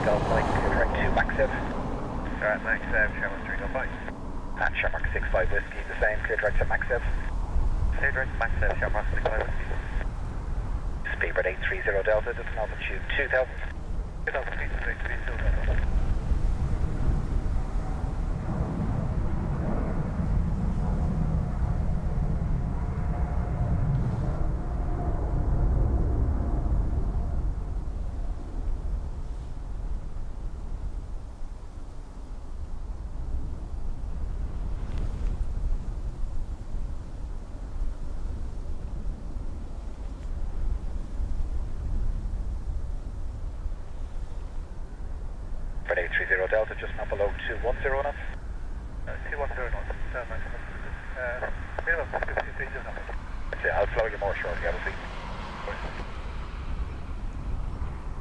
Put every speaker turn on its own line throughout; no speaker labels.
Golf Mike, direct 2 Max 7.
Alright, Max 7, Sherman 3 Golf Mike.
And Shamrock 65 Whiskey, the same, clear direct to Max 7.
Clear direct to Max 7, Shamrock 65 Whiskey.
Speedbird 830 Delta, that's an altitude 2000.
2000 feet, 830 Delta.
Speedbird 830 Delta, just now below 210 knots.
210 knots, minimum 53 knots.
Yeah, I'll flow you more shortly, obviously.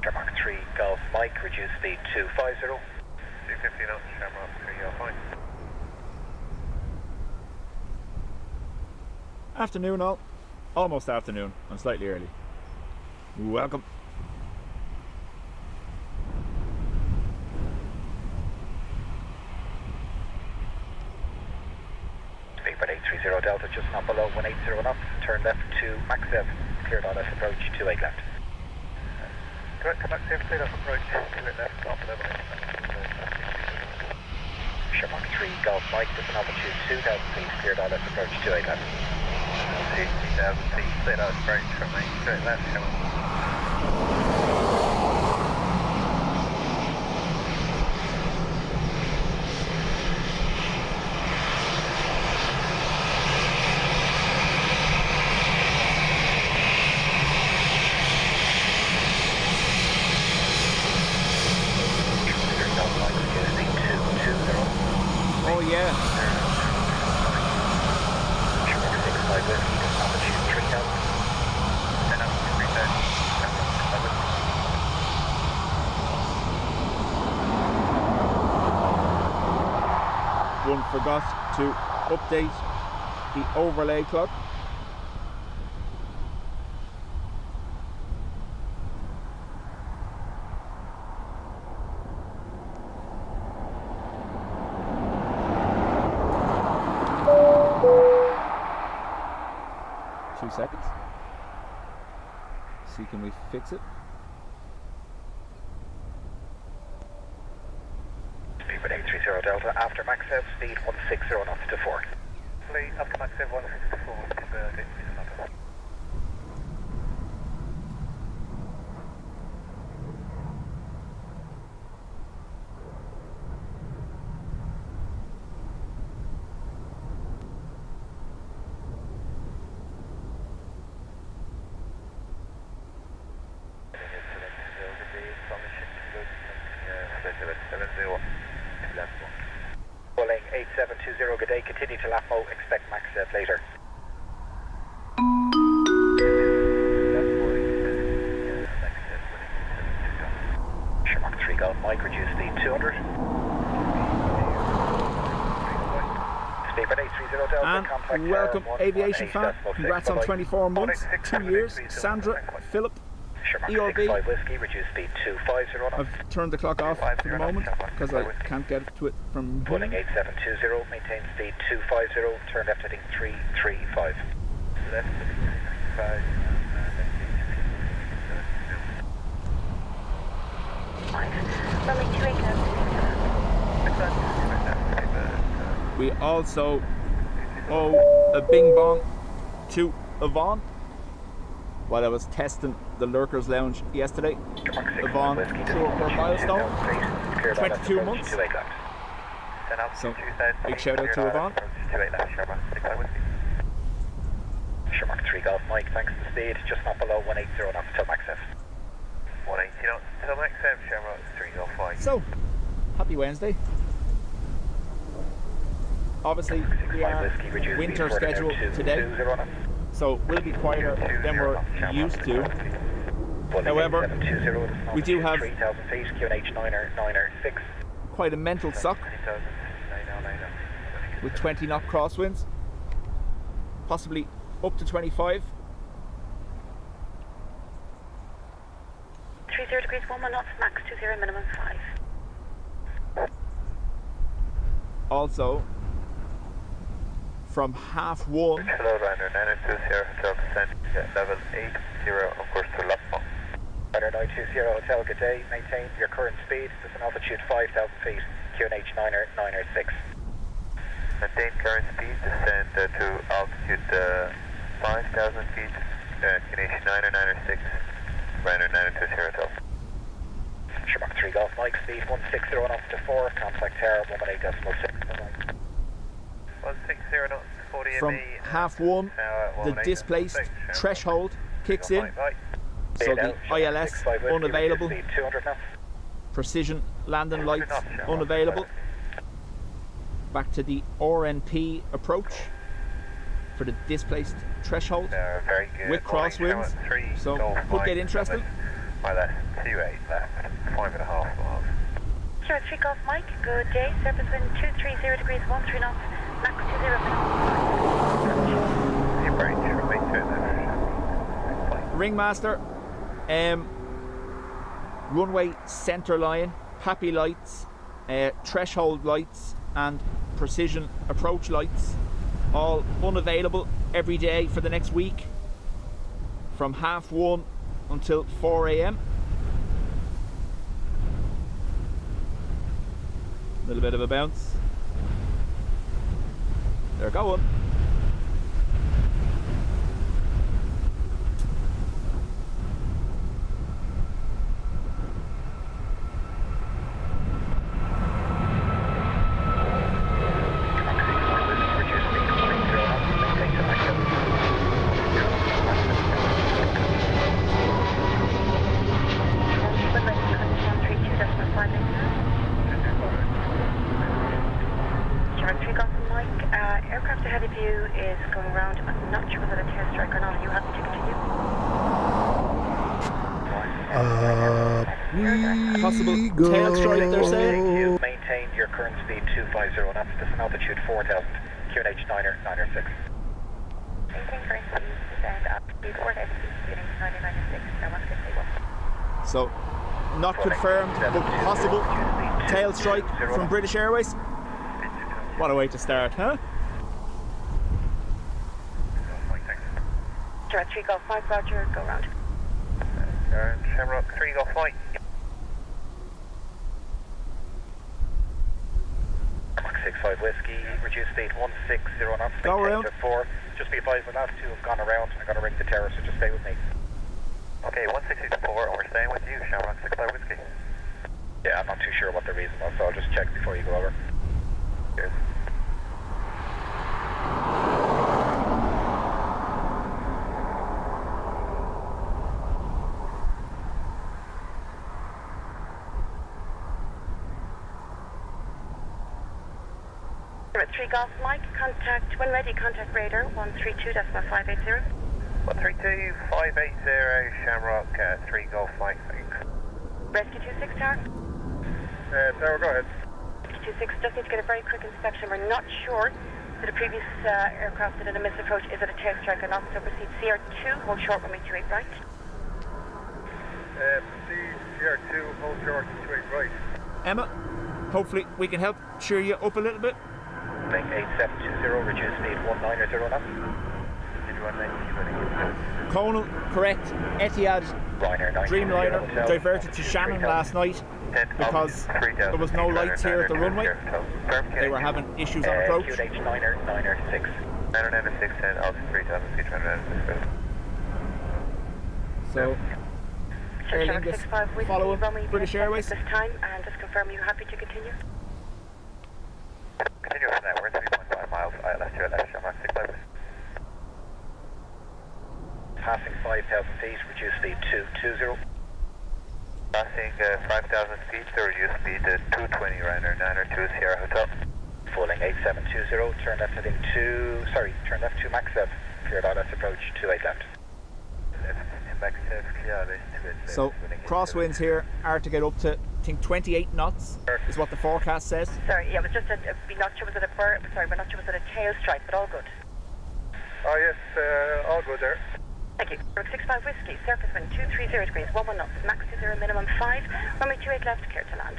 Shamrock 3 Golf Mike, reduce speed 250.
250 knots, Shamrock 3 Golf Mike.
Afternoon all. Almost afternoon. I'm slightly early. Welcome.
Speedbird 830 Delta, just now below 180 knots. Turn left to Max 7. Cleared on left approach, 28 left.
Direct to Max 7, cleared off approach, 28 left, off 11.
Shamrock 3 Golf Mike, just an altitude 2000 feet, cleared on left approach, 28 left.
60,000 feet, cleared out approach from me, straight left, Shamrock.
Oh yeah.
Shamrock 65 Whiskey, just an altitude 3000.
10 up, 3000, Shamrock 65 Whiskey.
One forgot to update the overlay clock. Seconds. See, can we fix it?
Speedbird 830 Delta, after Max 7, speed 160 knots to 4.
Fleet, after Max 7, 164, Speedbird 830 Delta.
Boeing 8720, good day, continue to Lapmo, expect Max 7 later. Shamrock 3 Golf Mike, reduce speed 200. Speedbird 830 Delta,
And
contact
welcome, aviation
118
fan.
decimal
Congrats
6,
on
bye-bye.
24 months, 2 years. Sandra, Philip,
Shamrock
ERB.
65 Whiskey, reduce speed 250 knots.
I've turned the clock off for the moment because I can't get to it from
Boeing
here.
8720, maintain speed 250, turn left heading 335.
Left heading 335.
We also owe a bing bong to Yvonne while I was testing the Lurker's Lounge yesterday. Yvonne, through her milestone, 22 months. So, big shout out to Yvonne.
Shamrock 3 Golf Mike, thanks to the speed, just not below 180 knots till Max 7.
180 knots till Max 7, Shamrock 3 Golf Mike.
So, happy Wednesday. Obviously, we are winter schedule today, so we'll be quieter than we're used to. However, we do have quite a mental suck with 20 knot crosswinds, possibly up to 25.
30 degrees 11 knots, max 20, minimum 5.
Also, from 1:30.
Hello, Ryanair 920 Hotel descent level 80, of course, to Lurker.
Ryanair 920 Hotel, good day. Maintain your current speed. This is an altitude 5,000 feet. QNH 906.
Maintain current speed, descend to altitude 5,000 feet, QNH 906, Ryanair 920 Hotel.
Sherlock 3 Golf Mike, speed 160 knots to 4, contact tower 18.6.
160 knots, 40
From
ME,
1:30, the displaced threshold kicks in. So the ILS unavailable,
200 knots.
precision landing lights unavailable. Back to the RNP approach for the displaced threshold
very good.
with crosswinds. So could get interesting.
ILS 28 left, 5.5 miles.
Sure, 3 Golf Mike, good day. Surface wind 230 degrees 13 knots, max 20, minimum 5.
Your brain should remain to it then.
Ringmaster, runway centre line, happy lights, threshold lights and precision approach lights, all unavailable every day for the next week from 1:30 until 4 a.m. Little bit of a bounce. They're going.
Aircraft ahead of you is going around. I'm not sure whether the tail strike or not. Are you happy to continue?
Possible tail strike, they're saying.
You maintain your current speed 250 knots. This is an altitude 4,000. QNH 906.
Maintain current speed and altitude 4,000. QNH 906. Now 151.
So, not confirmed, but possible tail strike from British Airways. What a way to start, huh?
Sure, 3 Golf Mike, Roger, go round.
Shamrock 3 Golf Mike.
Mach 65 Whiskey, reduce speed 160 knots.
Go
maintain
around.
to 4. Just be advised, the last two have gone around. I'm going to ring the tower, so just stay with me.
Okay, 160 to 4, and we're staying with you, Shamrock 65 Whiskey.
Yeah, I'm not too sure what the reason was, so I'll just check before you go over.
Cheers.
At 3 Golf Mike, contact, when ready, contact radar 132.580.
132.580, Shamrock 3 Golf Mike, thanks.
Rescue 26 tower.
Tower, go ahead.
Rescue 26, just need to get a very quick inspection. We're not sure that a previous aircraft did a misapproach. Is it a tail strike or not? So proceed CR2, hold short 128 right.
Proceed CR2, hold short 28 right.
Emma, hopefully we can help cheer you up a little bit.
Link 8720, reduce speed 190 knots.
Conal, correct. Etihad
Ryanair 920
Dreamliner
Hotel,
diverted to Shannon last night because there was no lights here at the runway. They were having issues on approach.
QNH 906.
996 and altitude 3000 feet, 996.
So, Aer
Shark
Lingus
65 Whiskey,
following
runway
British
direct
Airways.
At this time, and just confirm you're happy to continue.
Continue from that, we're 3.5 miles, ILS 2 left, Shamrock 65.
Passing 5,000 feet, reduce speed 220.
Passing 5,000 feet, so reduce speed 220, Ryanair 902 Sierra Hotel.
Falling 8720, turn left heading turn left to Max 7. Cleared ILS approach 28 left.
Max 7, clear ILS 28.
So, crosswinds here are to get up to, I think, 28 knots is what the forecast says.
Sorry, yeah, it was just we're not sure was it a tail strike, but all good.
Oh yes, all good there.
Thank you. 65 Whiskey, surface wind 230 degrees, 11 knots, max 20, minimum 5, runway 28 left, clear to land.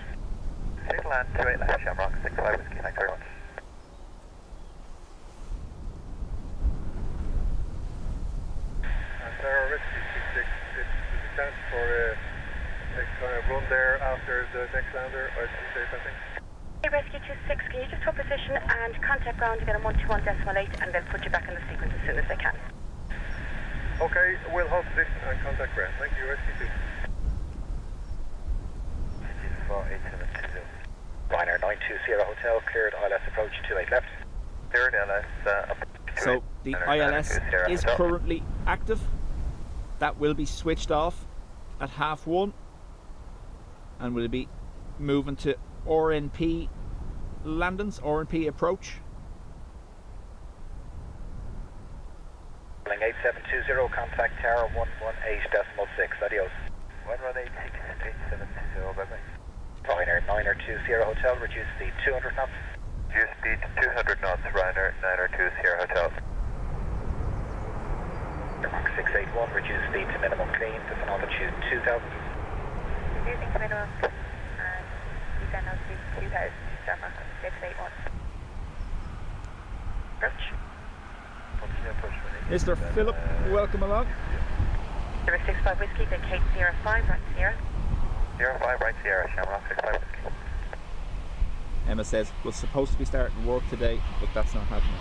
Clear to land, 28 left, Shamrock, 65 Whiskey, thanks very much.
Sarah Whiskey 26, it's a chance for a next kind of run there after the next lander, I'd say something.
Hey, Rescue 26, can you just hold position and contact ground to get a 121.8 and then put you back in the sequence as soon as they can?
Okay, we'll hold position and contact ground. Thank you, Rescue 2.
4720.
Ryanair 920 Hotel, cleared ILS approach 28 left.
Cleared ILS up.
So the ILS is currently active. That will be switched off at 1:30 and will be moving to RNP landings, RNP approach.
Boeing 8720, contact tower 118.6. Adios.
118.870, bye-bye.
Ryanair 920 Hotel, reduce speed 200 knots.
Reduce speed to 200 knots, Ryanair 920 Hotel.
Mach 681, reduce speed to minimum clean, with an altitude 2000.
Reducing to minimum and descend altitude 2000, Mach 681. Approach.
Mr. Philip, welcome along.
65 Whiskey, vacate 05, right Sierra.
05, right Sierra, Shamrock 65 Whiskey.
Emma says we're supposed to be starting work today, but that's not happening.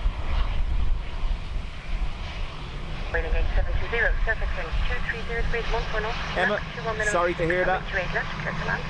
Boeing 8720, surface wind 230 degrees, 14 knots.
Emma,
max 21 minimum,
sorry to hear that.
28 left, clear to land.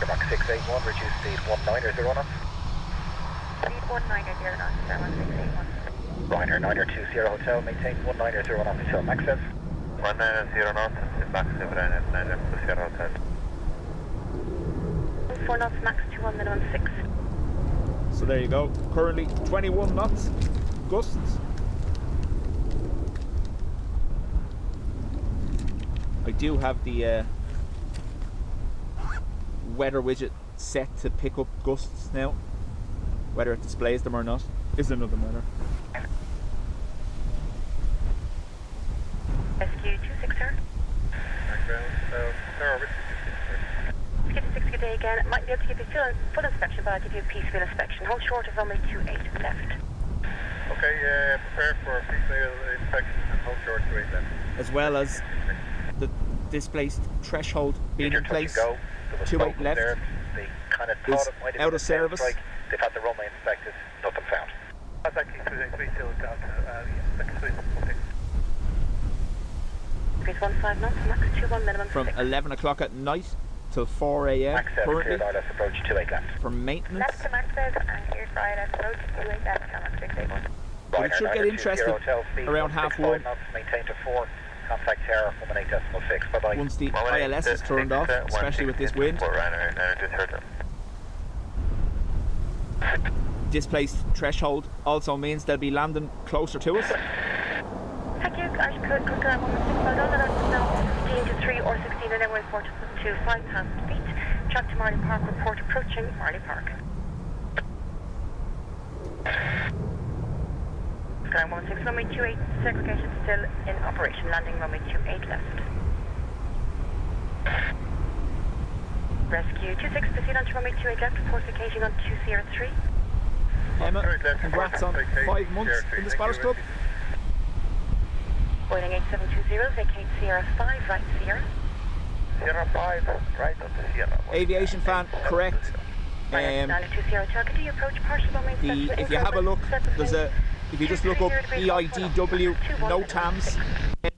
Mach 681, reduce speed 19 knots.
Speed 190 knots, 1681.
Ryanair 920 Hotel, maintain 190 knots until max says.
190 knots, max 990 Hotel.
4 knots, max 21, minimum 6.
So there you go. Currently 21 knots, gusts. I do have the weather widget set to pick up gusts now. Whether it displays them or not is another matter.
Rescue 26, sir.
Background, Sarah Whiskey 26, sir.
56, good day again. Might be able to give you full inspection, but I'll give you a piecemeal inspection. Hold short of runway 28 left.
Okay, prepare for a piecemeal inspection and hold short to 8 left.
As well as the displaced threshold being in place. 28 left
They kind of
is
thought it might have
out
been
of service.
a strike. They've had the runway inspected, nothing found.
That's actually 3 till Delta, second suite. Okay.
Degrees 15 knots, max 21, minimum
From
6.
11 o'clock at night till 4 a.m.
Max 7,
currently
cleared ILS approach 28 left.
for maintenance.
Left to max 7 and cleared for ILS approach 28 left, Shamrock 681.
But it should get interesting around 1:30
knots, maintain to 4, contact tower 18.6. Bye-bye.
once the ILS is turned off, especially with this wind. Displaced threshold also means they'll be landing closer to us.
Thank you. I could go on 16, but don't let us know 16 to 3 or 16 and then we'll report to 5 past feet. Track to Marley Park, report approaching Marley Park. Sky 16, runway 28, segregation still in operation, landing runway 28 left. Rescue 26, proceed on to runway 28 left, report vacating on 203.
Emma, congrats on 5 months in the Spotters Club.
Boeing 8720, vacate Sierra 5, right Sierra.
Sierra 5, right on the Sierra.
Aviation fan, correct. If you have a look, there's a. If you just look up EIDW NOTAMS,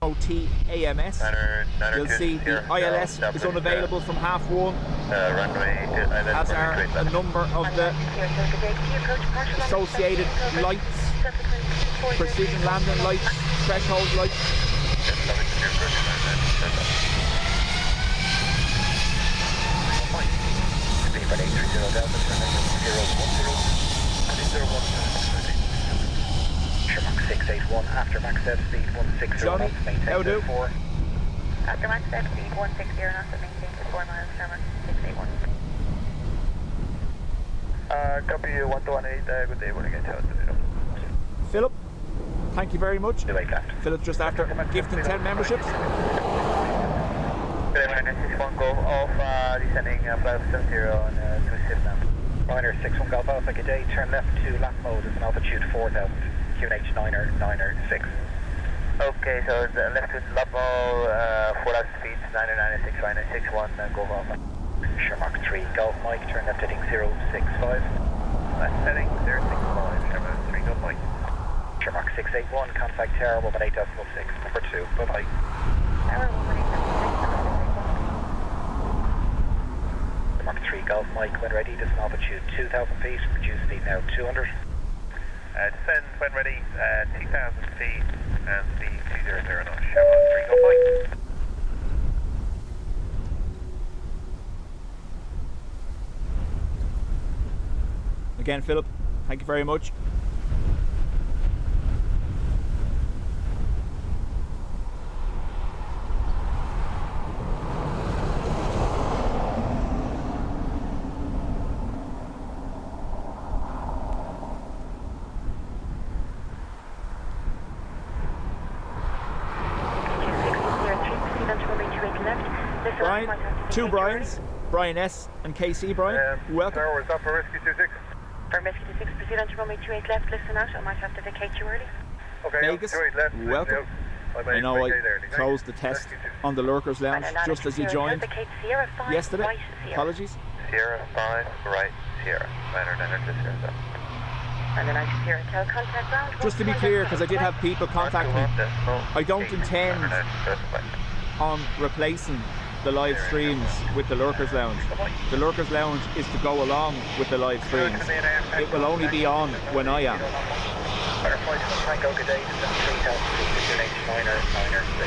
NOTAMS, you'll see the ILS is unavailable from 1:30, as are a number of the associated lights, precision landing lights, threshold lights.
Speed by 830 Delta, turn left at 010, and 017. Sherlock 681, after max set, speed 160
Johnny,
knots, maintain
how do?
4.
After max set, speed 160 knots and maintain to 4 miles, Sherlock 681.
Copy 118, good day, what again, tell us to do.
Philip, thank you very much.
28 left.
Philip just after gifting 10 memberships.
Ryanair 61 Golf Alpha, descending flight 70 and 27 now.
Ryanair 61 Golf Alpha, good day, turn left to lap mode at an altitude 4000, QNH 9er6.
Okay, so the left to lap mode, 4000 feet, 996, Ryanair 61 Golf Alpha.
Sherlock 3 Golf Mike, turn left heading 065.
Left heading 065, Sherlock 3 Golf Mike.
Sherlock 681, contact tower 18.6, number 2, bye-bye.
Tower 18.6,
Mark 3 Golf Mike, when ready, this is an altitude 2,000 feet, reduce speed now 200.
Descend when ready, 2,000 feet and speed 200 knots, Sherlock 3 Golf Mike.
Again, Philip, thank you very much. Brian, two Brians, Brian S and KC Brian, welcome.
Tower is up for rescue 26.
For rescue 26, proceed on to runway 28 left, listen out, I might have to vacate you early.
Okay,
Vegas,
28 left,
welcome. I know I closed the test on the Lurkers Lounge just as you joined yesterday. Apologies.
Sierra 5, right, Sierra. 900 to Sierra.
And then I Sierra, tell contact ground.
Just to be clear, because I did have people contact me, I don't intend on replacing the live streams with the Lurkers Lounge. The Lurkers Lounge is to go along with the live streams. It will only be on when I am.
Butterfly to Tango, good day, this is 3,000 feet, QNH 9er6.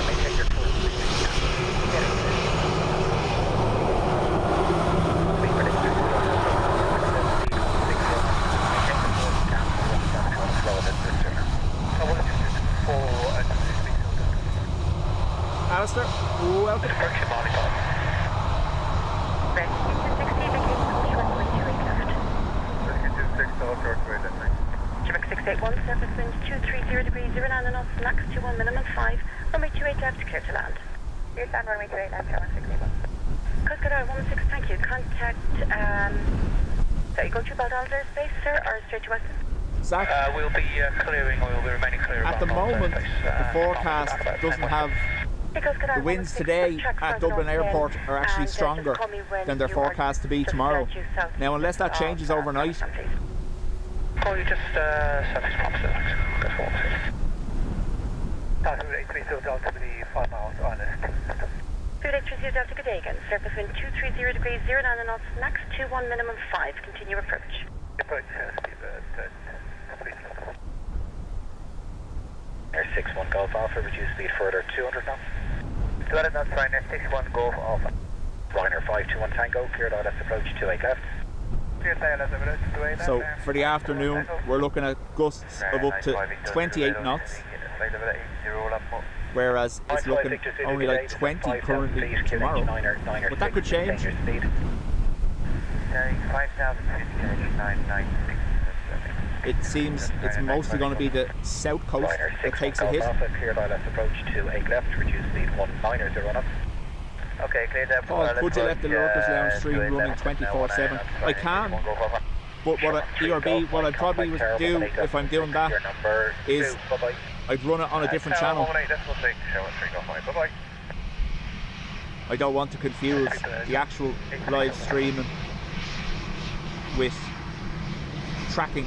Maintain your course, please. Speed for distance,
Alistair, welcome.
Rescue
260, vacate coach runway 28 left.
Rescue 26, all short way left.
Quebec 681, surface wind 230 degrees, 0 knots, max 21, minimum 5, runway 28 left, clear to land. Clear to land, runway 28 left, Tower 681. Coast Guard 16, thank you. Contact, so you go through Baldalder space, sir, or straight to Weston?
Zach,
We'll be clearing, or we'll be remaining clear.
at the moment, the forecast doesn't have the winds today at Dublin Airport are actually stronger than they're forecast to be tomorrow. Now, unless that changes overnight,
Oh, you just surface opposite. Good forward.
Delta 830 Delta to the 5 miles honest.
2830 Delta, good day again. Surface wind 230 degrees, 0 knots, max 21, minimum 5. Continue approach.
Approach speed
Air 61 Golf Alpha, reduce speed further 200 knots.
200 knots, Ryanair 61 Golf Alpha.
Ryanair 521 Tango, cleared out, let's approach 28 left.
so for the afternoon, we're looking at gusts of up to 28 knots, whereas it's looking only like 20 currently tomorrow. But that could change.
5,000 feet, 996.
It seems it's mostly going to be the south coast that takes a hit.
Cleared out, let's approach 28 left, reduce speed 190 knots.
Okay, cleared up.
Paul, could you let the Lurkers Lounge stream running 24/7? I can, but what I'd probably do if I'm doing that is I'd run it on a different channel. I don't want to confuse the actual live streaming with tracking.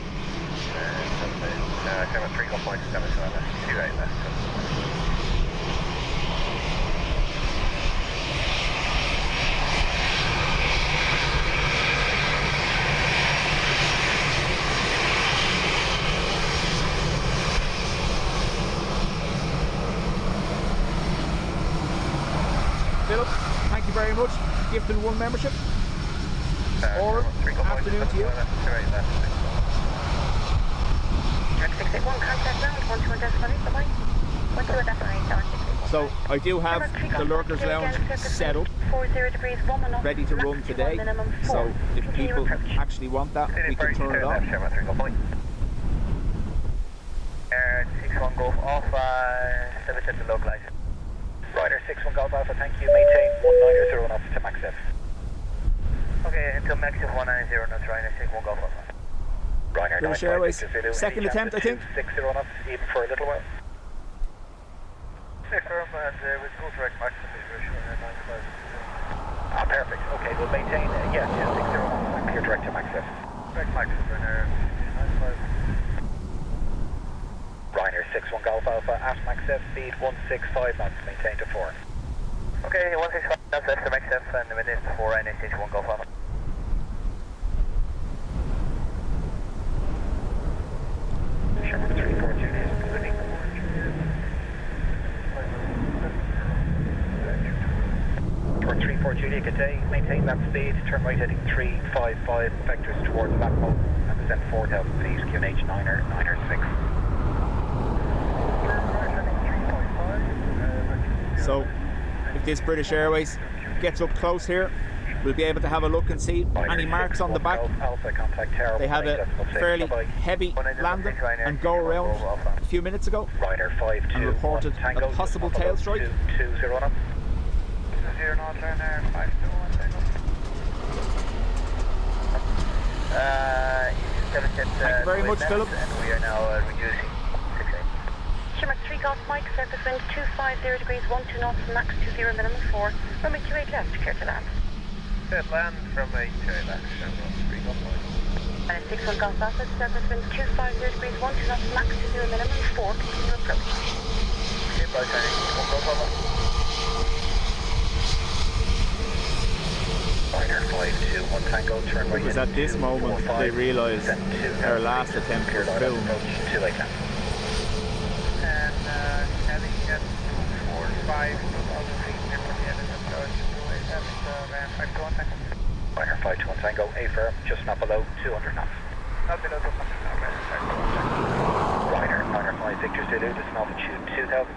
Philip, thank you very much. Gifting 1 membership. Or afternoon to you.
681, contact ground, 12 decimal, bye-bye. 12 decimal, 768.
So I do have the Lurkers Lounge set up,
40 degrees, 1 and
ready to run today. So if people actually want that, we can turn it on.
61 Golf Alpha, 77 localized.
Ryder 61 Golf Alpha, thank you. Maintain 190 knots to max F.
Okay, until max of 190 knots, Ryanair 61 Golf Alpha.
Ryanair
British
95
Airways,
Victor Zulu,
second attempt I think.
60 knots, even for a little while.
Stay firm and with go direct max if you're sure 95.
Ah, perfect. Okay, we'll maintain, 60 knots, clear direct to max F.
Direct max Ryanair 95.
Ryanair 61 Golf Alpha, at max F, speed 165 knots, maintain to 4.
Okay, 165 knots left to max F and the minute for Ryanair 61 Golf Alpha.
Sherman 34 Juliet, including 34 Juliet, good day. Maintain that speed, turn right heading 355, vectors towards Latmo, and descend 4,000 feet, QNH 906.
So if this British Airways gets up close here, we'll be able to have a look and see any marks on the back. They had a fairly heavy landing and go around a few minutes ago and reported a possible tail strike.
20 knots.
0 knots, Ryanair 521
Thank you very much, Philip.
And we are now reducing 68.
Sherman 3 Golf Mike, surface wind 250 degrees, 12 knots, max 20 minimum 4. Runway 28 left, clear to land.
Set land from 8 to left, Sherman 3 Golf Mike.
61 Golf Alpha, surface wind 250 degrees, 12 knots, max 20 minimum 4, continue approach.
Okay, by turning 61 Golf Alpha.
Ryanair 521 Tango, turn right.
It was at this moment they realised their last attempt was filmed.
Too late now.
And heading at 245, 2,000 feet, from the end of the approach to Ryanair 521 Tango.
Ryanair 521 Tango, A firm, just not below 200 knots.
Not below 200 knots,
Ryanair 5 Victor Zulu, descend altitude 2,000.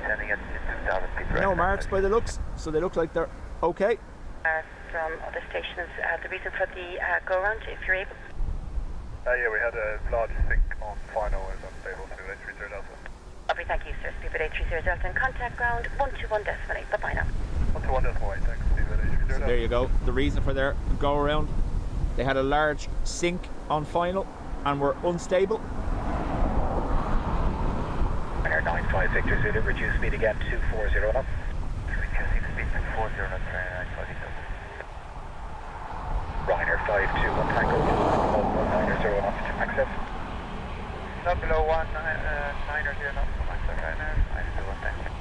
Sending at 2,000 feet.
No marks by the looks, so they look like they're okay.
From other stations, the reason for the go-around, if you're able.
Yeah, we had a large sink on final and unstable to 830 Delta.
Lovely, thank you, sir. Speedbird 830 Delta and contact ground 121 decimal 8. Bye-bye now.
121 decimal 8, thanks. Speedbird 830
So there you go. The reason for their go around, they had a large sink on final and were unstable.
Ryanair 95 Victor Zulu, reduce speed again 240 knots.
Reducing speed to 40 knots, Ryanair 95.
Ryanair 521 Tango, just not below 190 knots to max F.
Not below 190 knots to max F, Ryanair 521 Tango.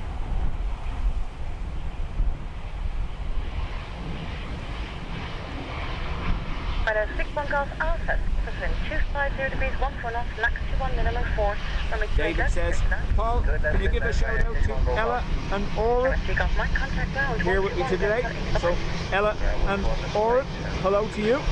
Ryanair 61 Golf Alpha, surface wind 250 degrees, 14 knots, max 21 minimum 4. Runway 28
David
left,
says,
clear to land.
Paul, can you give a shout out to Ella and Oren
Sherman 3 Golf Mike, contact ground
here with me
121
today?
decimal 8.
So Ella and Oren, hello to you.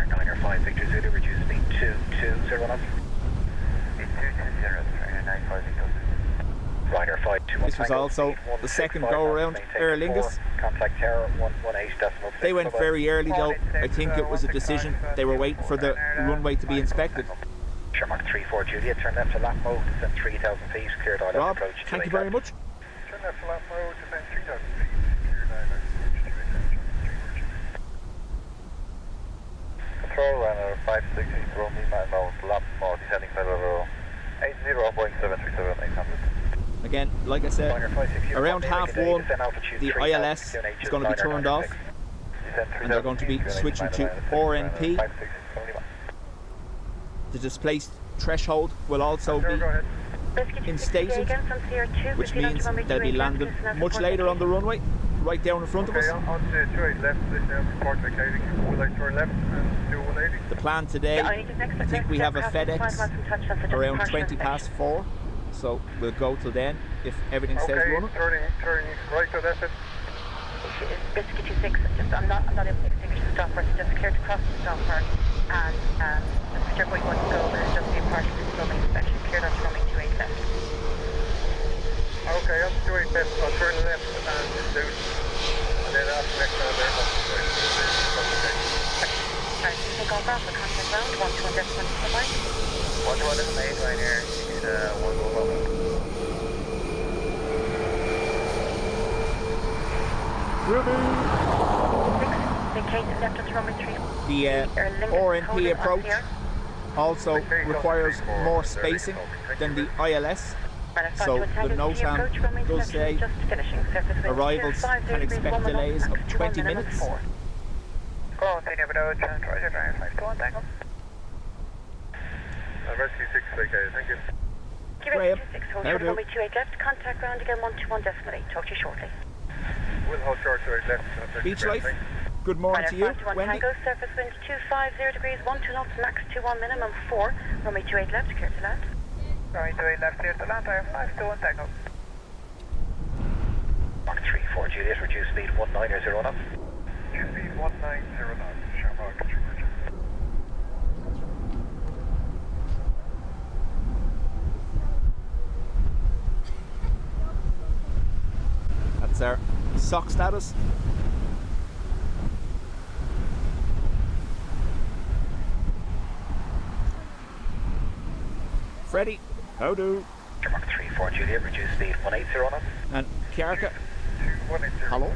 Ryanair 5 Victor Zulu, reduce speed 220 knots.
Speed 220, Ryanair 95 Victor Zulu.
Ryanair 521
This was
Tango,
also
speed
the second
165
go
knots,
around
maintain
Aer
4.
Lingus.
Contact Terra 118 decimal 6.
They went
Bye-bye.
very early though. I think it was a decision. They were waiting for the runway to be inspected.
Sherman 34 Juliet, turn left to Latmo, descend 3,000 feet, cleared island
Rob,
approach.
thank you very much.
Turn left to lap road, descend 3,000 feet. Clear Ryanair 328.
Control Ryanair 560, throw me my mouth, lap mode, descending level 80, Boeing 737-800.
Again, like I said,
Ryanair 560,
around half one,
descend altitude
the
3,000,
ILS
QNH
is going to be turned off. and they're going to be switching to RNP. The displaced threshold will also be instated, which means they'll be landing much later on the runway, right down in front of us.
On to 28 left position now, report vacating. We'll like turn left and do 180.
The plan today, I think we have a FedEx around 4:20, so we'll go till then if everything stays running.
Turning right to left.
Biscuit 26, I'm not able to extinguish the stopper, so just clear to cross the stopper and just whichever way you want to go, but it'll just be a partial runway inspection, cleared on runway 28 left.
Okay, on 28 left, I'll turn left and loose, and then after next round there, I'll
Alright, so take off for contact ground, 121 decimal bye.
121 is made right here, 111.
The RNP approach also requires more spacing than the ILS, so the NOTAM does say arrivals can expect delays of 20 minutes.
Rescue 6 vacated, thank you.
Graham,
how do? 28 left, contact ground again 121 decimal 8. Talk to you shortly.
We'll hold short 28 left.
Beach Life, good morning to you, Wendy.
Tango, surface wind 250 degrees, 12 knots, max 21, minimum 4. Runway 28 left, clear to land.
Runway 28 left, clear to land, I have 521 Tango.
Mark 34 Juliet, reduce speed 190 knots.
Speed 190 knots, Shamrock 3 Virgin.
That's our SOC status. Freddie, how do?
Mark 34 Juliet, reduce speed 180 knots.
And Kiarka,
2180.
hello.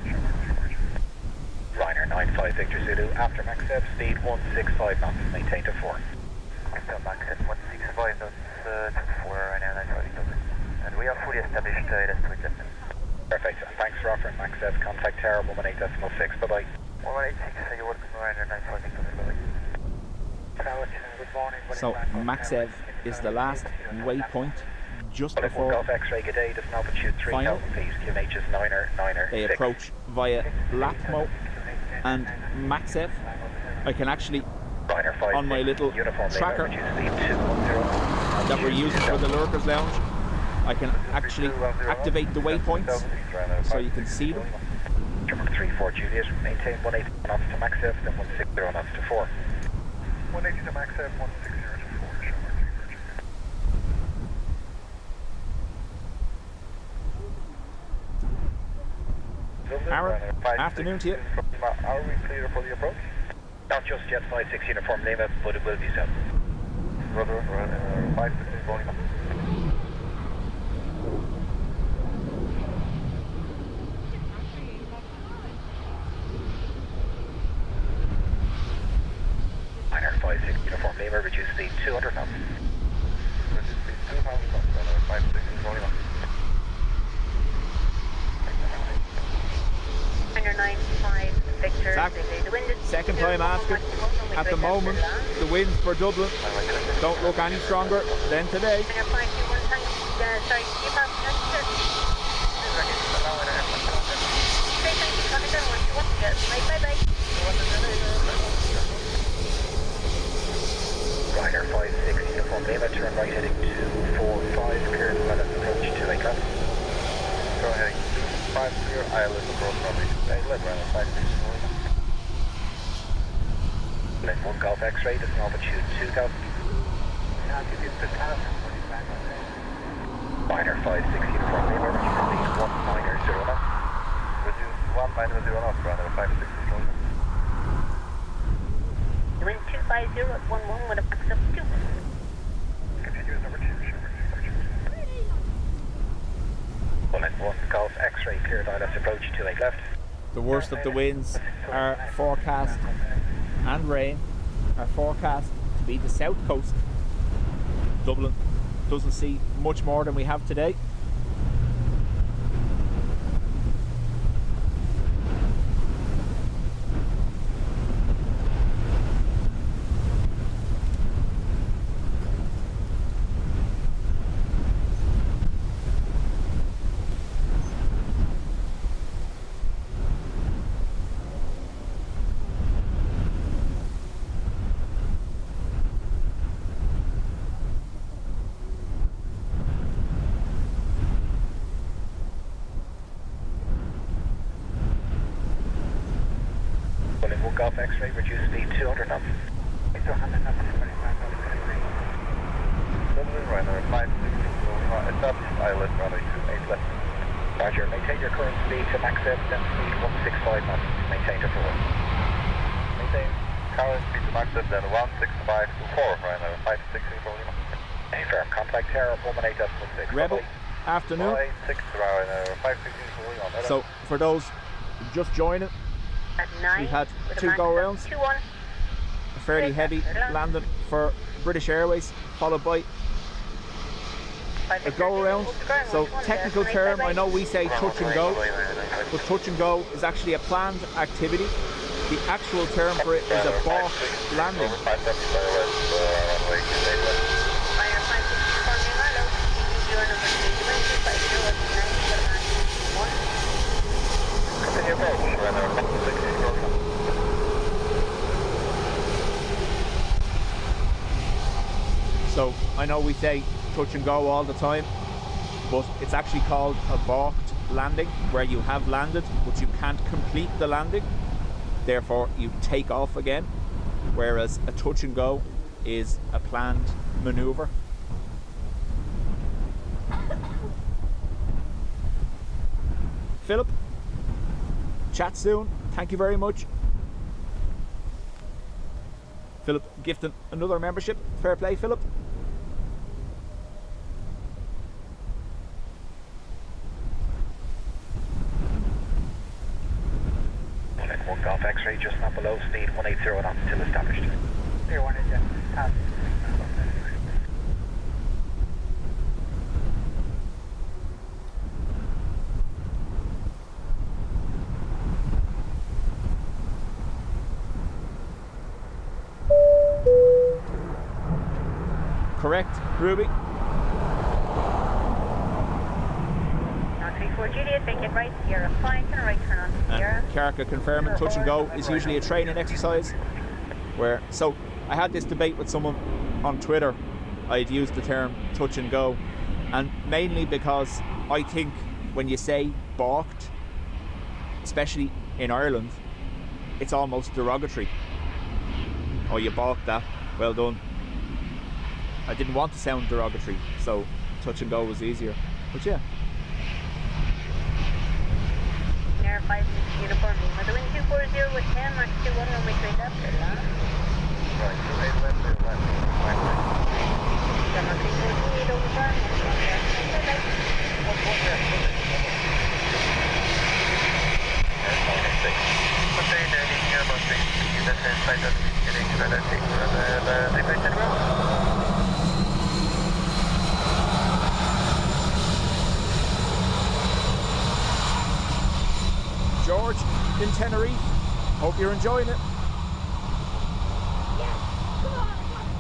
Ryanair 95 Victor Zulu, after max F, speed 165 knots, maintain to 4.
Max F 165 knots to 4, Ryanair 95 Victor. And we are fully established, that's 20 left.
Perfect, and thanks for offering max F. Contact Tower 118.6, bye-bye.
186, you're welcome, Ryanair 95 Victor, bye-bye. Good morning.
So Maxev is the last waypoint just
Golf
before
X-ray G'day, there's an altitude 3,000 feet, QNH is 9er,
they
6.
approach via LACMO and Maxev. I can actually,
Ryanair 5,
on my little
uniform
tracker
reduce speed 210.
that we're using for the Lurkers Lounge, I can actually activate the waypoints so you can see them.
Mark 34 Juliet, maintain 180 knots to max F, then 160 knots to 4.
180 to max F, 160 to 4, Shamrock 3 Virgin.
Aaron, afternoon to you.
Are we clear for the approach?
Not just yet, 5-6 uniform Lima, but it will be so.
Brother, 5-6 going up.
Ryanair 5-6 uniform Lima, reduce speed 200 knots.
Reduce speed 200 knots, Ryanair 5-6 going up.
Ryanair 95 Victor,
Zach,
the wind is
second time asking. At the moment, the winds for Dublin don't look any stronger than today.
Ryanair 521 Tango, sorry, keep up, that's Say thank you, contact ground 121, bye-bye.
Ryanair 5-6 uniform Lima, turn right heading 245, clear the weather approach to Lake Left.
Go ahead. 5 clear, island approach runway. Let Ryanair 5-6 going up.
Lane 1 Golf X-ray, this is an altitude 2,000. Ryanair 5-6 uniform Lima, reduce speed 190 knots.
Reduce 190 knots, Ryanair 5-6 is going up.
Wind 250 at 11 with a max of 2.
Continue as number 2, Shamrock 3 Virgin.
Lane 1 Golf X-ray, cleared ILS approach to Lake Left.
The worst of the winds are forecast, and rain are forecast to be the south coast. Dublin doesn't see much more than we have today.
Golf X-ray, reduce speed 200 knots.
Dublin Ryanair 560, established islet runway 28 left.
Roger, maintain your current speed to max out, then speed 165 knots. Maintain to 4.
Maintain current speed to max up, then 165 to 4 Ryanair 560 for Lima.
Firm, contact Terra 118.6.
Rebel, afternoon.
6 Ryanair 560 for Lima.
So for those just joining,
At 9.
we had
with a
2
max
go
of
rounds.
21.
A fairly heavy landing for British Airways, followed by a go around. So technical term, I know we say touch and go, but touch and go is actually a planned activity. The actual term for it is a balk landing.
Continue approach, Ryanair 560 for Lima.
So I know we say touch and go all the time, but it's actually called a balked landing, where you have landed but you can't complete the landing, therefore you take off again, whereas a touch and go is a planned maneuver. Philip, chat soon, thank you very much. Philip gifting another membership, fair play Philip.
One Golf X-ray, just not below speed 180 knots until established.
Here, 180. Pass.
Correct, Ruby.
34 Juliet, make it right, Sierra 5, and a right turn on Sierra.
And Carrick confirming touch and go is usually a training exercise. So I had this debate with someone on Twitter. I'd used the term touch and go, and mainly because I think when you say balked, especially in Ireland, it's almost derogatory. Oh, you balked that, well done. I didn't want to sound derogatory, so touch and go was easier. But yeah.
Air 5 uniform Lima, the wind 240 with 10, Max 21, runway 3 left, clear to land.
Right, 28 left, clear to land.
Summer 348 over farm, 1 left, clear left.
Contain any Airbus that has flight at transatlantic Displaced well.
George in Tenerife, hope you're enjoying it.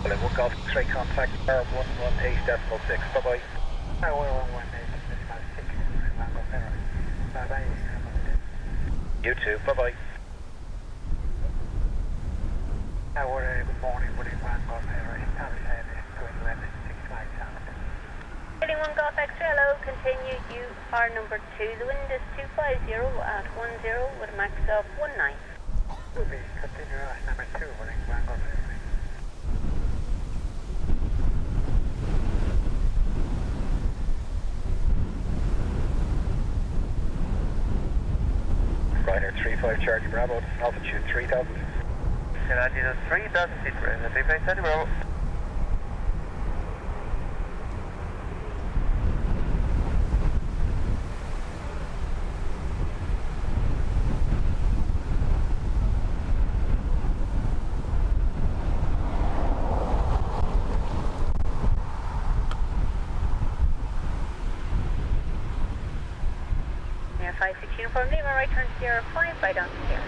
One Golf X-ray, contact Terra 118.6. Bye-bye.
118.6. Bye-bye.
You too, bye-bye.
Good morning, Woody Van Golf Airways, Palisade, going to land 65 south.
Heading 1 Golf X-ray, hello, continue, you are number 2, the wind is 250 at 10 with a max of 19.
Ruby, continue number 2, Woody Van Golf Airways.
Ryanair 35 Charlie Bravo, altitude 3000.
Altitude 3000 feet, Ryanair 35 Charlie Bravo.
Air 56 uniform Lima, right turn Sierra 5, by down to Sierra.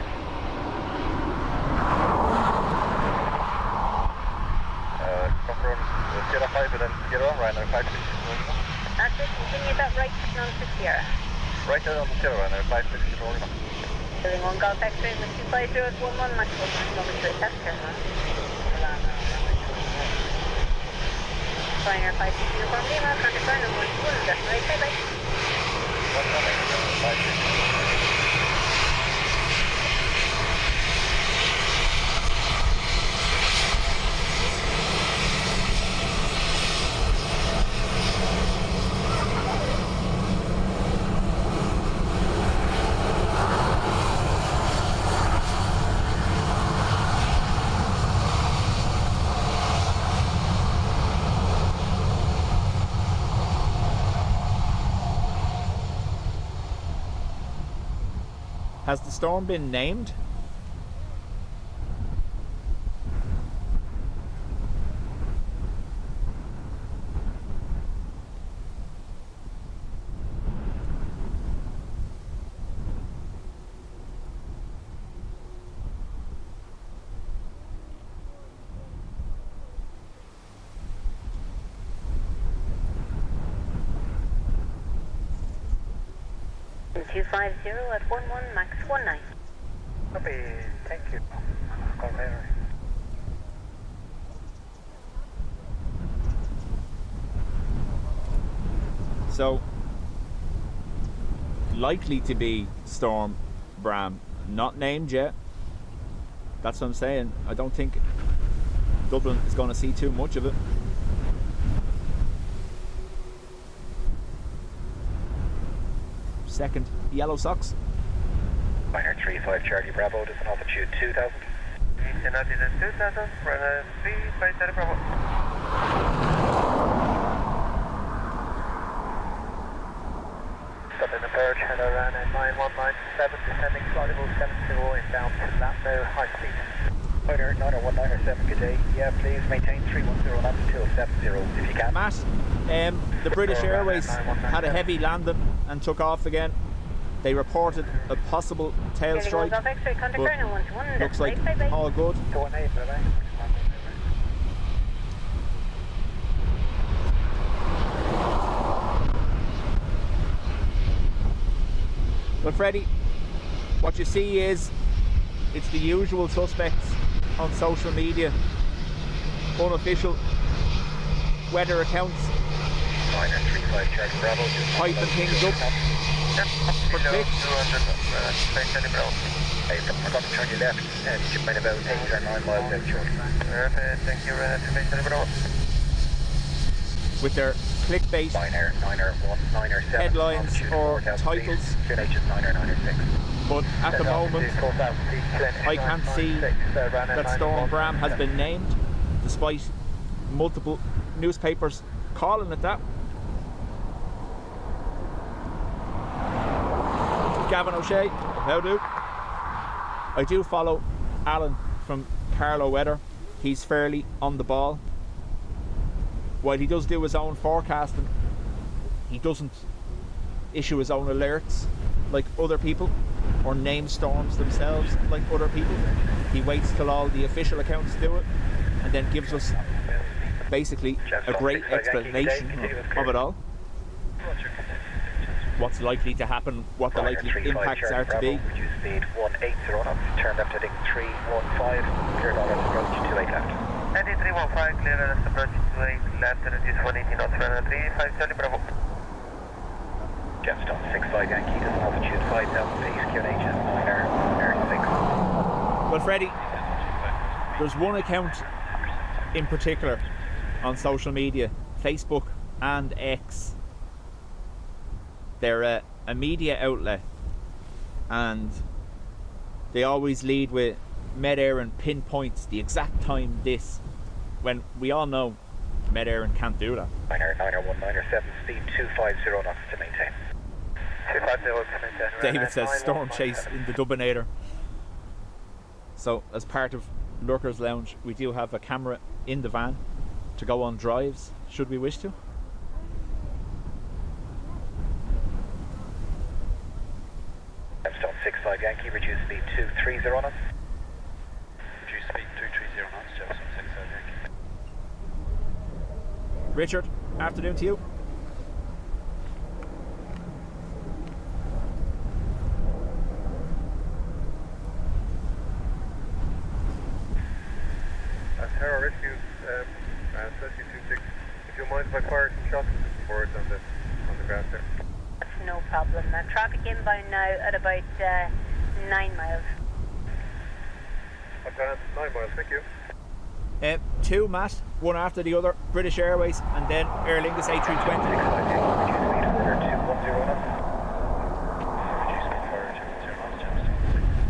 Confirm Sierra 5 and then Sierra, Ryanair 56.
That's it, continue that right turn on to Sierra.
Right on the Sierra, Ryanair 56 for Lima.
Heading 1 Golf X-ray with 250 at 11, max 1, runway 3 left, clear to land. Ryanair 56 uniform Lima, contact Ryanair 121, just right, bye-bye.
Has the storm been named?
Two 250 at 11 max 19.
Copy, thank you. Call later.
So, likely to be storm Bram, not named yet. That's what I'm saying. I don't think Dublin is going to see too much of it. Second, yellow socks.
Minor 35 Charlie Bravo, this is an altitude 2000.
United is 2000, runner 35 Charlie Bravo. Stop in the purge, hello Ryanair 9197, descending slightly below 70 inbound to Lasso, high speed.
Minor 90197, good day. Yeah, please maintain 310 and altitude 70 if you can.
Matt, the British Airways had a heavy landing and took off again. They reported a possible tail strike, but looks like all good. Well, Freddie, what you see is it's the usual suspects on social media, unofficial weather accounts,
Minor 35 Charlie Bravo,
hyping things up for clicks.
Hey, from Scotland, turn your left, and you might about 8 or 9 miles out short.
Perfect, thank you, Charlie Bravo.
With their clickbait
Minor 197,
headlines or titles, but at the moment I can't see that Storm Bram has been named, despite multiple newspapers calling it that. Gavin O'Shea, how do? I do follow Alan from Carlo Weather. He's fairly on the ball. While he does do his own forecasting, he doesn't issue his own alerts like other people, or name storms themselves like other people. He waits till all the official accounts do it, and then gives us basically a great explanation of it all. What's likely to happen, what the likely impacts are to be.
Reduce speed 180 knots, turn left heading 315, clear down approach 28 left.
Heading 315, clear left approach 28 left, reduce 180 knots, runner 35 Charlie Bravo.
Jetstone 65 Yankee, this is altitude 5000 feet, QNH is 9 6.
Well, Freddie, there's one account in particular on social media, Facebook and X. They're a media outlet, and they always lead with Med Éireann pinpoints the exact time this, when we all know Med Éireann can't do that.
Minor 90197, speed 250 knots to maintain.
250 to maintain.
David says storm chase in the Dublin. So as part of Lurker's Lounge, we do have a camera in the van to go on drives should we wish to.
Jetstone 65 Yankee, reduce speed 230 knots.
Reduce speed 230 knots, Jetstone 65 Yankee.
Richard, afternoon to you.
Terror Rescue, 2226. If you mind if I fire some shots forward on the grass there.
That's no problem. Traffic inbound now at about 9 miles.
Advance 9 miles, thank you.
Two, Matt, one after the other. British Airways and then Aer Lingus A320.
65 Yankee, reduce speed further 210 knots.
Reduce speed further 210 knots, Jetstone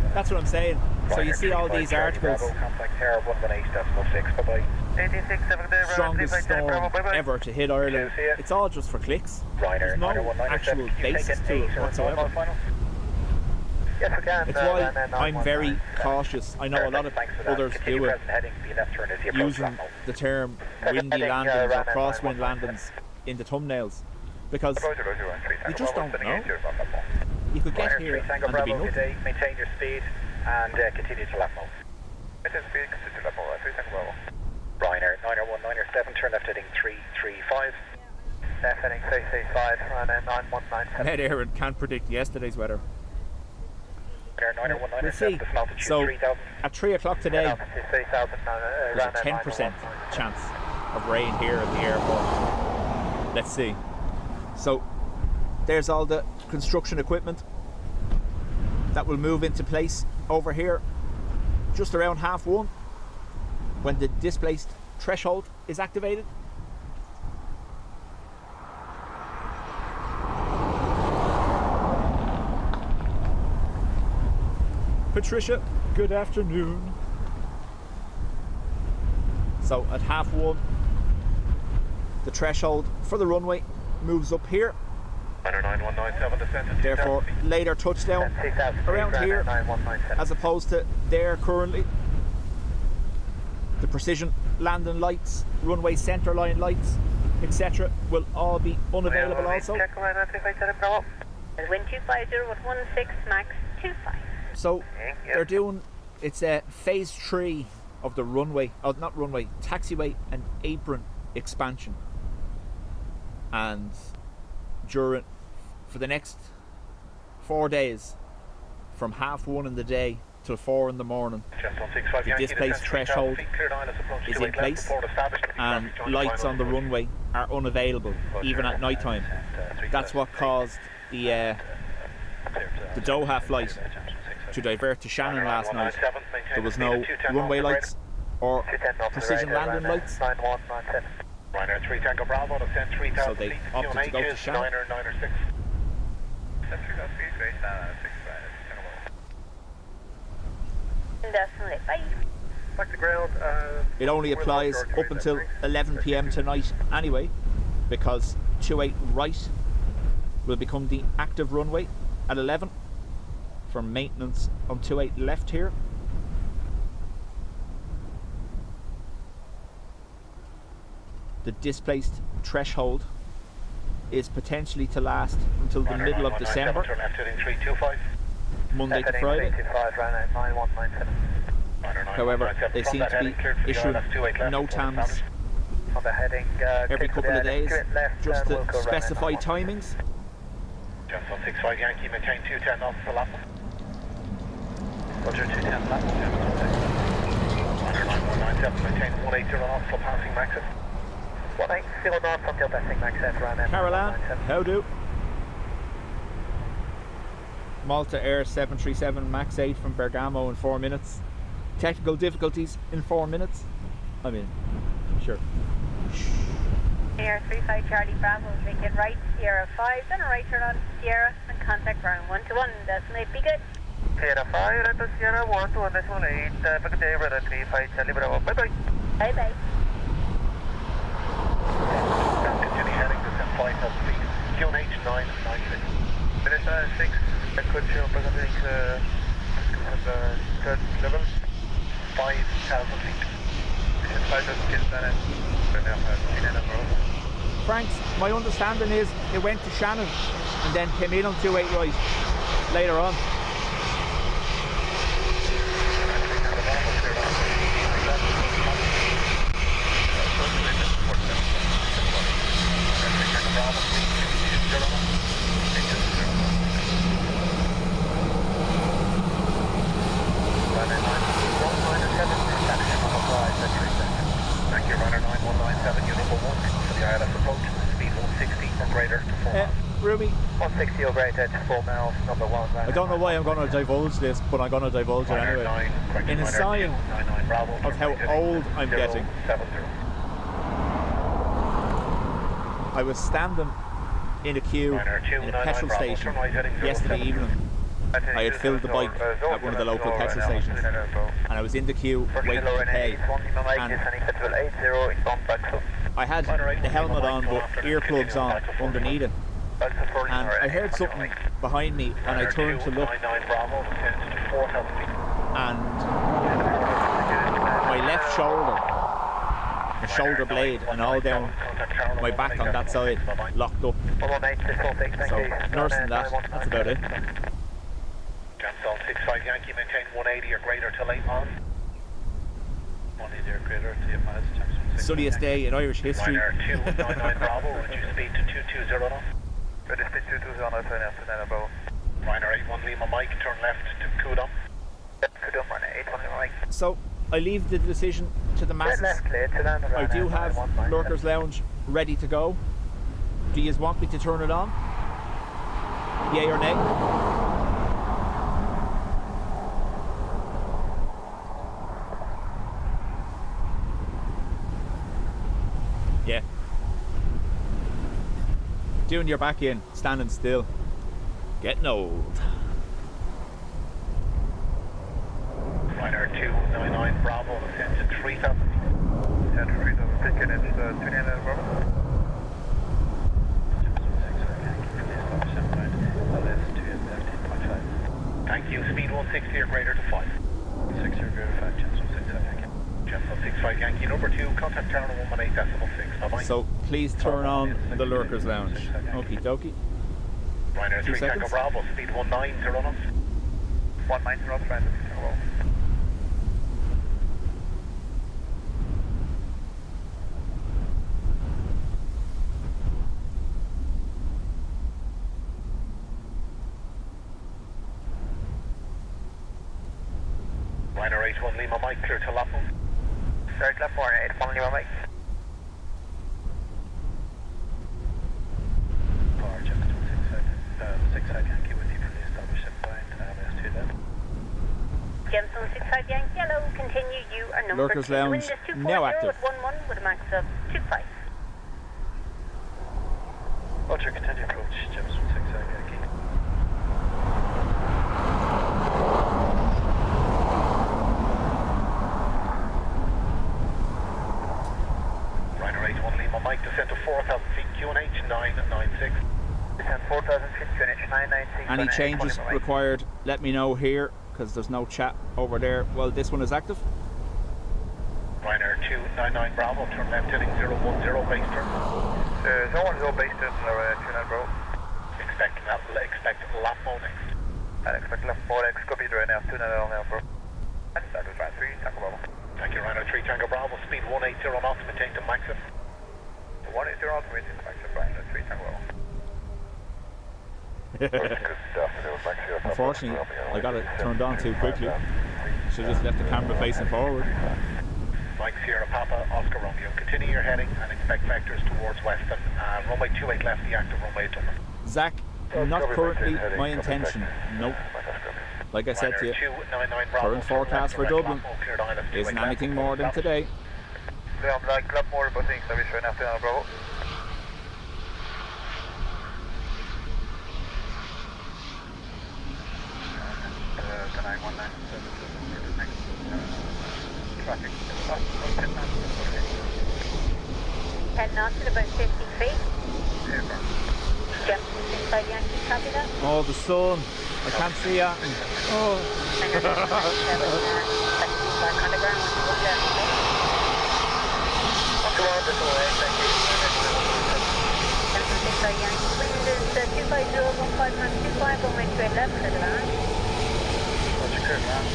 65.
That's what I'm saying. So you see all these articles,
Contact Terror 118.6, bye-bye.
1867 there,
strongest storm
bye-bye.
ever to hit Ireland.
See ya.
It's all just for clicks.
Ryanair
There's no
90197,
actual
you
basis
take
to
an
it
8 or 9
whatsoever.
mile final.
Yes, we can.
It's why I'm very cautious. I know a lot of others do it, using the term windy landings or crosswind landings in the thumbnails, because you just don't know. You could get here and there'd be nothing.
Maintain your speed and continue to left mode.
Maintain speed, continue to left mode. 3 Tango Bravo.
Ryanair 90197, turn left heading 335.
Left heading 335, Ryanair 9197.
Ned Aaron can't predict yesterday's weather.
Ryanair
We'll see.
90197,
So,
3000.
at 3 o'clock today,
Altitude 3000,
there's a 10% chance of rain here at the airport. Let's see. So, there's all the construction equipment that will move into place over here just around 1:30 when the displaced threshold is activated. Patricia, good afternoon. So at 1:30 the threshold for the runway moves up here.
Ryanair 9197, descent to
Therefore, later touchdown around here, as opposed to there currently. The precision landing lights, runway centre line lights, etc. will all be unavailable also.
Wind 250 with 16 max 25.
So they're doing, it's a phase 3 of the runway, not runway, taxiway and apron expansion. And for the next 4 days, from 1:30 in the day till 4 in the morning, the displaced threshold is in place and lights on the runway are unavailable even at night time. That's what caused the Doha flight to divert to Shannon last night. There was no runway lights or precision landing lights,
Ryanair 3 Tango Bravo, descent 3000
so they opted to go to Shannon.
996.
Definitely. Bye.
Back to ground.
It only applies up until 11 p.m. tonight anyway, because 28 right will become the active runway at 11 for maintenance on 28 left here. The displaced threshold is potentially to last until the middle of December,
turn left heading 325.
Monday to Friday. However, they seem to be issuing NOTAMs every couple of days just to specify timings.
Just on 65 Yankee, maintain 210 knots for lap. Roger, 210 lap. Ryanair 9197, maintain 180 knots for passing maxes.
180 knots until passing maxes, Ryanair.
Caroline, how do? Malta Air 737 Max 8 from Bergamo in 4 minutes. Technical difficulties in 4 minutes. I mean, sure.
Air 35 Charlie Bravo, make it right, Sierra 5, then a right turn on Sierra, and contact ground 121, decimal be good.
Sierra 5, right to Sierra 121, decimal 8, back day, brother 35 Charlie Bravo, bye bye.
Bye bye.
Continue heading, descent 5000 feet, QNH 996.
Finish 6. I could show presenting at the third level.
5000 feet.
This is 5,000 feet, then
Franks, my understanding is it went to Shannon and then came in on 28 right later on.
Thank you, Ryanair 9197, unit 1 for the ILS approach, speed 160 or greater to 4 miles.
Ruby,
160 or greater to 4 miles, number 1.
I don't know why I'm going to divulge this, but I'm going to divulge it
Ryanair
anyway.
9,
In a sign
99 Bravo,
of how old I'm getting,
070.
I was standing in a queue in a petrol station yesterday evening. I had filled the bike at one of the local petrol stations and I was in the queue waiting to pay, and I had the helmet on but earplugs on underneath it, and I heard something behind me, and I turned to look,
99 Bravo, descend to 4,000 feet.
and my left shoulder, the shoulder blade, and all down my back on that side locked up. So nursing that, that's about it.
Cancel 65 Yankee, maintain 180 or greater till 8 miles.
180 or greater to 8 miles.
Sunniest day in Irish history.
Ryanair 299 Bravo, reduce speed to 220 knots.
Reduce speed 220 knots, Ryanair Bravo.
Ryanair 81 Lima Mike, turn left to Kudam.
Kudam, Ryanair 81 Lima Mike.
So I leave the decision to the masses. I do have Lurker's Lounge ready to go. Do you want me to turn it on? Yay or nay? Yeah. Doing your back in, standing still. Getting old.
Ryanair 299 Bravo, descend to 3,000 feet.
Descend to 3,000 feet, get into 299 Bravo.
Thank you, speed 160 or greater to 5.
60 or greater to 5, chance 165 Yankee.
Chance 165 Yankee, number 2, contact terminal 118.6, bye-bye.
So please turn on the Lurker's Lounge. Okie dokie.
Ryanair
2
3 Tango
seconds.
Bravo, speed 19 knots.
190 knots, Ryanair 3 Tango Bravo.
Ryanair 81 Lima Mike, clear to Lapo.
Clear to Lapo, Ryanair 81 Lima Mike.
Power check 65 Yankee with you for the established point. There's 2 then.
Gemstone 65 Yankee, hello, continue, you are number
Lurker's
2.
Lounge,
Wind is 240
now active.
at 11 with a max of 25.
Roger, continue approach, James 165 Yankee.
Ryanair 81 Lima Mike, descend to 4,000 feet, QNH 996.
Descend 4,000 feet, QNH 996.
Any changes required, let me know here, because there's no chat over there. Well, this one is active.
Ryanair 299 Bravo, turn left heading 010 base turn.
010 base turn, Ryanair 29 Bravo.
Expect Lapo next.
And expect left 4X, copy Ryanair 29 now, bro. And that was Ryanair 3 Tango Bravo.
Thank you, Ryanair 3 Tango Bravo, speed 180 knots, maintain to maximum.
180 knots, maintain to maximum, Ryanair 3 Tango Bravo.
Unfortunately, I got it turned on too quickly. Should have just left the camera facing forward.
Mike Sierra Papa, Oscar Romeo. Continue your heading and expect vectors towards western. Runway 28 left, the active runway Dublin.
Zach, not currently my intention. Nope. Like I said to you, current forecast for Dublin isn't anything more than today.
Leon Black, Club more, but things that we should have to Bravo. Traffic.
10 knots at about 50 feet. Jump 65 Yankee, copy that.
Oh, the sun. I can't see it. Oh.
Back on the ground, watch out. Jump 65 Yankee, wind is 25015 knots, 25, runway 28 left, clear the line.
Roger, clear the line.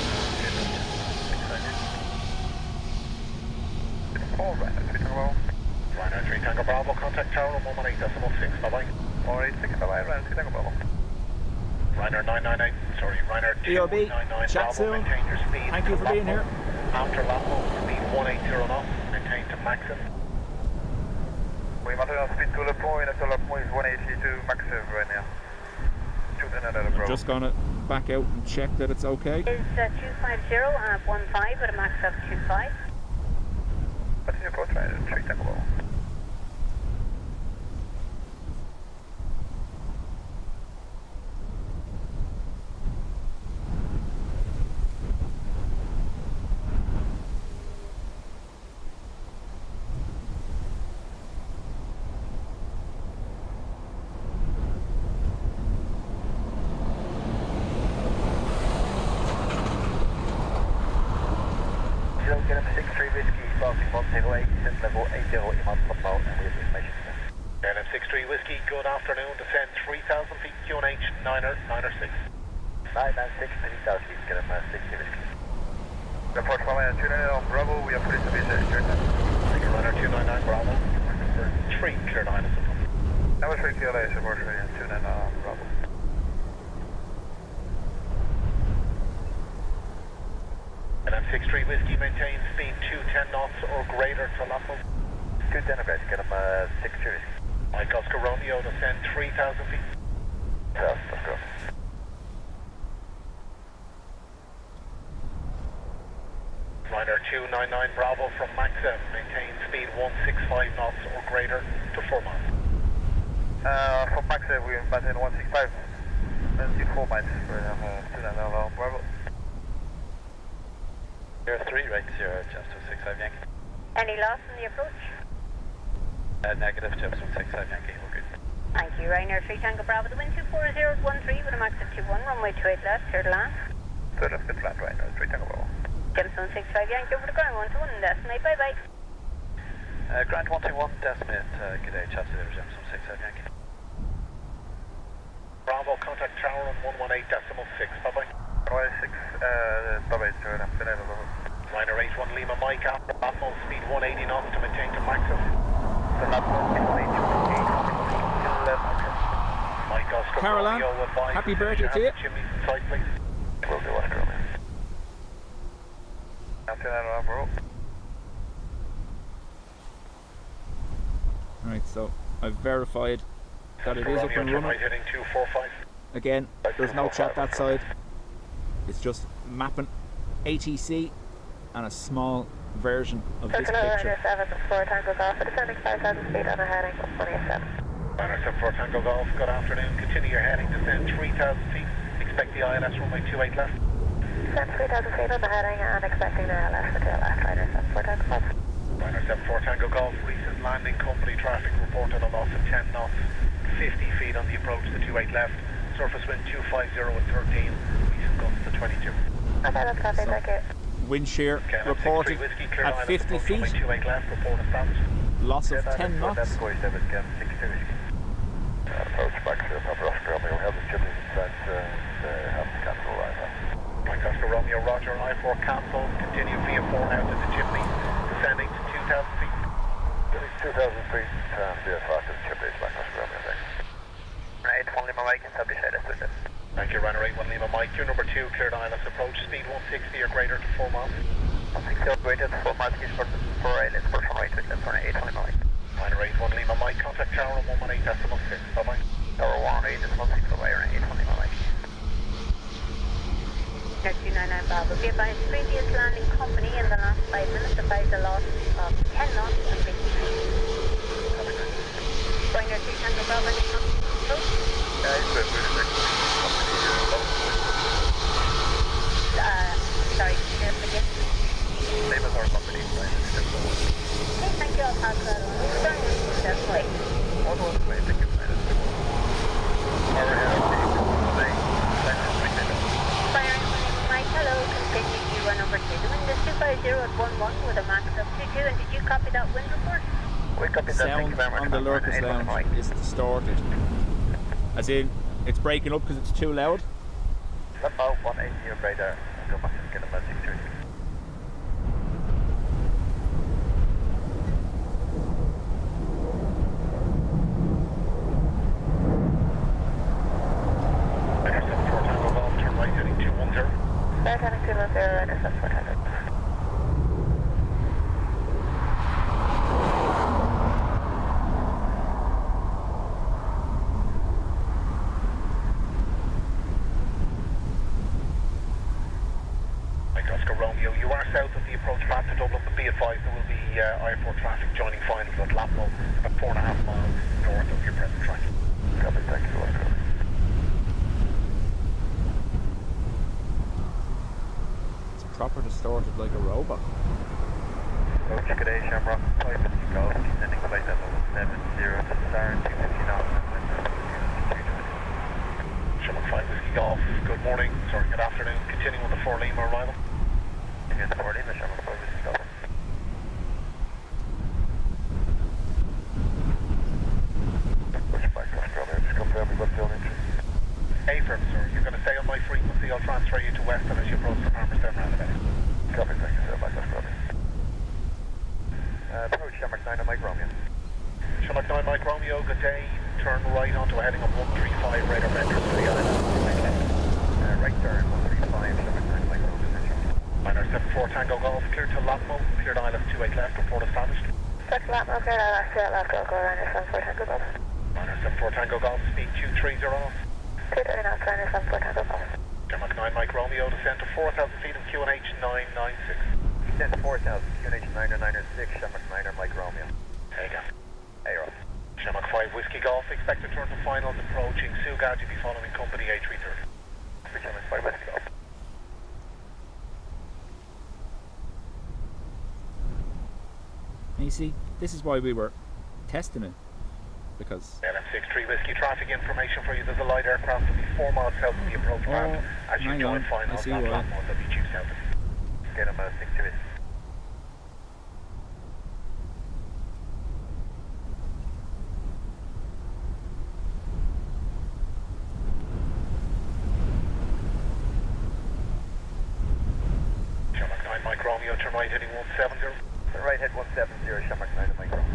Ryanair 3 Tango Bravo, contact tower 118.6, bye-bye.
186, bye-bye, Ryanair 3 Tango Bravo.
Ryanair 998, sorry, Ryanair
EOB,
299
chat
Bravo,
soon.
maintain your speed.
Thank you for being here.
After Lapo, speed 180 knots, maintain to maximum.
We maintenant speed to Le Pont, and Le Pont is 180 to maximum right now.
I'm just gonna back out and check that it's okay.
Is 250 at 15 with a max of 25.
Continue approach, Ryanair 3 Tango Bravo.
get him 63 Whiskey, Falcon 108, descent level 80, Iman Lamo, and we have information.
KLM 63 Whiskey, good afternoon, descend 3,000 feet, QNH 906.
996, 3,000 feet, get him 60 Whiskey.
Report from 299 Bravo, we are police aviation.
Thank you, runner 299 Bravo. Number 3, cleared island.
Number 3 KLA, report 299 Bravo.
KLM 63 Whiskey, maintain speed 210 knots or greater to Lapo.
210 guys, get him 63 Whiskey.
Mike Oscar Romeo, descend 3,000 feet.
Let's go.
Ryanair 299 Bravo from Maxa, maintain speed 165 knots or greater to 4 miles.
From Maxa, we maintain 165. Let's do 4 miles for 299 Bravo.
03, right, 0, just 265 Yankee.
Any loss in the approach?
Negative, just 165 Yankee, we're good.
Thank you, Ryanair 3 Tango Bravo, the wind 24013 with a max of 21, runway 28 left, clear to land.
Third left, good flat, Ryanair 3 Tango Bravo.
Gibson 65 Yankee over the ground, 121, decimate, bye bye.
Grant 121, decimate, good day, chassis leader, Jemson 65 Yankee. Bravo, contact tower on 118.6, bye bye.
116, bye-bye, sir, I'm going to have a little.
Ryanair 81 Lima Mike, Atmos speed 180 knots to maintain to Maxim.
The Atmos speed 180,
Mike Oscar
Caroline,
Romeo, advise
happy birthday to you.
Chimneys inside, please.
Will do, Oscar, man. After that, bro.
Right, so I've verified that it is up and
Romeo,
running.
heading 245.
Again, there's no chat that side. It's just mapping ATC and a small version of this picture.
74 Tango Golf, descending 5,000 feet on a heading of 187.
Ryanair 74 Tango Golf, good afternoon. Continue your heading, descend 3,000 feet. Expect the ILS runway 28 left.
Descend 3,000 feet on the heading and expecting the ILS for 2 left, Ryanair 74 Tango Golf.
Ryanair 74 Tango Golf, recent landing company traffic reported a loss of 10 knots, 50 feet on the approach to 28 left. Surface wind 250 at 13, recent gusts to 22.
Okay, that's copy, thank you.
Wind shear
KLM
reported
63 Whiskey, clear
at
island,
50
approach runway
feet,
28 left, report established.
loss of 10 knots.
That's going to get 62 Whiskey. Approach back to Papa Oscar Romeo, have the chimneys inside, have the cancel right now.
Mike Oscar Romeo, Roger, I4 cancel, continue via 4 out to the chimney, descending to 2,000 feet.
2,000 feet, via 5 to the chimneys, back Oscar Romeo, thanks. 8 Lima Mike, establish head,
Thank you, Ryanair 81 Lima Mike. Q number 2, cleared ILS approach, speed 160 or greater to 4 miles.
160 or greater to 4 miles, for ILS, for right, with left, 8 Lima Mike.
Ryanair 81 Lima Mike, contact tower on 118.6, bye-bye.
Tower 118.6, Ryanair 8 Lima Mike.
Air 299 Bravo, be advised, previous landing company in the last 5 minutes advised a loss of 10 knots and 50 feet. Ryanair 3 Tango Bravo, approach. Sorry, again.
Same as our company, right?
Okay, thank you, I'll pass that on. Definitely.
Thank you,
Firing Mike, hello, continue to run over to the wind is 250 at 11 with a max of 22, and did you copy that wind report?
We copy that, thank you
Sound
very much.
on the Lurker's lounge is distorted. As in, it's breaking up because it's too loud.
About 180 or greater, go back and get about 63.
Ryanair 74 Tango Golf, turn right heading 210.
Right heading 210, Ryanair 74 Tango.
Romeo, you are south of the approach path to Dublin, but be advised there will be I4 traffic joining finals at Lapmo, about 4.5 miles north of your present track.
Copy, thank you, Oscar.
It's proper distorted like a robot.
Go check it out, Shamrock, 5 minutes golf, descending flight level 70 to star 250 knots and wind 220.
Shamrock 5 Whiskey Golf, good morning, sorry, good afternoon, continuing with the 4 Lima arrival.
Again, 4 Lima, Shamrock 5 Whiskey Golf. Mike Romeo.
Shamrock 9 Mike Romeo, good day. Turn right onto a heading of 135 radar vectors to the island.
Right turn, 135, Shamrock 9 Mike Romeo.
Liner 74 Tango Golf, clear to Latmo, cleared island 28 left, report established.
That's Latmo, cleared island 28 left, go Ryanair 74 Tango Golf.
Liner 74 Tango Golf, speed 230 knots.
230 knots, Ryanair 74 Tango Golf.
Shamrock 9 Mike Romeo, descend to 4,000 feet in QNH 996.
Descend to 4,000, QNH 996, Shamrock 9 Mike Romeo.
There you go.
Hey, Rob.
Shamrock 5 Whiskey Golf, expect to turn to finals approaching Sugad, you'll be following company A330.
Shamrock 5 Whiskey Golf.
And you see, this is why we were testing it, because
LM63 Whiskey, traffic information for you. There's a light aircraft to be 4 miles south of the approach ramp as you
hang
join
on, I
finals
see
at
why.
Latmo, they'll be due south of you.
Get him 62 Whiskey.
Shamrock 9 Mike Romeo, turn right heading 170.
Turn right head 170, Shamrock 9 Mike Romeo.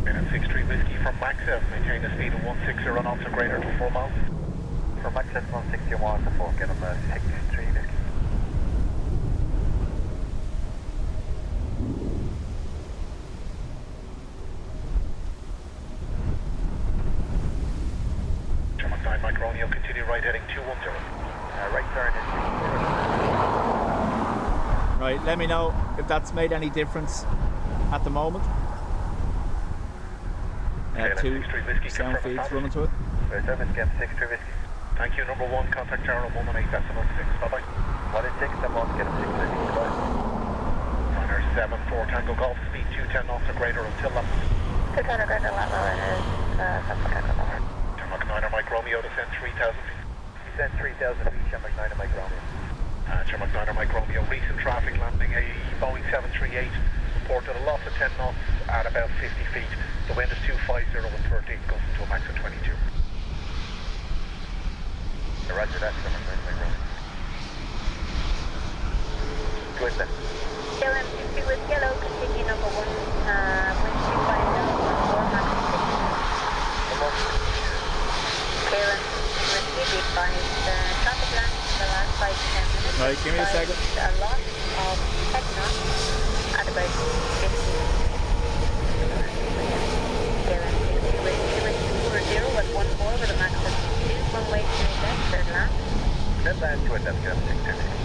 LM63 Whiskey from Maxef, maintain a speed of 160 knots or greater to 4 miles.
From access 161 to 4, get him 63 Whiskey.
Shamrock 9 Mike Romeo, continue right heading 210.
Right turn is 60.
right, let me know if that's made any difference at the moment. Two
LM63 Whiskey,
sound
confirm
feeds
established.
running to it.
Right turn is get 63 Whiskey.
Thank you, number 1, contact tower 118.6. Bye-bye.
186, I'm on, get him 6 Whiskey. Goodbye.
Liner 74 Tango Golf, speed 210 knots or greater until Latmo.
210 greater Latmo, Ryanair 74 Tango Golf.
Shamrock 9 Mike Romeo, descend 3,000 feet.
Descend 3,000 feet, Shamrock 9 Mike Romeo.
Shamrock 9 Mike Romeo, recent traffic landing a Boeing 738, reported a loss of 10 knots at about 50 feet. The wind is 250 with 13, goes into a max of 22.
Roger that, Shamrock 9 Mike Romeo. Go ahead then.
LM60 with yellow, continue number 1, wind 250, 14 max 6. LM60 with be advised, traffic landing for the last 5 to 10 minutes.
Right, give me a second.
A loss of 10 knots at about 50 feet. LM60 with 240 at 14 with a max of 2, one way to left, third land.
Dead land, go ahead then, get him 6 Whiskey.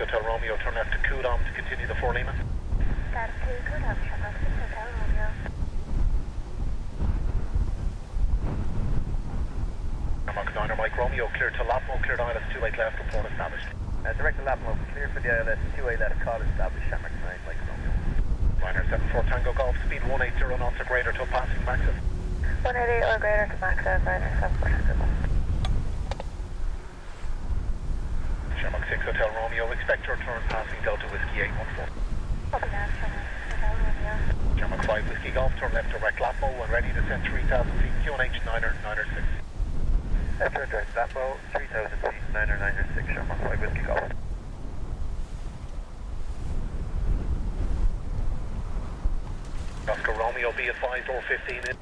Hotel Romeo, turn left to Coodom to continue the 4 Lima.
That's 2 Coodom, Shamrock 6 Hotel Romeo.
Shamrock 9 Mike Romeo, clear to Latmo, cleared ILS 28 left, report established.
Direct to Latmo, clear for the ILS 28 left, call established, Shamrock 9 Mike Romeo.
Liner 74 Tango Golf, speed 180 knots or greater till passing Maxim.
180 or greater to max out, Ryanair 74 Tango Golf.
Shamrock 6 Hotel Romeo, expect your turn passing Delta Whiskey 814.
Copy that, Shamrock 6 Hotel Romeo.
Shamrock 5 Whiskey Golf, turn left direct Latmo when ready to send 3,000 feet, QNH 996.
Left turn direct Latmo, 3,000 feet, 996, Shamrock 5 Whiskey Golf.
Oscar Romeo, be advised, or 15 in.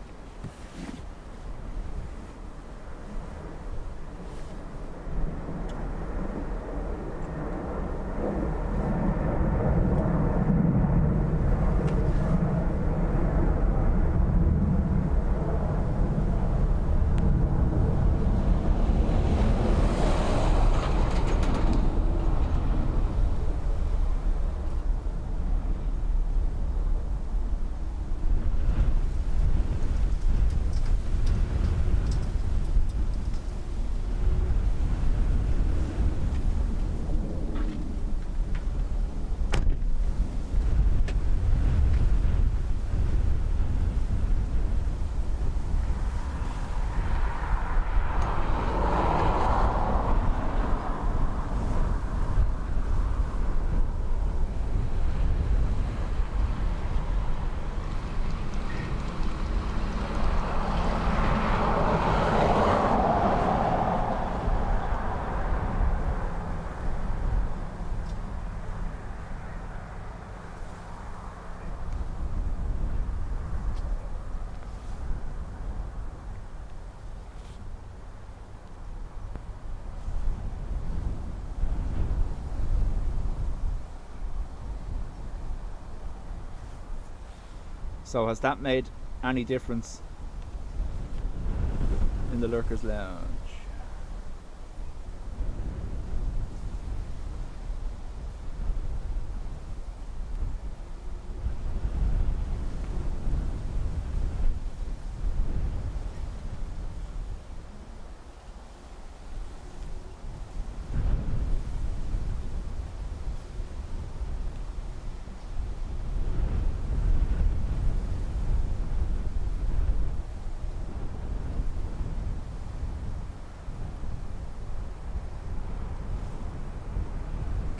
So has that made any difference in the Lurker's lounge?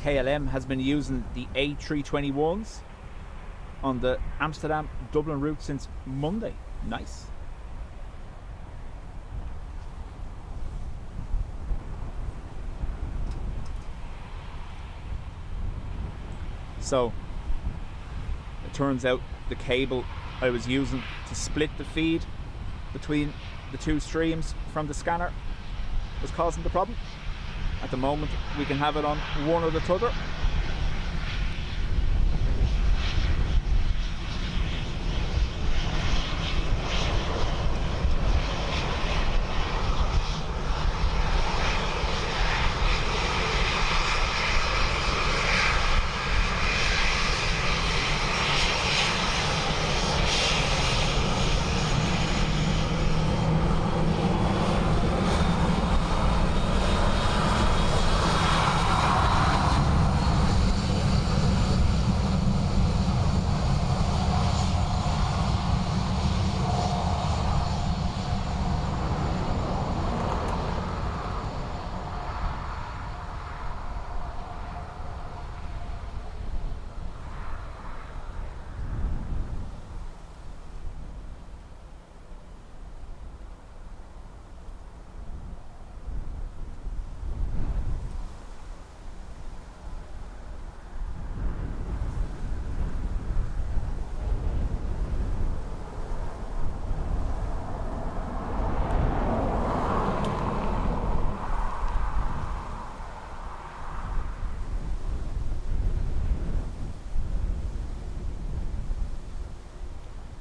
KLM has been using the A321s on the Amsterdam-Dublin route since Monday. Nice. So, it turns out the cable I was using to split the feed between the two streams from the scanner was causing the problem. At the moment, we can have it on one or the other.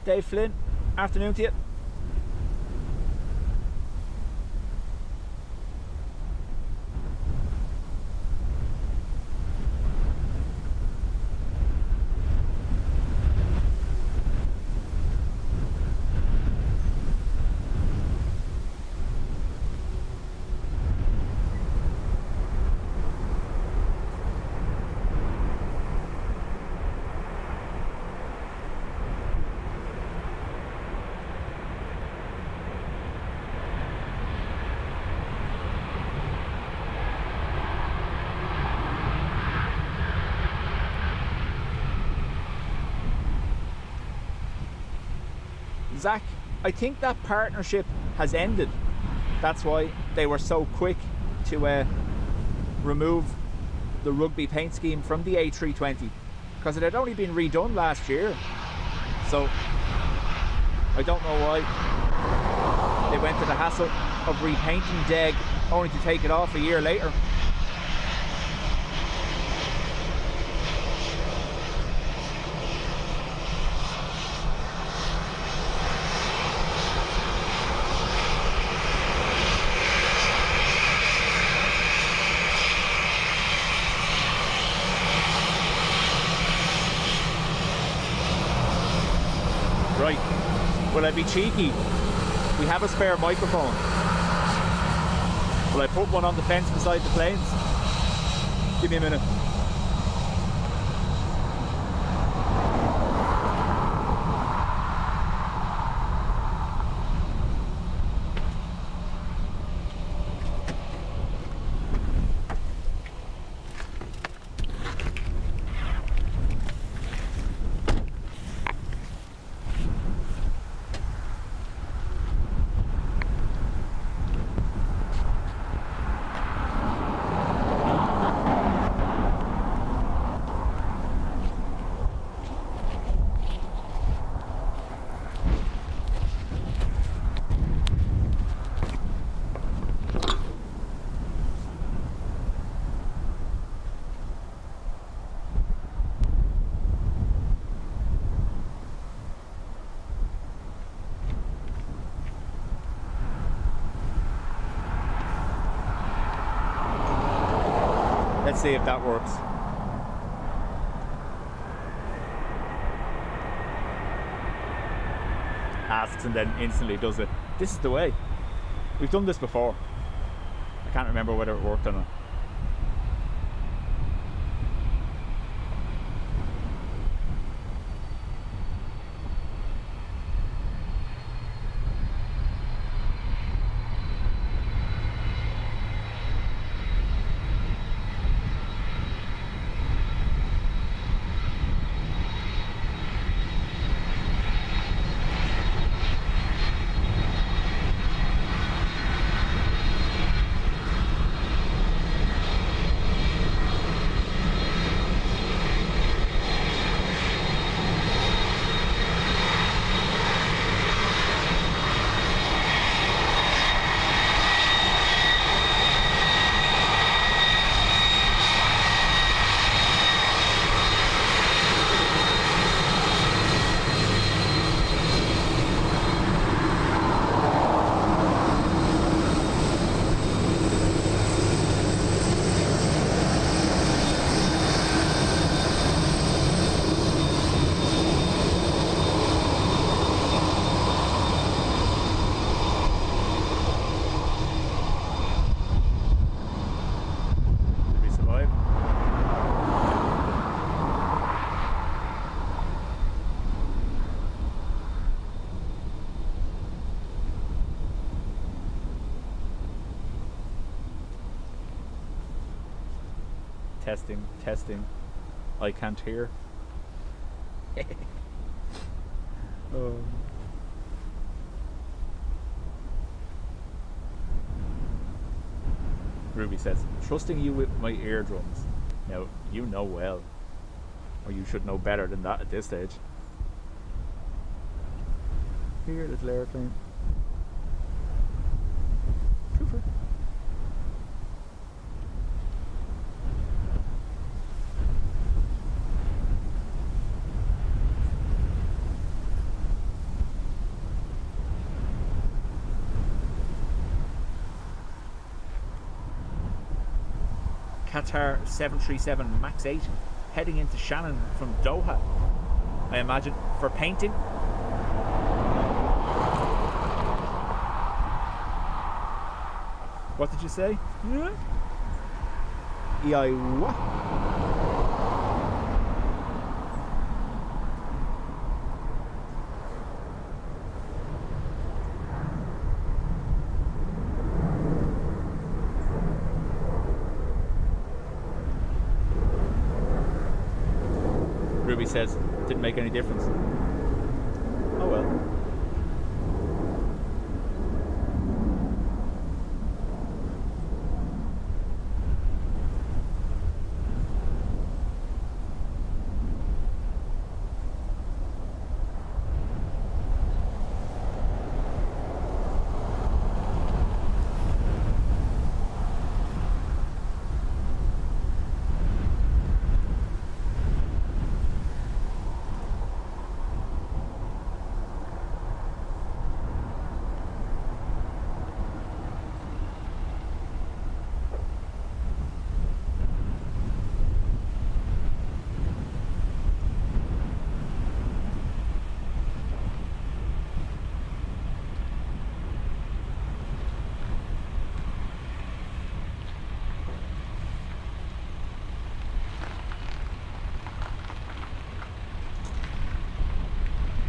Dave Flynn, afternoon to you. Zach, I think that partnership has ended. That's why they were so quick to remove the rugby paint scheme from the A320, because it had only been redone last year. So I don't know why they went to the hassle of repainting DEG only to take it off a year later. Right, will I be cheeky? We have a spare microphone. Will I put one on the fence beside the planes? Give me a minute. Let's see if that works. Asks and then instantly does it. This is the way. We've done this before. I can't remember whether it worked or not. Testing, testing. I can't hear. Oh. Ruby says, trusting you with my eardrums. Now, you know well. Or you should know better than that at this stage. Here, little airplane. Trooper. Qatar 737 MAX 8 heading into Shannon from Doha, I imagine, for painting. What did you say? Yeah. EIDW. Ruby says, didn't make any difference. Oh well.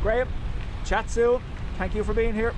Graham, chat soon. Thank you for being here.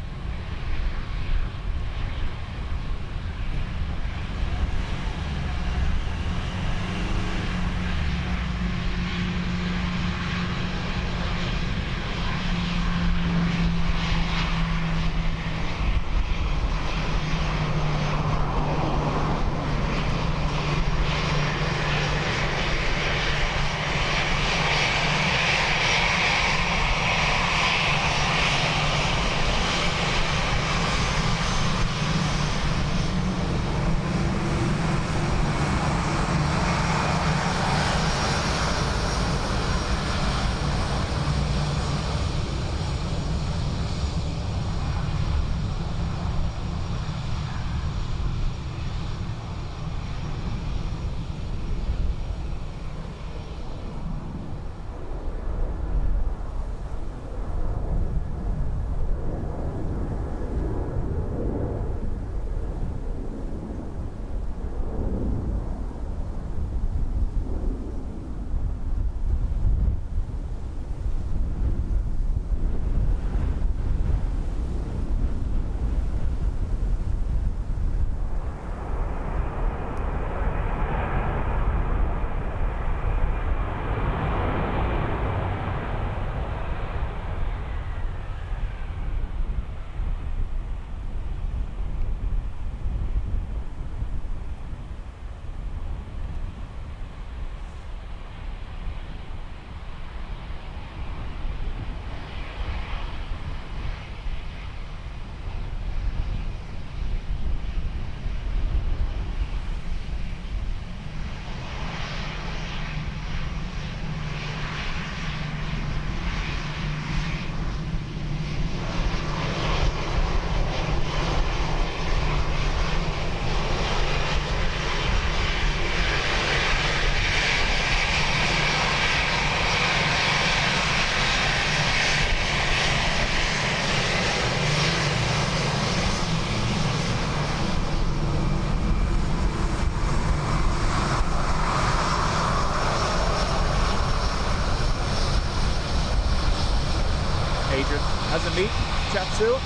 Adrian, as a meet, chat soon.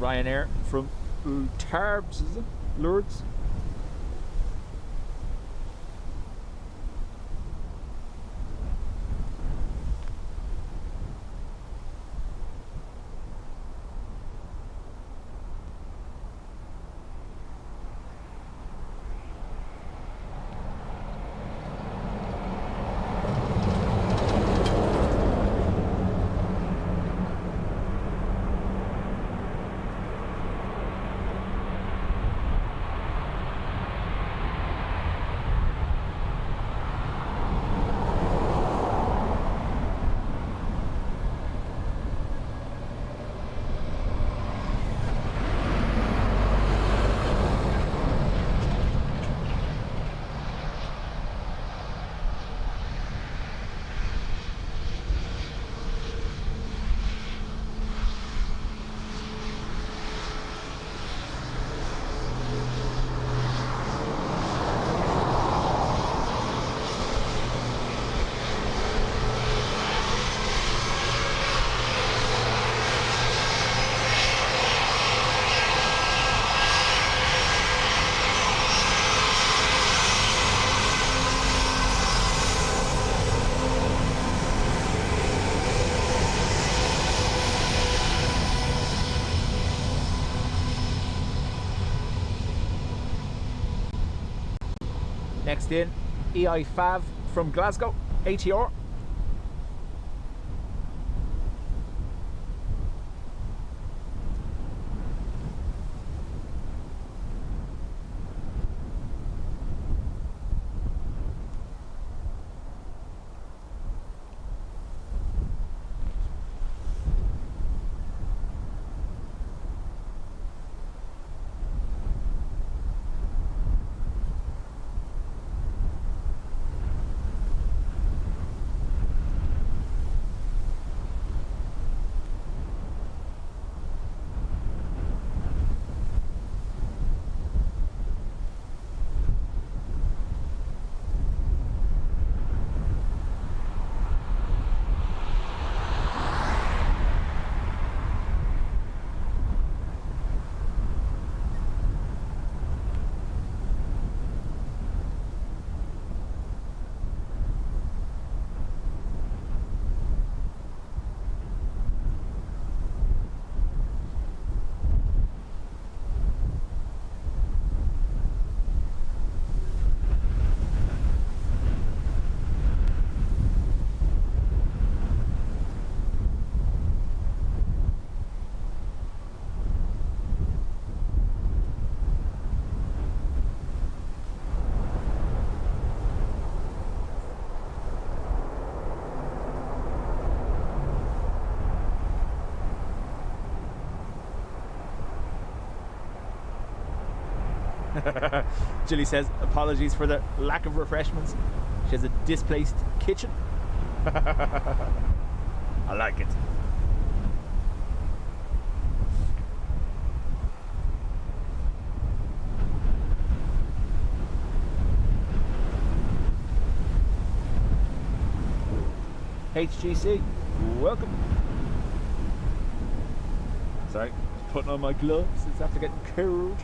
Ryanair from Tarbes, is it? Lourdes. Next in, EIDW from Glasgow, ATR. Julie says, apologies for the lack of refreshments. She has a displaced kitchen. I like it. HGC, welcome. Sorry, putting on my gloves. It's after getting cold.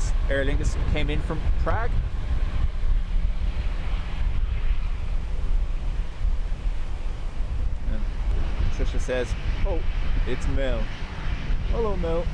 this Aer Lingus came in from Prague. And Trisha says, oh, it's Mel. Hello, Mel.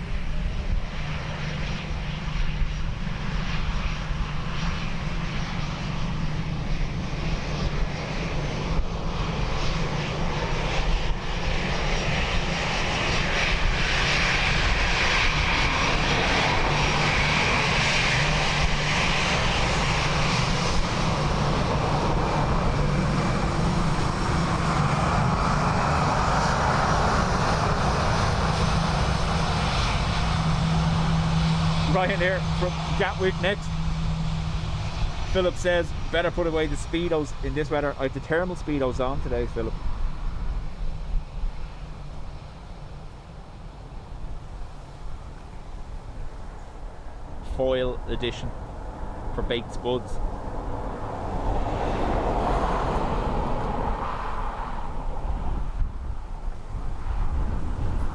Ryanair from Gatwick next. Philip says, better put away the Speedos in this weather. I have the thermal Speedos on today, Philip. Foil edition for baked spuds.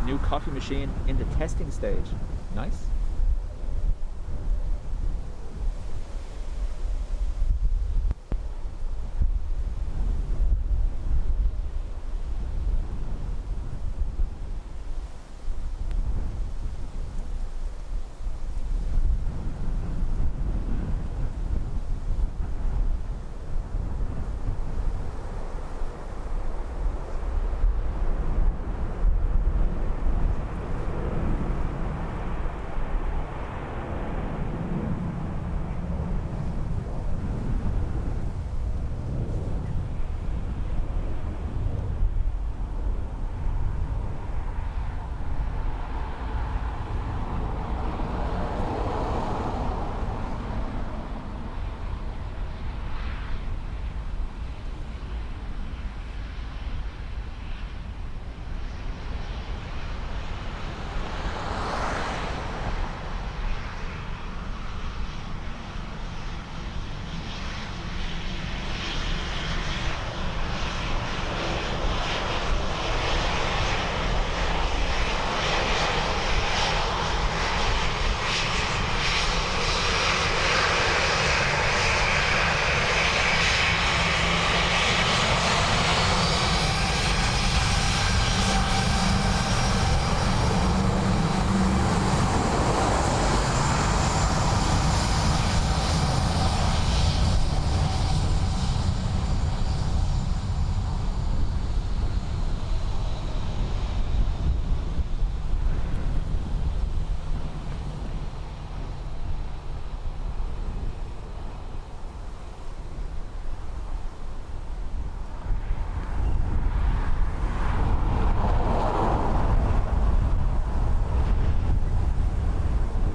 New coffee machine in the testing stage. Nice.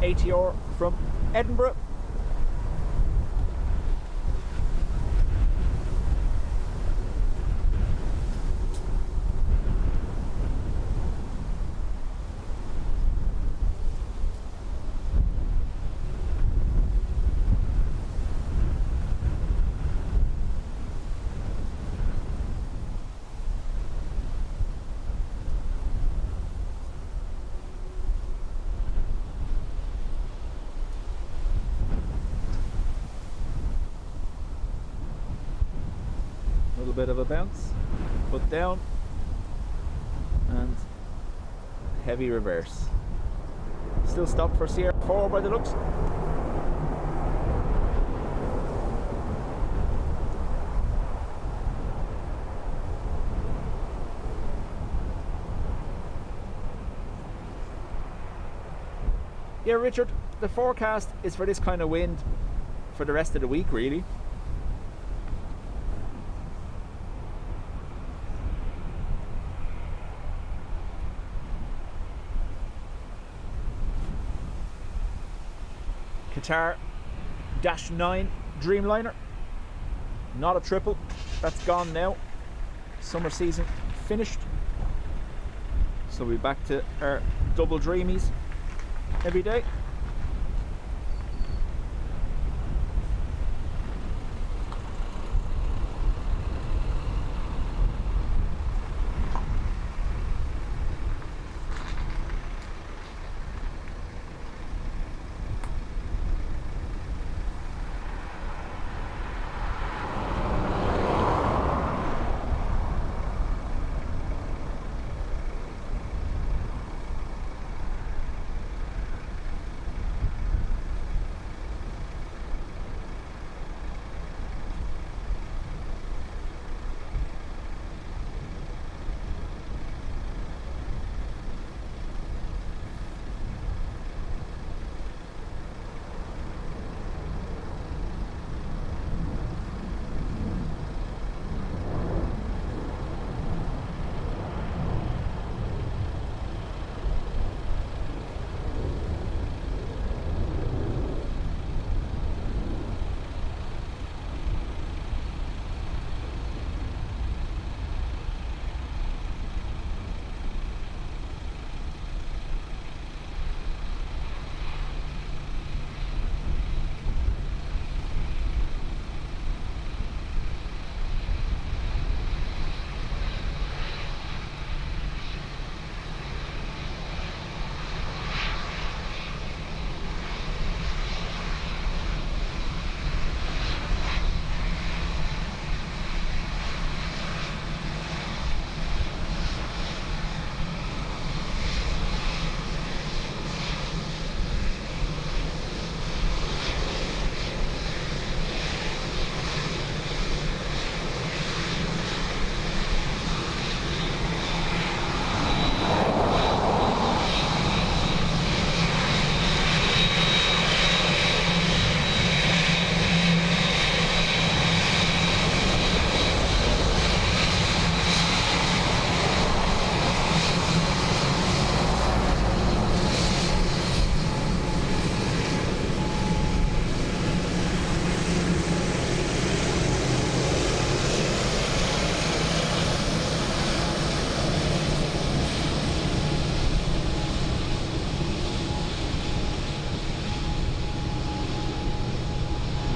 ATR from Edinburgh. Bit of a bounce, put down, and heavy reverse. Still stopped for Sierra 4 by the looks. Yeah, Richard, the forecast is for this kind of wind for the rest of the week, really. Qatar -9 Dreamliner, not a triple, that's gone now. Summer season finished, so we'll be back to our double Dreamies every day.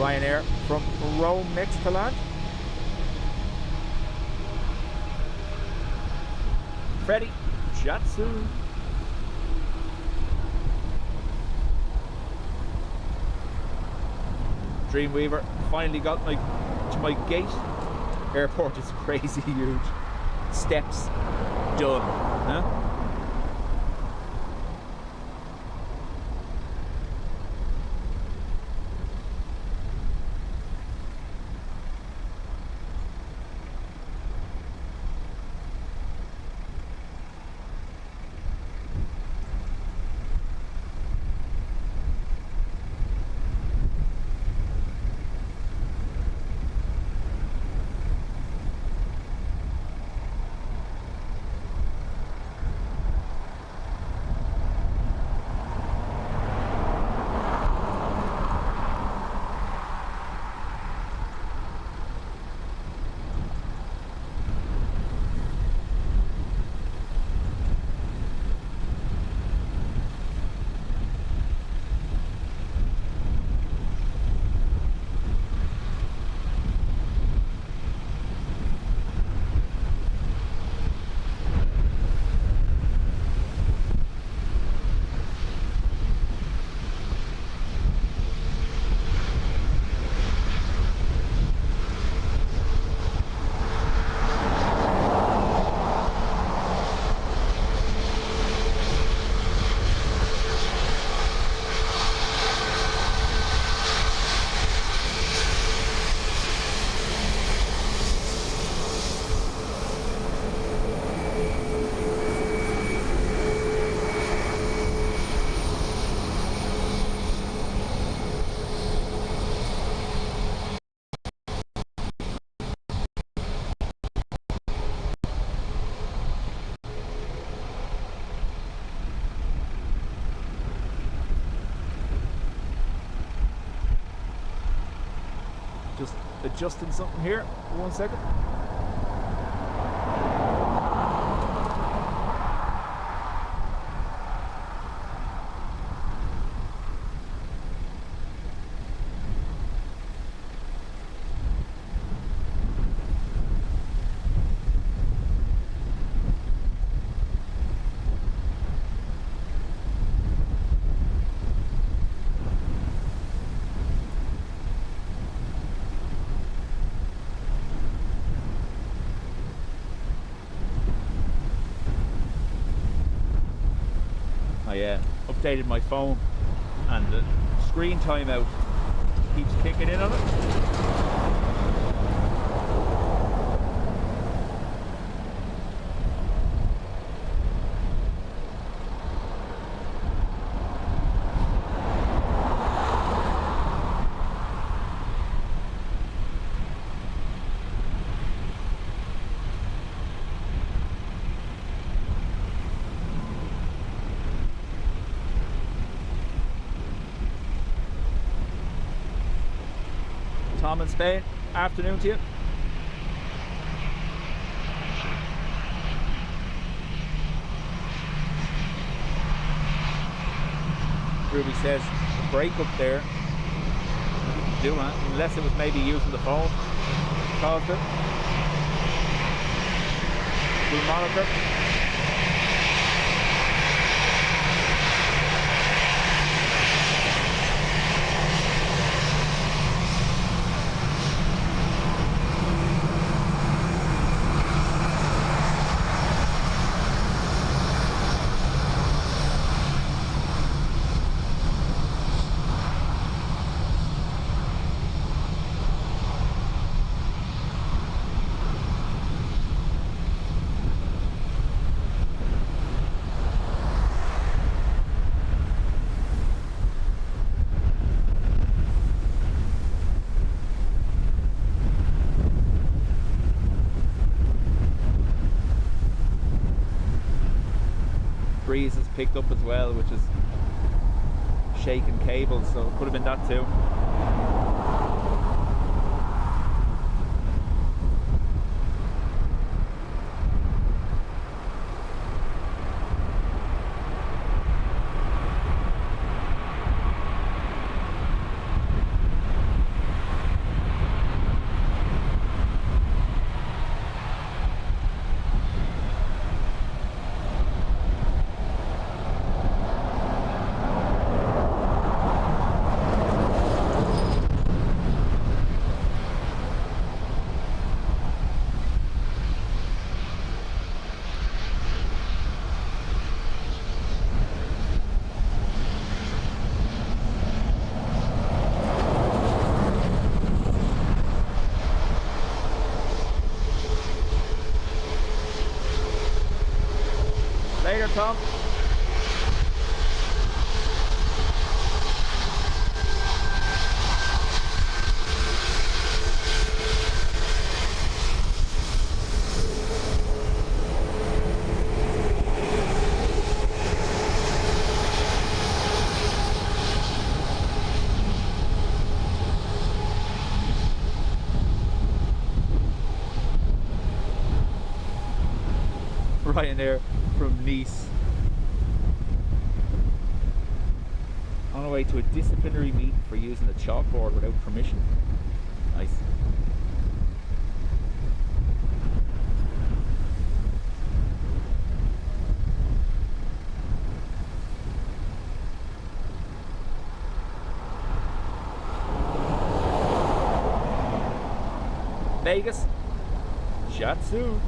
Ryanair from Rome next to land. Freddy, chat soon. Dreamweaver finally got to my gate. Airport is crazy huge. Steps done. Huh? Just adjusting something here. 1 second. I updated my phone and the screen timeout keeps kicking in on it. Tom in Spain, afternoon to you. Ruby says the break up there didn't do that, unless it was maybe using the phone caused it. We'll monitor. Breeze has picked up as well, which is shaking cables, so it could have been that too. Tom. Ryanair from Nice. On our way to a disciplinary meeting for using a chalkboard without permission. Nice. Vegas. Chat soon.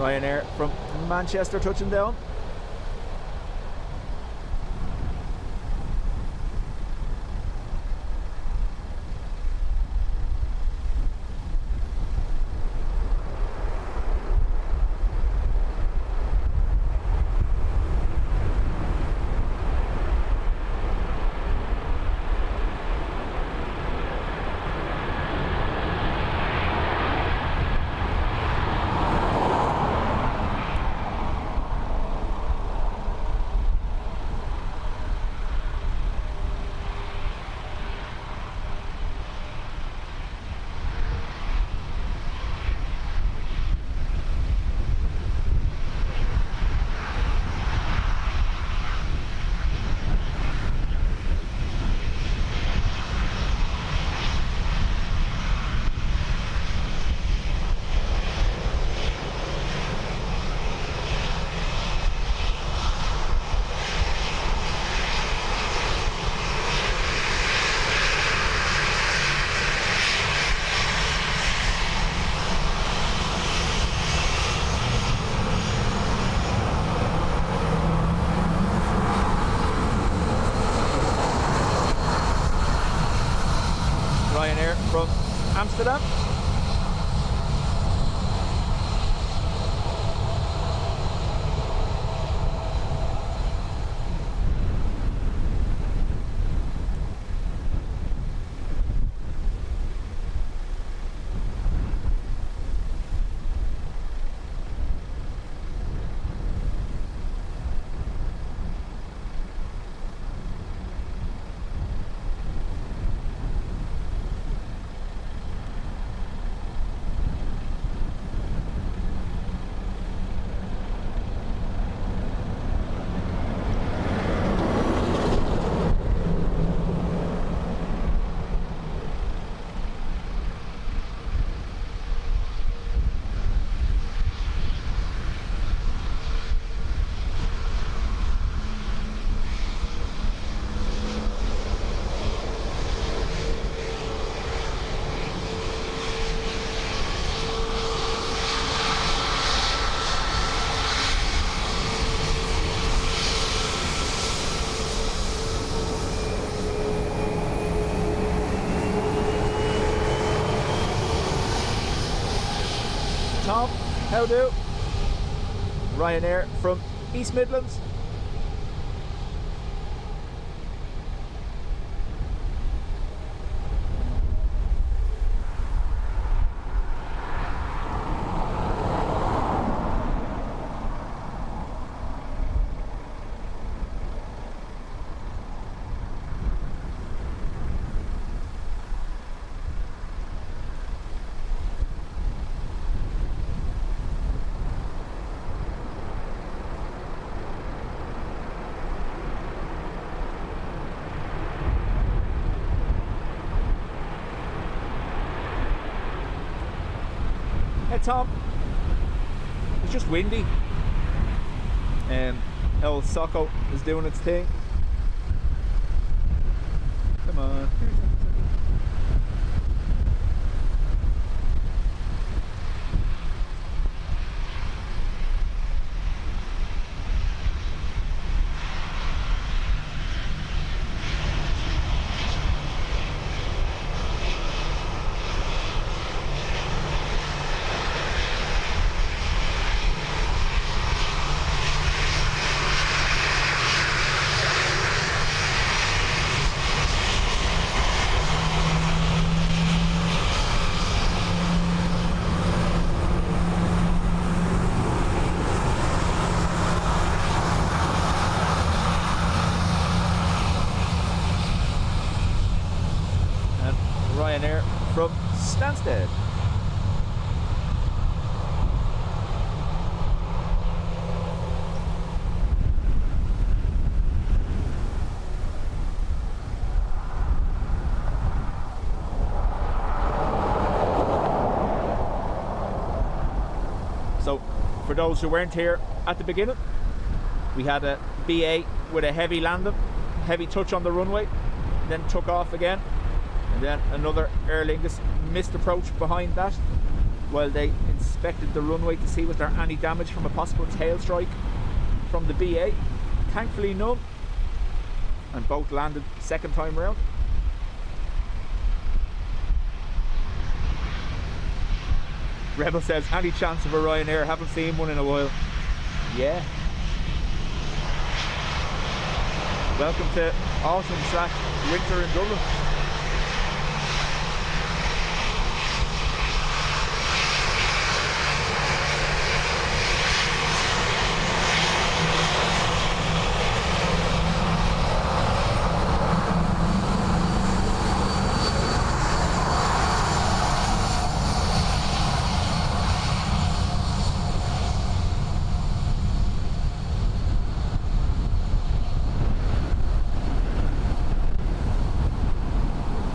Ryanair from Manchester touching down. Ryanair from Amsterdam. Tom, how do? Ryanair from East Midlands. Tom, it's just windy. El Socko is doing its thing. Come on. Ryanair from Stansted. So, for those who weren't here at the beginning, we had a BA with a heavy landing, heavy touch on the runway, then took off again. And then another Aer Lingus missed approach behind that while they inspected the runway to see was there any damage from a possible tail strike from the BA. Thankfully none, and both landed second time round. Rebel says, any chance of a Ryanair? Haven't seen one in a while. Yeah. Welcome to autumn/winter in Dublin.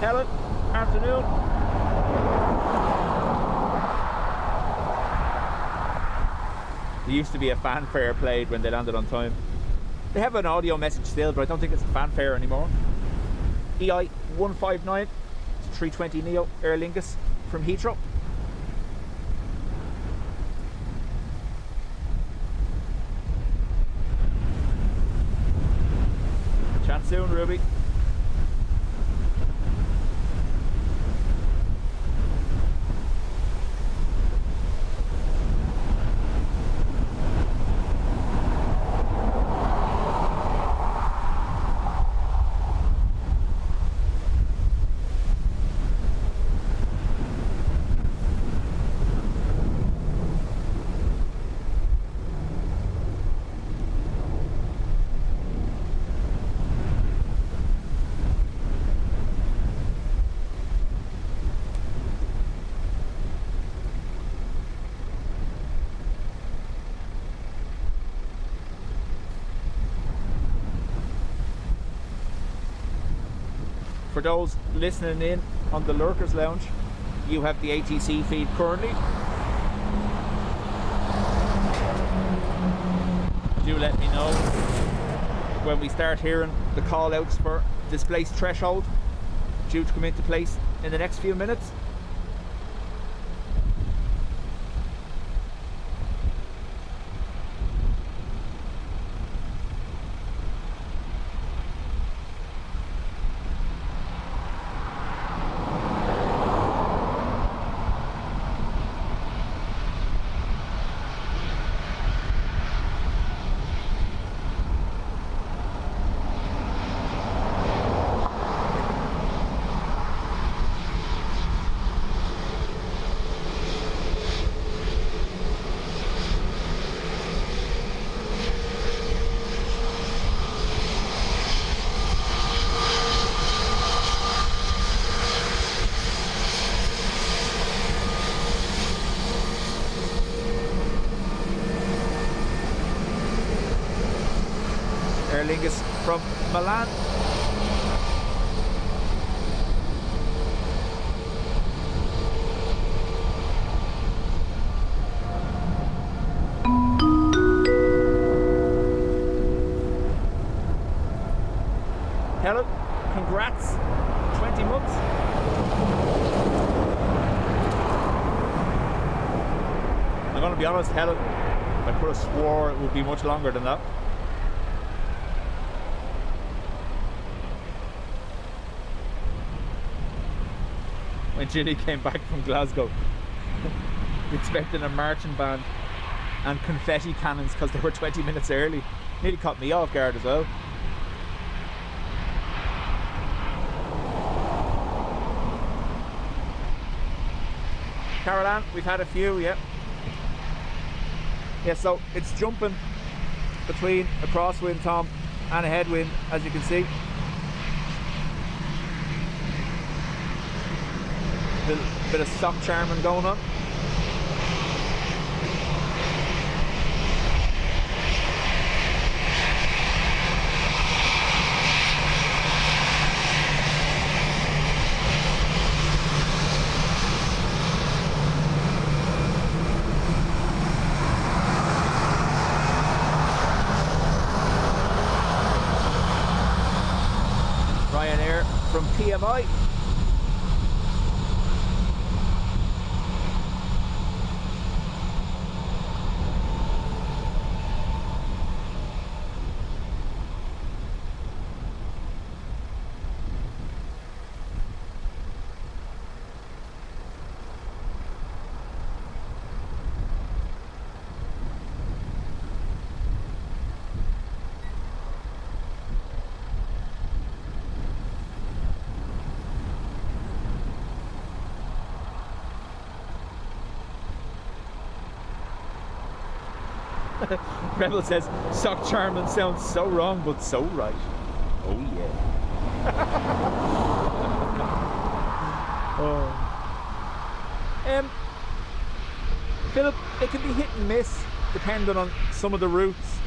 Helen, afternoon. There used to be a fanfare played when they landed on time. They have an audio message still, but I don't think it's a fanfare anymore. EI159 320neo Aer Lingus from Heathrow. Chat soon, Ruby. For those listening in on the Lurkers Lounge, you have the ATC feed currently. Do let me know when we start hearing the call outs for Displaced threshold due to come into place in the next few minutes. Lingus from Milan. Helen, congrats, 20 months. I'm going to be honest, Helen, I could have swore it would be much longer than that. When Ginny came back from Glasgow, expecting a marching band and confetti cannons because they were 20 minutes early. Nearly caught me off guard as well. Caroline, we've had a few, yeah. Yeah, so it's jumping between a crosswind, Tom, and a headwind, as you can see. Bit of sock charming going on. Ryanair from PMI. Rebel says, sock charming sounds so wrong, but so right. Oh yeah. Philip, it can be hit and miss depending on some of the routes.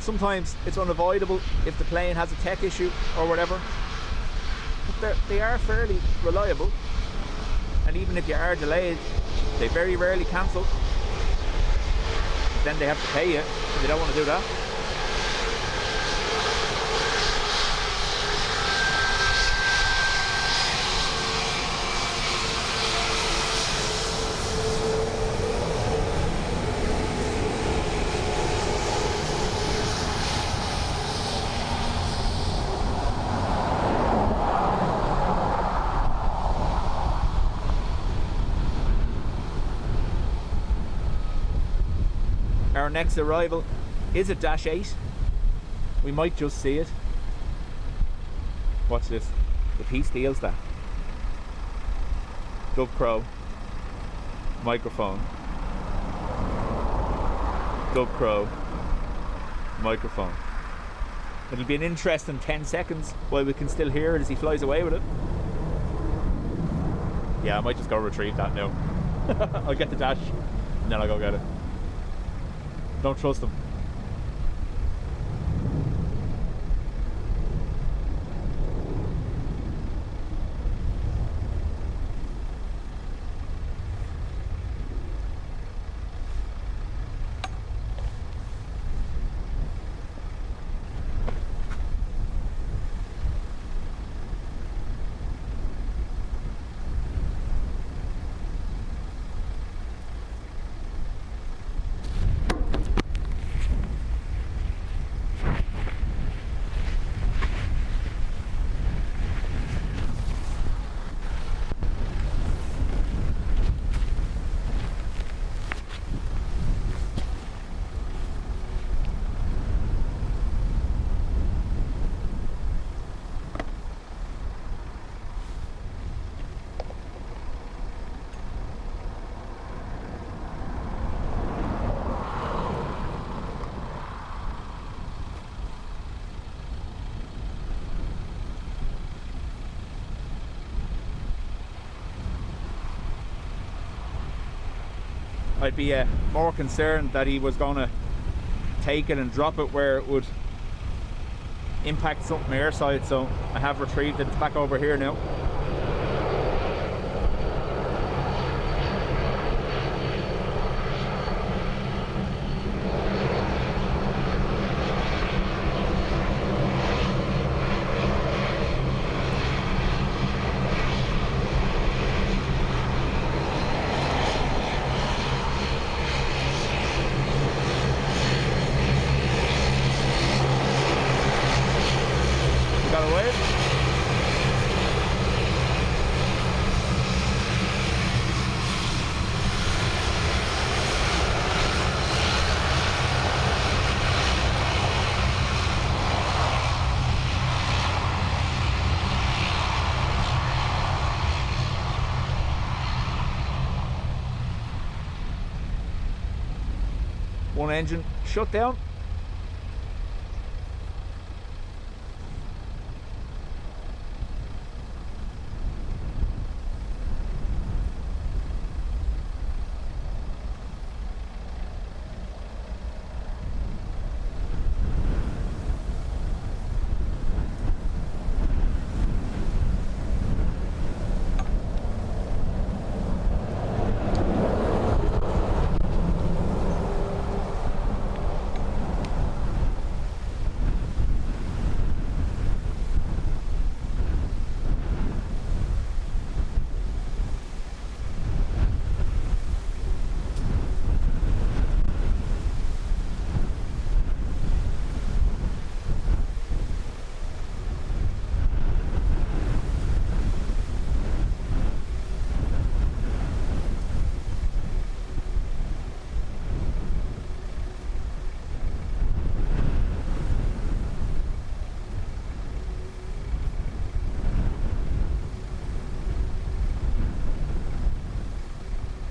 Sometimes it's unavoidable if the plane has a tech issue or whatever. But they are fairly reliable. And even if you are delayed, they very rarely cancel. Then they have to pay you, and they don't want to do that. Our next arrival is a Dash 8. We might just see it. Watch this. The P steals that. Dub Crow. Microphone. Dub Crow. Microphone. It'll be an interesting 10 seconds while we can still hear it as he flies away with it. Yeah, I might just go retrieve that now. I'll get the Dash and then I'll go get it. Don't trust them. I'd be more concerned that he was going to take it and drop it where it would impact something airside, so I have retrieved it. It's back over here now. One engine shut down.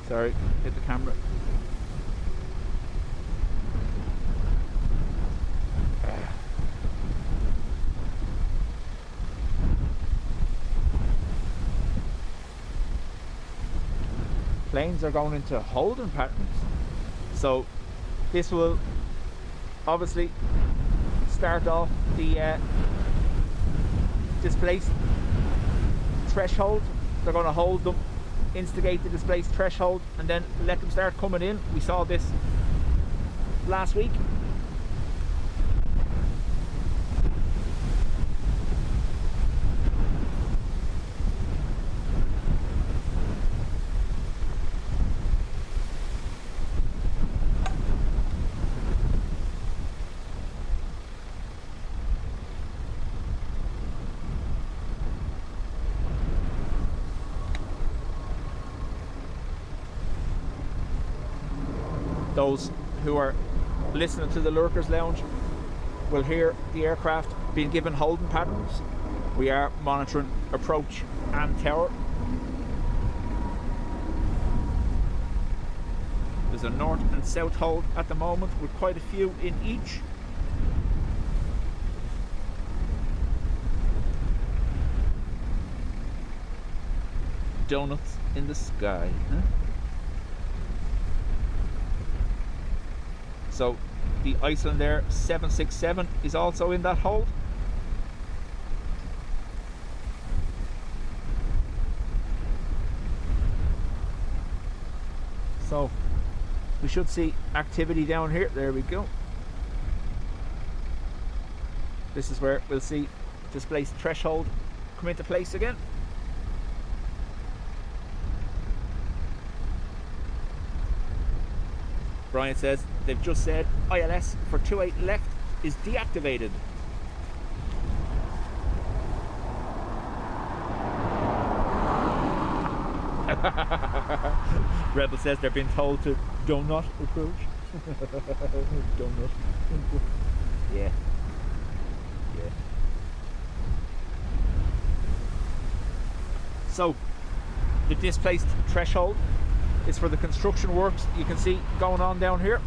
Sorry, hit the camera. Planes are going into holding patterns, so this will obviously start off the displaced threshold. They're going to hold them, instigate the displaced threshold, and then let them start coming in. We saw this last week. Those who are listening to the Lurkers Lounge will hear the aircraft being given holding patterns. We are monitoring approach and tower. There's a north and south hold at the moment with quite a few in each. Donuts in the sky, huh? So the Iceland Air 767 is also in that hold. So we should see activity down here. There we go. This is where we'll see displaced threshold come into place again. Brian says they've just said ILS for 28 left is deactivated. Rebel says they're being told to do not approach. Do not. Yeah. Yeah. So the displaced threshold is for the construction works you can see going on down here.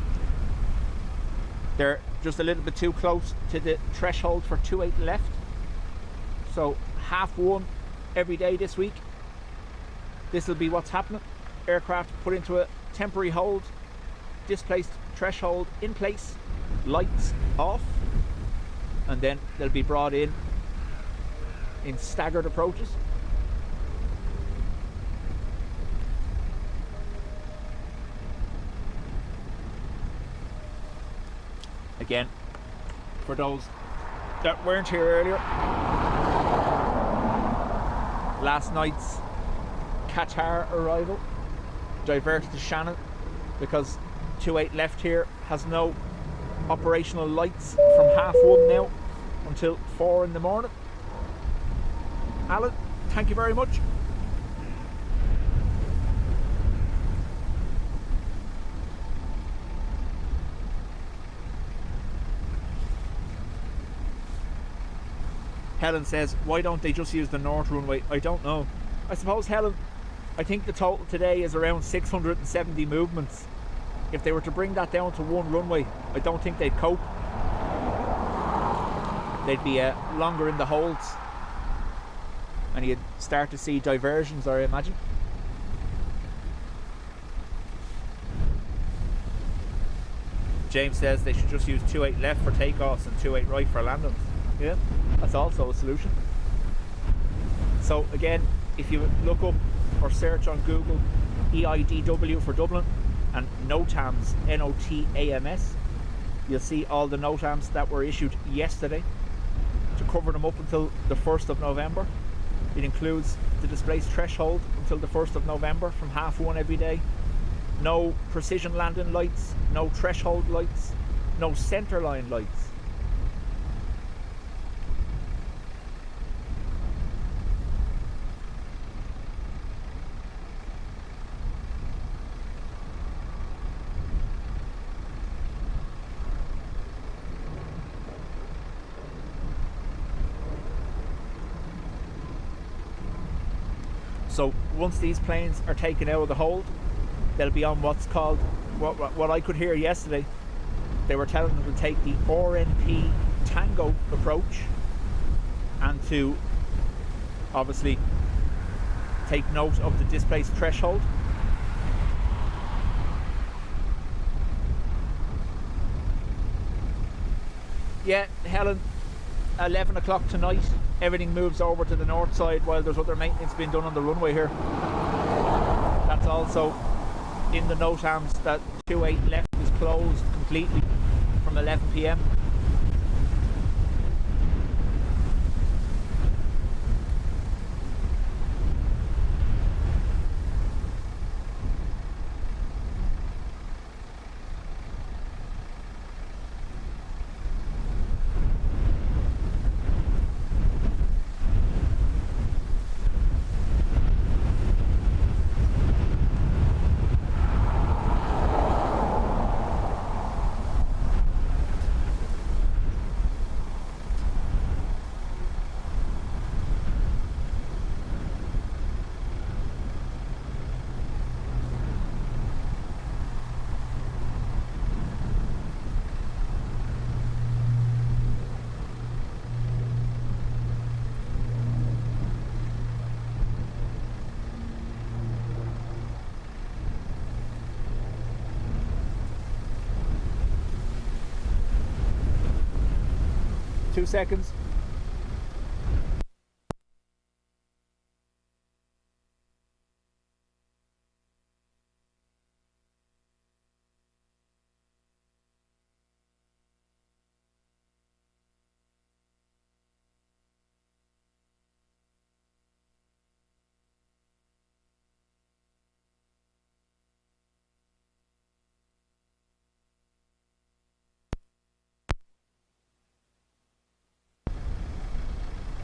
They're just a little bit too close to the threshold for 28 left. So 1:30 every day this week. This will be what's happening. Aircraft put into a temporary hold, displaced threshold in place, lights off. and then they'll be brought in staggered approaches. Again, for those that weren't here earlier, last night's Qatar arrival diverted to Shannon because 28 left here has no operational lights from 1:30 now until 4 in the morning. Alan, thank you very much. Helen says, why don't they just use the north runway? I don't know. I suppose, Helen, I think the total today is around 670 movements. If they were to bring that down to one runway, I don't think they'd cope. They'd be longer in the holds. And you'd start to see diversions, I imagine. James says they should just use 28 left for takeoffs and 28 right for landings. Yeah, that's also a solution. So again, if you look up or search on Google EIDW for Dublin and NOTAMs, NOTAMS, you'll see all the NOTAMs that were issued yesterday to cover them up until the 1st of November. It includes the displaced threshold until the 1st of November from 1:30 every day. No precision landing lights, no threshold lights, no centerline lights. So once these planes are taken out of the hold, they'll be on what's called, what I could hear yesterday, they were telling them to take the RNP Tango approach and to obviously take note of the displaced threshold. Yeah, Helen, 11 o'clock tonight, everything moves over to the north side while there's other maintenance being done on the runway here. That's also in the NOTAMs that 28 left is closed completely from 11 p.m. Two seconds.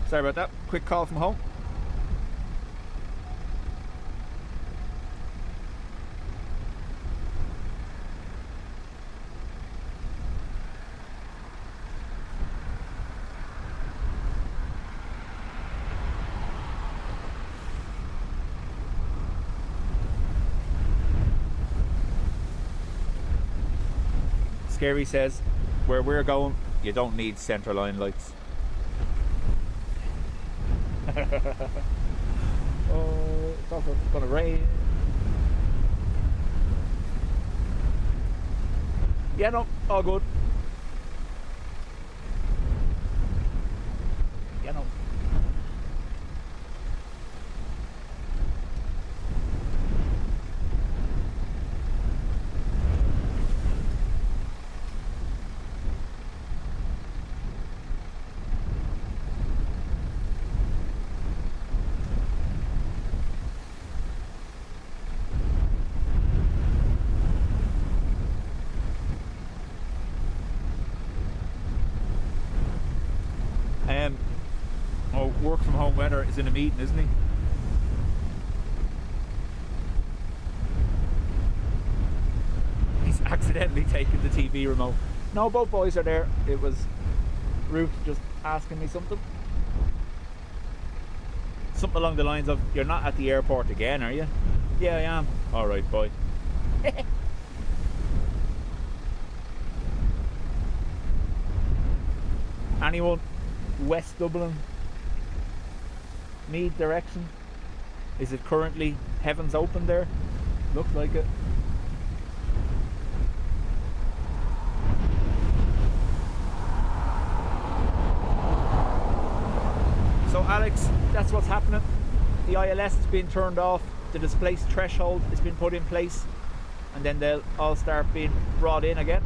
Sorry about that. Quick call from home. Scary says, where we're going, you don't need centerline lights. Oh, it's also gonna rain. Yeah, no, all good. He's in a meeting, isn't he? He's accidentally taken the TV remote. No, both boys are there. It was Ruth just asking me something. Something along the lines of, "You're not at the airport again, are you?" "Yeah, I am." "Alright, bye." Anyone West Dublin, Meath direction? Is it currently heavens open there? Looks like it. So Alex, that's what's happening. The ILS has been turned off, the displaced threshold has been put in place, and then they'll all start being brought in again.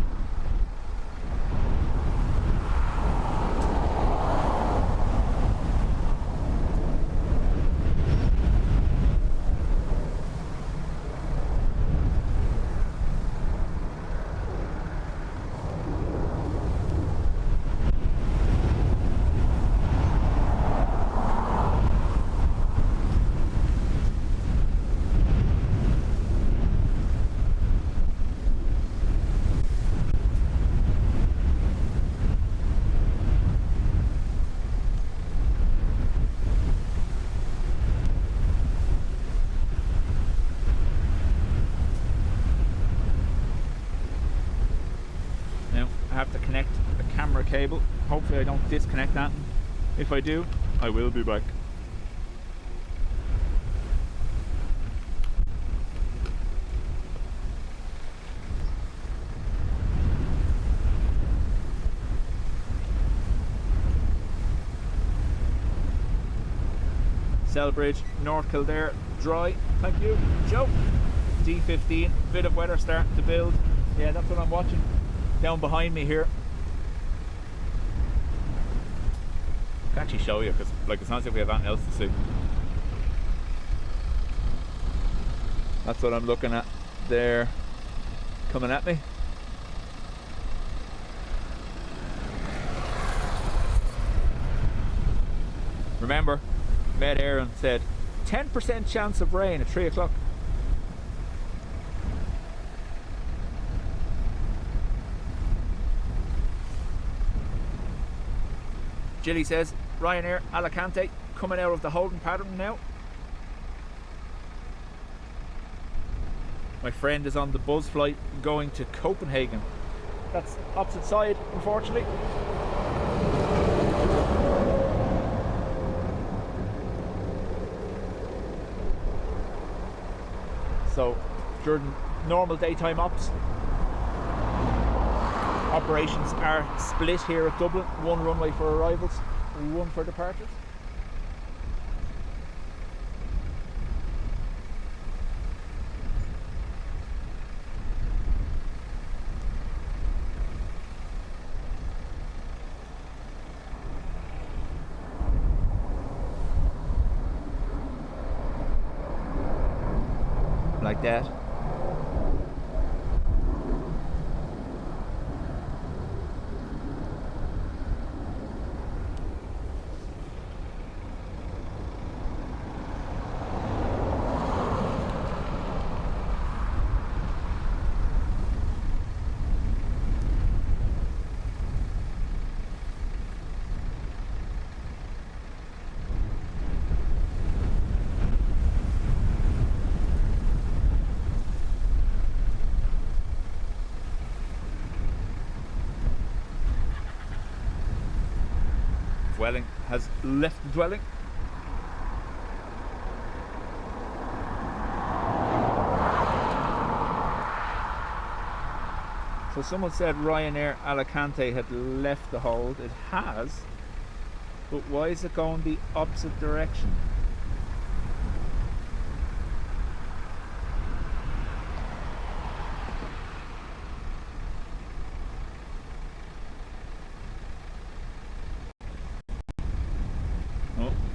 Cable. Hopefully I don't disconnect that. If I do, I will be back. Selbridge, North Kildare, dry. Thank you, Joe. D15, bit of weather starting to build. Yeah, that's what I'm watching down behind me here. I can actually show you because it's not as if we have anything else to see. That's what I'm looking at there, coming at me. Remember, Med Aaron said 10% chance of rain at 3 o'clock. Jilly says, Ryanair Alicante coming out of the holding pattern now. My friend is on the buzz flight going to Copenhagen. That's opposite side, unfortunately. So, during normal daytime ops, operations are split here at Dublin. One runway for arrivals, one for departures. Like that. Dwelling has left the dwelling. So someone said Ryanair Alicante had left the hold. It has, but why is it going the opposite direction?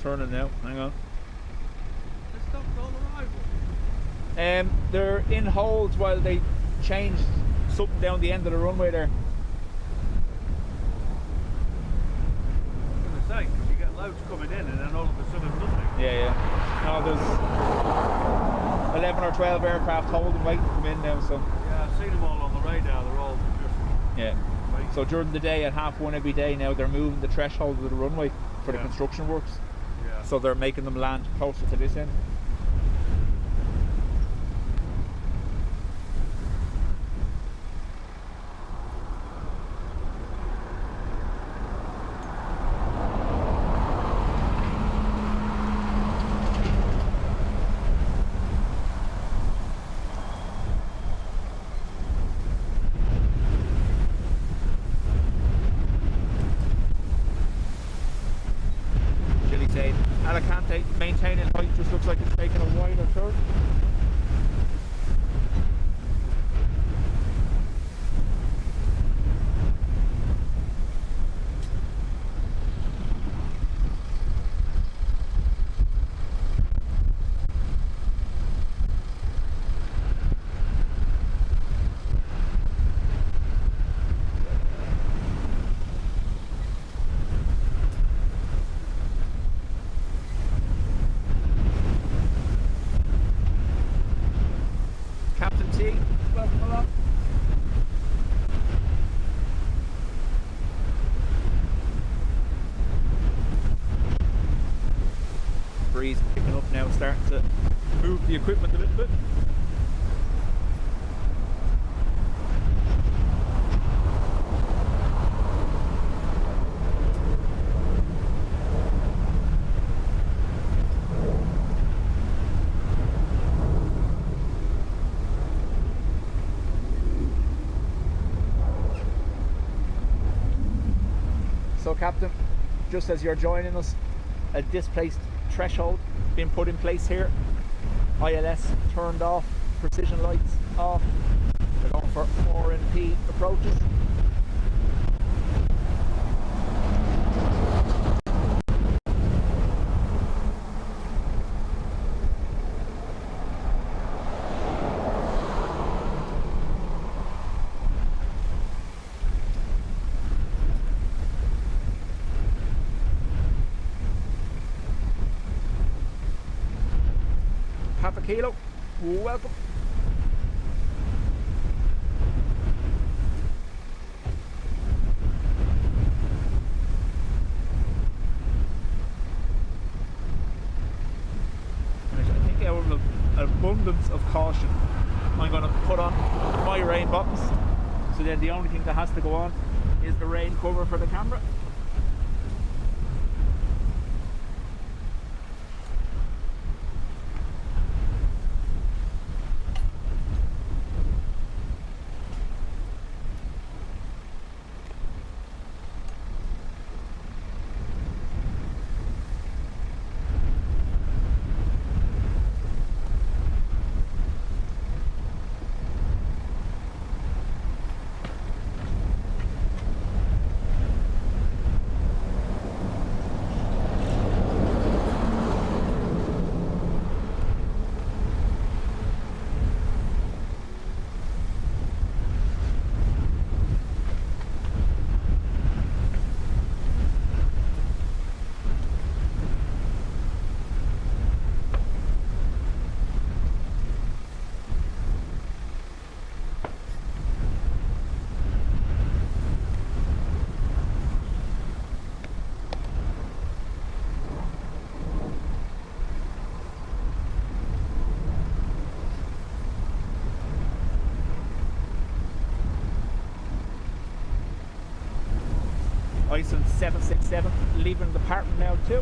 Turning now, hang on.
They stopped all arrivals?
They're in holds while they changed something down the end of the runway there.
I was going to say, because you get loads coming in and then all of a sudden nothing.
Yeah. No, there's 11 or 12 aircraft holding waiting to come in now, so.
Yeah, I've seen them all on the radar, they're all different.
Yeah. So during the day at 1:30 every day now they're moving the threshold of the runway for the construction works.
Yeah.
So they're making them land closer to this end. Alicante maintaining height, just looks like it's taking a wider turn. Breeze picking up now, starting to move the equipment a little bit. So Captain, just as you're joining us, a displaced threshold being put in place here. ILS turned off, precision lights off. They're going for RNP approaches. Half a kilo, welcome. I think out of an abundance of caution, I'm going to put on my rain bottoms. So then the only thing that has to go on is the rain cover for the camera. Iceland 767 leaving the parking now too.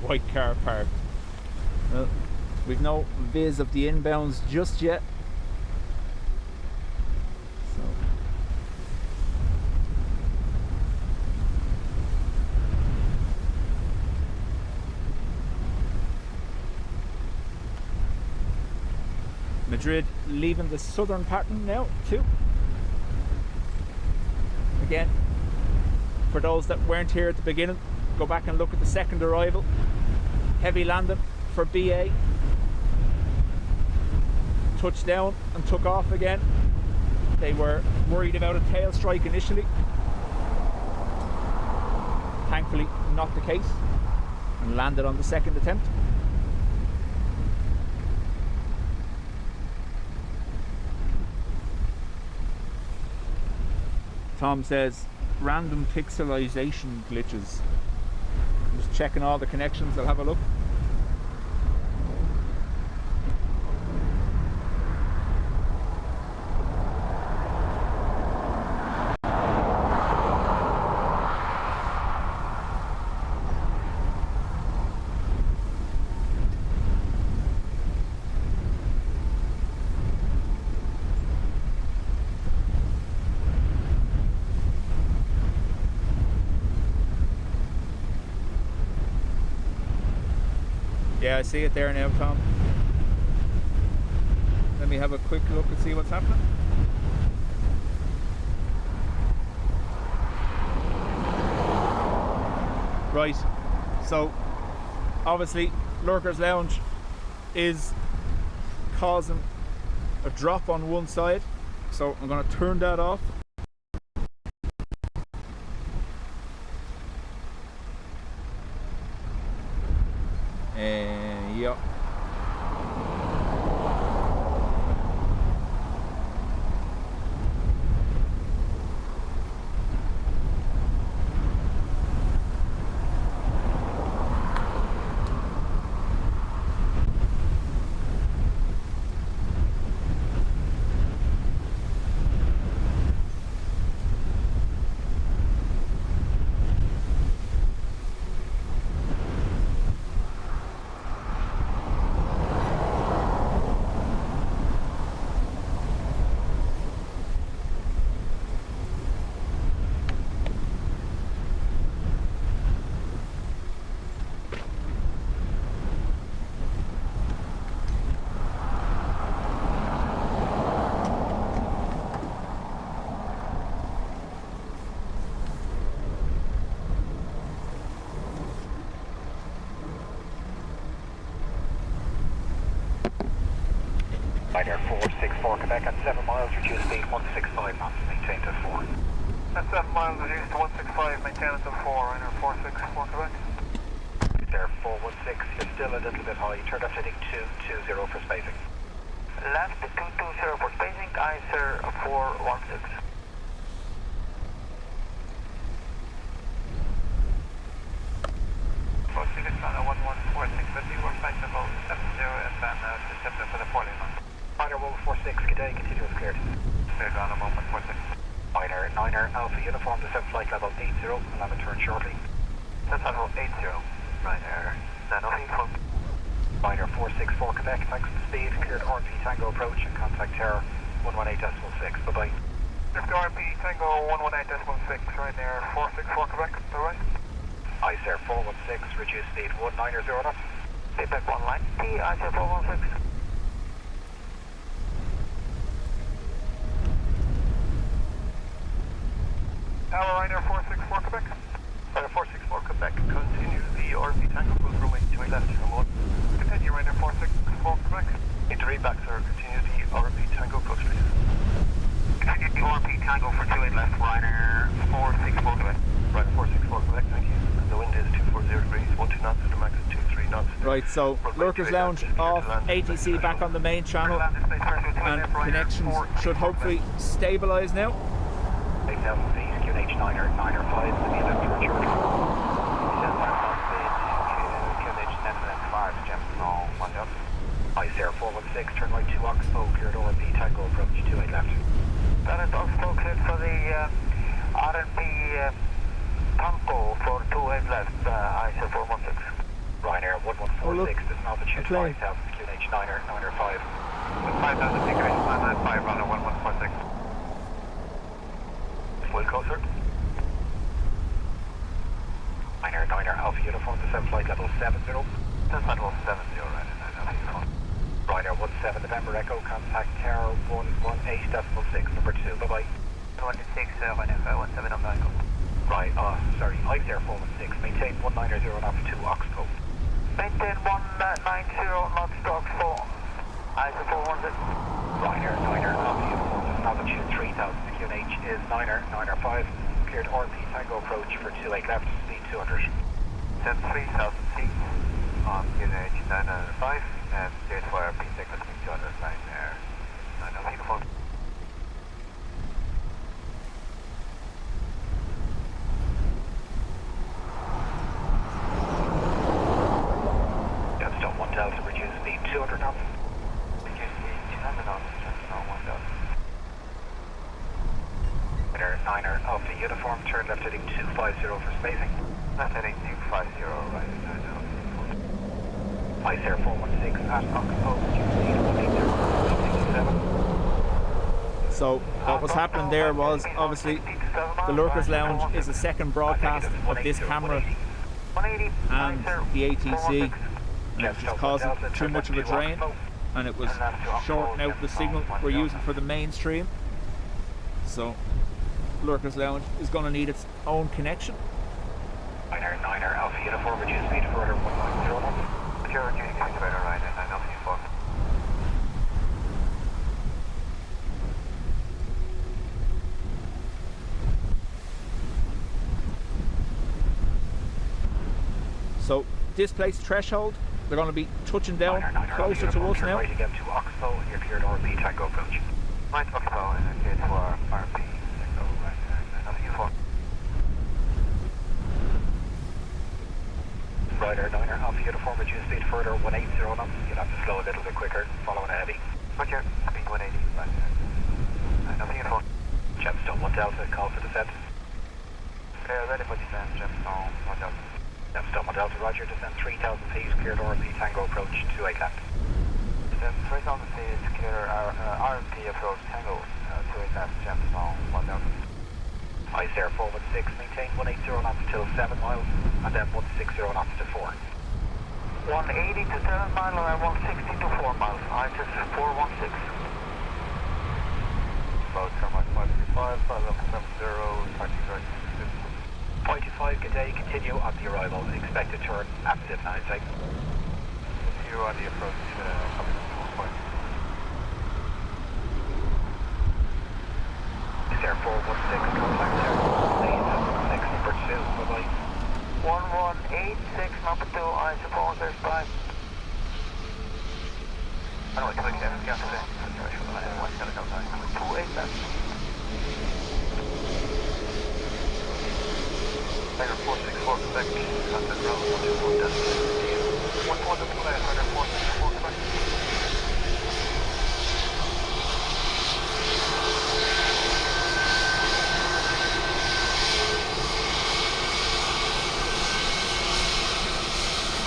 White car parked. Well, we've no viz of the inbounds just yet. So. Madrid leaving the southern pattern now too. Again, for those that weren't here at the beginning, go back and look at the second arrival. Heavy landing for BA. touched down and took off again. They were worried about a tail strike initially. Thankfully, not the case, and landed on the second attempt. Tom says, random pixelization glitches. I'm just checking all the connections, I'll have a look. Yeah, I see it there now, Tom. Let me have a quick look and see what's happening. Right, so obviously Lurker's Lounge is causing a drop on one side, so I'm going to turn that off. Yeah.
Ryanair 464 Quebec at 7 miles, reduce speed 165 knots, maintain to 4.
At 7 miles, reduce to 165, maintain until 4, Ryanair 464 Quebec.
There 416, you're still a little bit high, turn left heading 220 for spacing.
Left 220 for spacing, ICER 416. Pacific China 1146, but we were flight about 70 and then December for the 4 lane.
Ryanair 146, good day, continue as cleared.
Cleared on a moment, 46.
Ryanair 9er Alpha Uniform, descent flight level 80, we'll have a turn shortly.
That's level 80, Ryanair 9 Uniform.
Ryanair 464 Quebec, thanks for the speed, cleared RP Tango approach and contact Terror 118.6, bye bye.
Lift RP Tango 118.6, Ryanair 464 Quebec, alright.
ICER 416, reduce speed 190 knots.
Feedback 190, ICER 416. Tower Ryanair 464 Quebec. Ryanair 464 Quebec, continue the RP Tango cruise runway 28 left, come on. Continue Ryanair 464 Quebec. Into readback, sir, continue the RP Tango approach, please. Continue the RP Tango for 28 left, Ryanair 464 Quebec. Ryanair 464 Quebec, thank you. The wind is 240 degrees, 12 knots, and the max is 23 knots.
Right, so Lurker's Lounge off, ATC back on the main channel, and connections should hopefully stabilise now.
8,000 feet, QNH 9er 5, to be left turn shortly. QNH 9 Gemstone 1 up. ICER 416, turn right 2 Oxbow, cleared RP Tango approach 28 left.
That is Oxbow cleared for the RP Tango for 28 left, ICER 416.
Ryanair 1146, this is altitude 5,000, QNH 9er 5.
With 5,000 feet, QNH 995, Ryanair 1146. Full closer.
Ryanair 9er Alpha Uniform, descent flight level 70.
Descent level 70, Ryanair 9er.
Ryanair 17 November Echo, contact Tower 118.6, number 2, bye bye.
26, Ryanair 17 November Echo.
Right, ICER 416, maintain 190 knots to Oxbow.
Maintain 190 knots to Oxbow. ISO 416.
Ryanair, Alpha Uniform, altitude 3000, QNH is 905, cleared RP Tango approach for 28 left, speed 200.
Then 3000 feet on QNH 905 and steered for RP signal speed 200, Ryanair, Alpha Uniform.
Jetstone 1 Delta, reduce speed 200 knots.
Reduce speed 200 knots, Jetstone 1 Delta.
Ryanair, Alpha Uniform, turn left heading 250 for spacing.
Left heading 250, right,
Air 416 at Oxbow, reduce speed 180,
So what was happening there was obviously the Lurker's Lounge is a second broadcast of this camera and the ATC, and it was just causing too much of a drain, and it was shorting out the signal we're using for the mainstream. So Lurker's Lounge is going to need its own connection.
Ryanair, Alpha Uniform, reduce speed further 190 knots.
Secure duty activator, Ryanair 9 Alpha Uniform.
So displaced threshold, they're going to be touching down closer to us now.
Right again to Oxbow, and you're cleared RP Tango approach.
Right, Oxbow, and steered for RP signal, Ryanair 9 Alpha Uniform.
Ryanair, Alpha Uniform, reduce speed further 180 knots. You'll have to slow a little bit quicker, following a heavy.
Roger, speed 180, Ryanair 9 Alpha Uniform.
Jetstone 1 Delta, call for descent.
Ready for descent, Jetstone 1 Delta.
Jetstone 1 Delta, roger, descent 3000 feet, cleared RP Tango approach 28 left.
Descent 3000 feet, clear RP approach Tango 28 left, Jetstone 1 Delta.
Air 416, maintain 180 knots till 7 miles, and then 160 knots to 4.
180 to 7 miles and 160 to 4 miles. ISIS 416. About 535, 570, taxi right.
525, good day, continue on the arrival, expected turn at the 9 site.
Continue on the approach, coming to 4 point.
Air 416, contact Air 416, number 2, bye-bye.
1186, number 2, ISIS 415. I know I can get it, situation, I have 28 left. Air 464, Quebec, contact ground 124, destination. 112, Air 464, Quebec.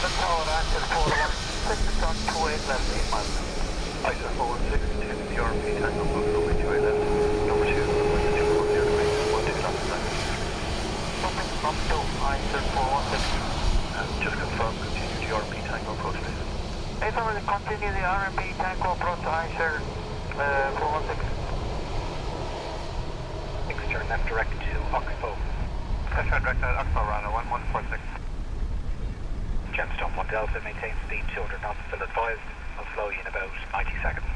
Control Air 416 on 28 left, 8 miles. ISIS 416, continue the RP Tango approach, runway 28 left. Number 2, runway 240 to make 12 knots left. Number 2, ISIS 416. And just confirm, continue the RP Tango approach, please. Hey, somebody continue the RP Tango approach, ISIS 416.
Turn left direct to Oxbow.
Left turn direct to Oxbow, Ryanair 1146.
Jetstone 1 Delta, maintain speed 200 knots, still advised. I'll slow you in about 90 seconds.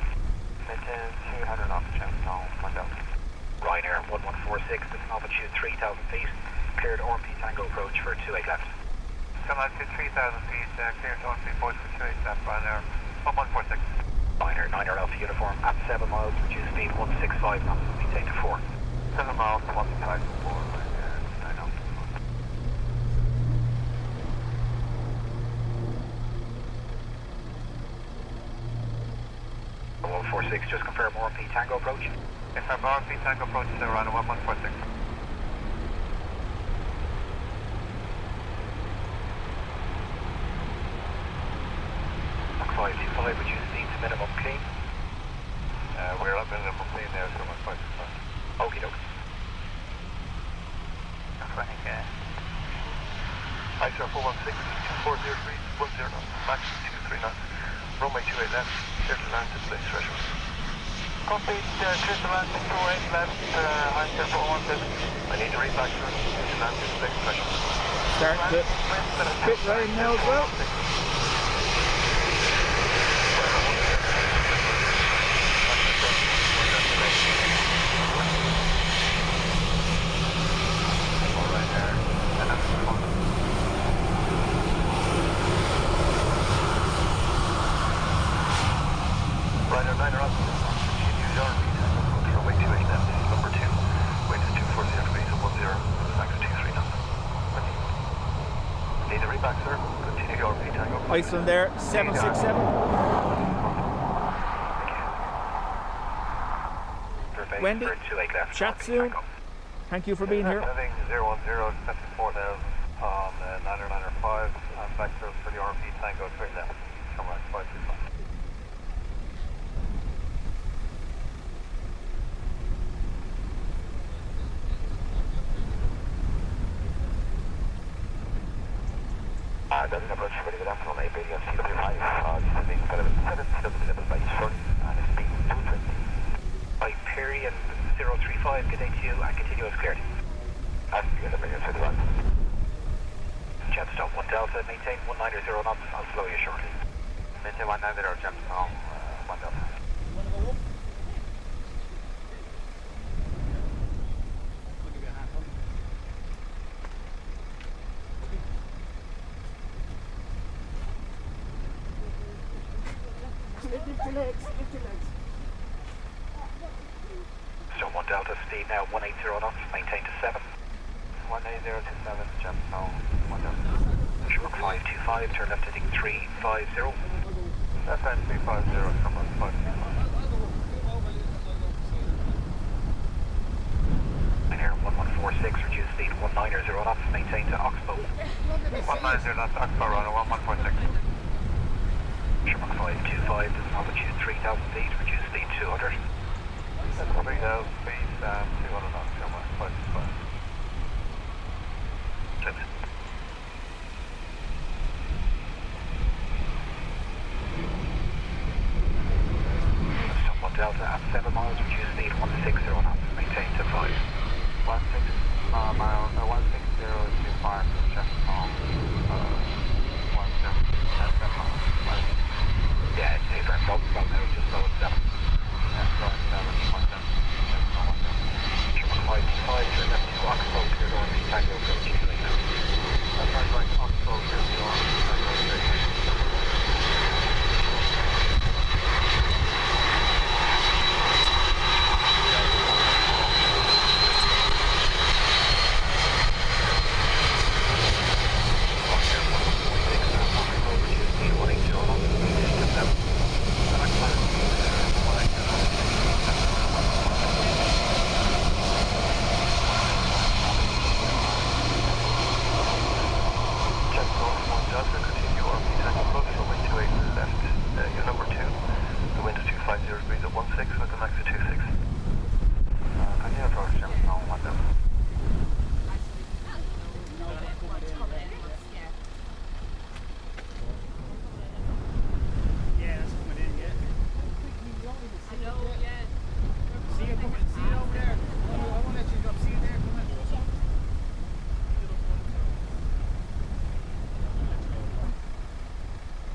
Maintain 200 knots, Jetstone 1 Delta.
Ryanair 1146, this is altitude 3000 feet, cleared RP Tango approach for 28 left.
Come altitude 3000 feet, cleared RP approach for 28 left, Ryanair 1146.
Ryanair Alpha Uniform at 7 miles, reduce speed 165 knots, maintain to 4.
7 miles, 165 to 4, Ryanair 9 Alpha.
146, just confirm RP Tango approach.
Yes, sir, RP Tango approach to Ryanair 1146.
Mach 525, reduce speed to minimum clean.
We're up minimum clean there, so 1565.
Okie doke.
That's right, ISIS 416, 2403, 10 knots, max 23 knots. Runway 28 left, clear to land, displaced threshold. Copy, clear to land, 28 left, ISIS 416. I need to read back to clear to land, displaced threshold.
Starting to fit right now as well.
back, sir. Continue your RP Tango.
Iceland there, 767. Wendy, chat soon. Thank you for being here.
Heading 010, 74,000 on 995, and vectors for the RP Tango straight left. Come on, 535.
Dublin approach, very good afternoon, Iberia C35, descending 7 level by short, and speed 220.
Hyperion 035, good day to you, and continue as cleared.
And you get Iberia C35.
Jetstone 1 Delta, maintain 190 knots, I'll slow you shortly.
Maintain 190, Jetstone 1 Delta.
So 1 Delta, speed now 180 knots, maintain to 7.
18027, Jetstone 1 Delta.
Shark 525, turn left heading 350.
Left end 350, come on, 535.
Air 1146, reduce speed 190 knots, maintain to Oxbow.
190, that's Oxford runner 1146.
Shark 525, this is altitude 3000 feet, reduce speed 200.
That's 3000 feet and 200 knots, come on, 535.
Limit. So 1 Delta at 7 miles, reduce speed 160 knots, maintain to 5.
16 miles, 16025, Jetstone 17, miles.
Yeah, it's safer. Both now, just slow it 7.
Yeah, 7, 17, Jetstone 17.
Shark 525, turn left to Oxbow, clear door, Tango approach, healing now.
That's right, Oxford, here's the arm, Tango straight.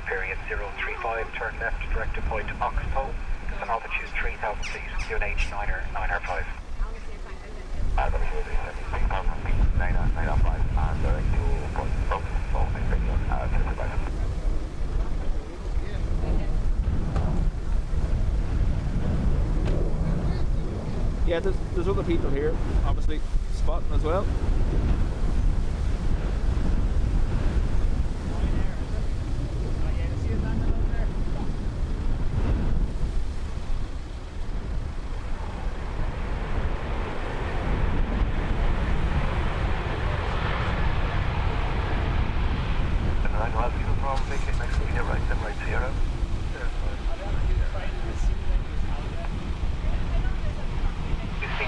Period 035, turn left, direct to point Oxbow. It's an altitude 3000 feet, QNH 9R5.
That was really 3,000 feet, 905, and direct to point Oxbow, so Iberia C35.
Yeah, there's other people here, obviously, spotting as well.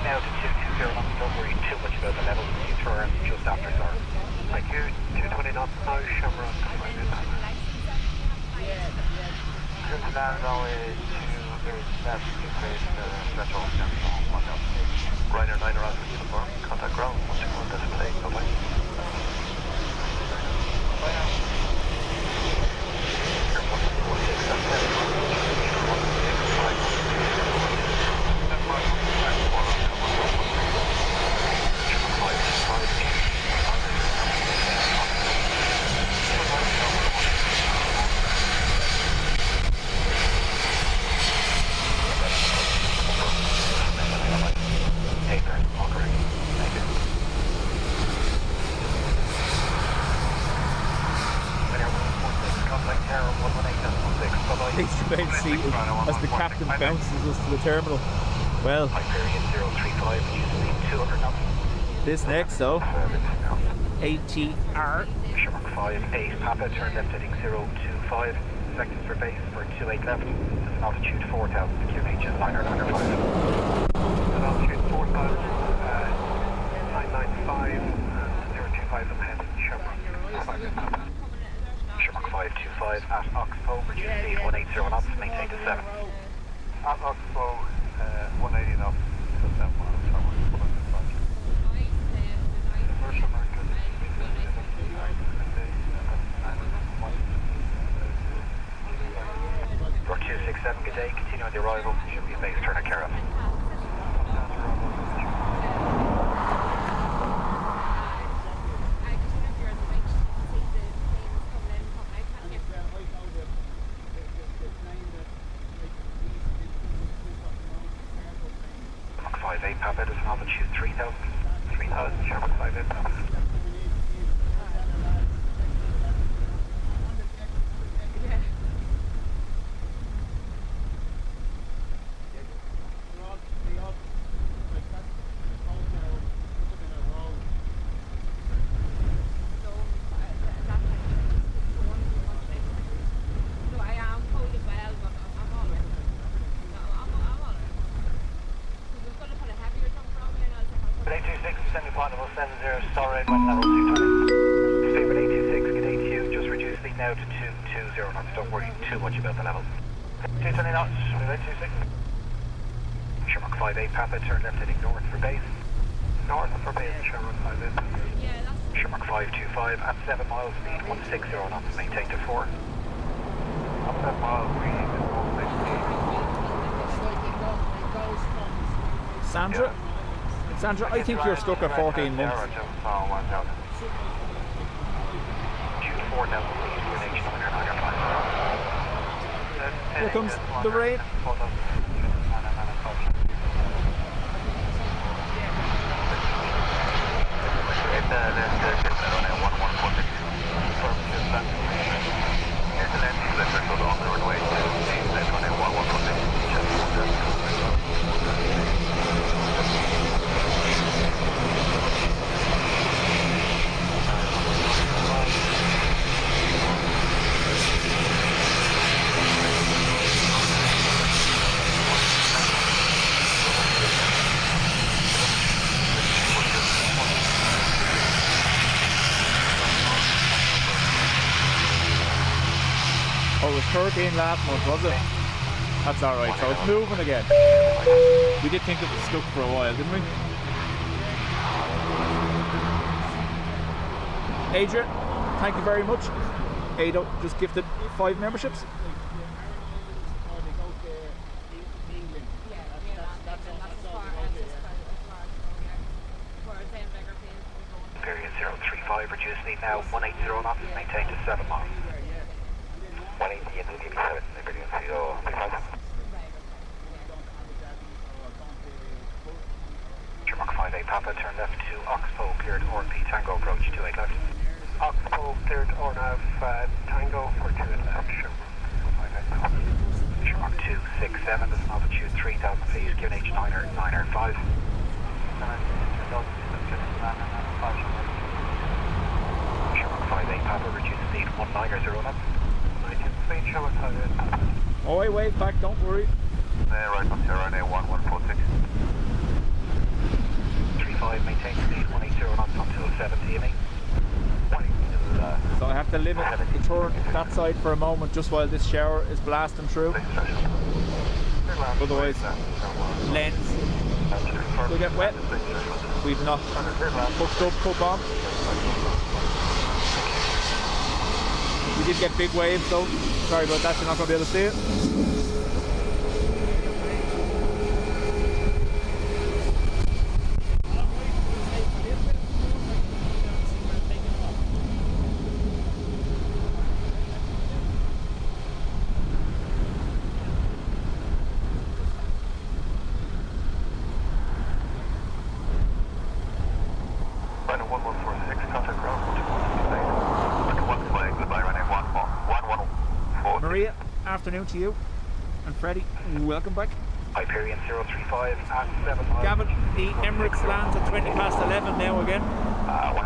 Now to 220 knots, don't worry too much about the level. You turn just after dark.
Thank you, 220 knots now, Chevron, come on in.
Turn to land runway 2 left, increase threshold, Jetstone 1 Delta.
Ryanair 9 around to confirm, contact ground, 121 display, bye-bye.
Air 146, that's 7 miles. 145.
Spain seat as the captain bounces us to the terminal. Well,
Hyperion 035, speed 200 knots.
this next though, ATR.
Shamrock 5, 8 Papa, turn left heading 025, seconds for base for 28 left, this is an altitude 4000, QNH and liner 905.
An altitude 4,000, 995 and 025 on the head, Shamrock 5.
Shamrock 525 at Oxbow, reduce speed 180 knots, maintain to 7.
At Oxbow, 180 knots to 7 miles per hour. Commercial market.
Rock 267, good day, continue on the arrival, should be a base turn at Carroll. Rock 58 Papa, there's an altitude 3000, 3000, Shamrock 58 Papa. Now to 220 knots, don't worry too much about the level. 220 knots, 226. Shamrock 58 Papa, turn left heading north for base. North for base, Shamrock 58. Shamrock 525 at 7 miles, speed 160 knots, maintain to 4.
Up 7 miles, speed 160.
Sandra, I think you're stuck at 14 months.
4,000 feet, QNH 995.
Here comes the rain. Oh, it was 13 last month, was it? That's alright, so it's moving again. We did think it was stuck for a while, didn't we? Adrian, thank you very much. Ado just gifted 5 memberships.
Period 035, reduce speed now 180 knots, maintain to 7 miles. 180 and 87, Period 035. Shamrock 58 Papa, turn left to Oxbow, cleared RP Tango approach 28 left.
Oxbow, cleared RNAV Tango for 28 left,
Shamrock 267, this is an altitude 3,000 feet, QNH 905. Shamrock 58 Papa, reduce speed 190 knots.
Oh, I wave back, don't worry.
Right on Ryanair 1146.
35, maintain speed 180 knots until 70 me.
So I have to limit the turn that side for a moment just while this shower is blasting through. Otherwise, lens will get wet. We've not hooked up cup on. We did get big waves though. Sorry about that, you're not going to be able to see it. Maria, afternoon to you. and Freddie, welcome back.
Hyperion 035 at 7 miles.
Gavin, the Emirates lands at 20 past 11 now again.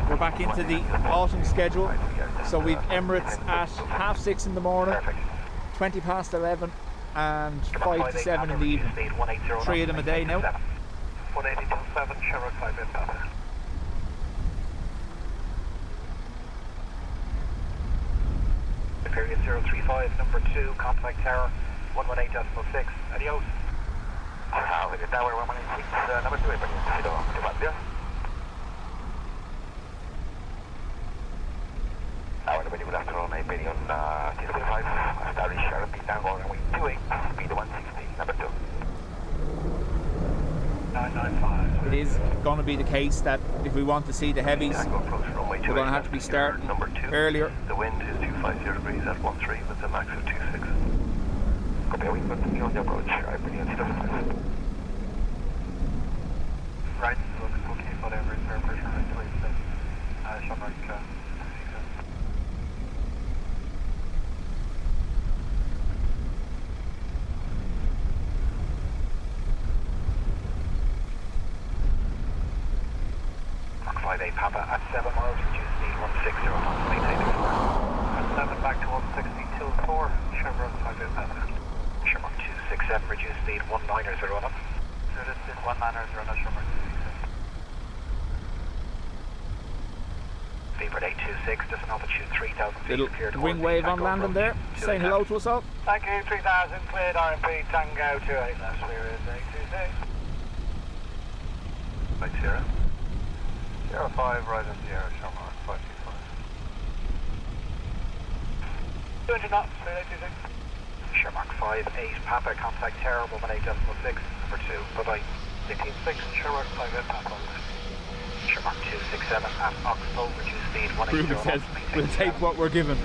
We're back into the autumn schedule. So we've Emirates at 6:30 in the morning, 20 past 11 and 5 to 7 in the evening. 3 of them a day now.
180 till 7, Shamrock 5 in Papa.
Hyperion 035, number 2, contact tower 118.6. Adios.
Tower 116, number 2, Dubjet. Good afternoon, Hyperion 035, establish RP Tango runway 28, speed 160, number 2.
995.
It is going to be the case that if we want to see the heavies, we're going to have to be starting earlier.
The wind is 250 degrees at 13 with a max of 26.
Copy, we continue on the approach, Hyperion 035.
Right, looks okay, whatever is air pressure right away, Shamrock 267.
Mark 5A Papa at 7 miles, reduce speed 160 knots, maintain the 4.
At 7 back to 160 till 4, Shamrock 5A Papa.
Shamrock 267, reduce speed 190 knots.
This is 190 knots, Shamrock 267.
Beaver 826, there's an altitude 3,000 feet.
Little
cleared
wing
RP
wave on
Tango
landing there,
approach,
saying hello to us all.
Thank you, 3000, cleared RP Tango 28, last clear is 826.
Right, 0.
05, right on Sierra, Shamrock 525. 200 knots, 826.
Shamrock 5-8 Papa, contact tower 118.6, number 2, bye-bye.
186, Shamrock 5 Papa.
Shamrock 267 at Oxbow, reduce speed 180
Ruben says,
knots,
we'll take what we're given.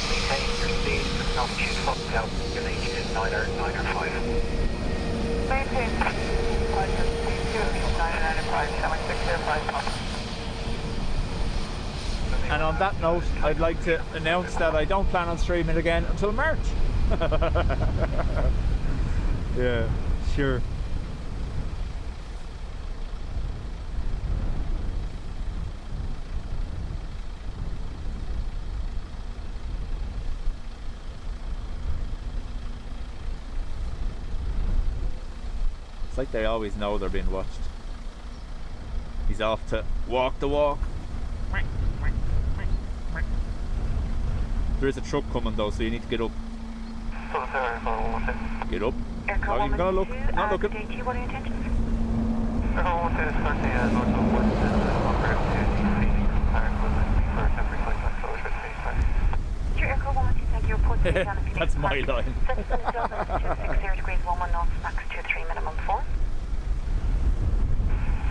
Maintain your speed, altitude 40,000, your range is 9 or 5.
Maintain 5 Shamrock 605.
And on that note, I'd like to announce that I don't plan on streaming again until March. Yeah, sure. It's like they always know they're being watched. He's off to walk the walk. There is a truck coming though, so you need to get up. Get up. Not even gonna look. Not looking.
What are your intentions?
That's my line.
260 degrees 11 knots, max 23 minimum 4.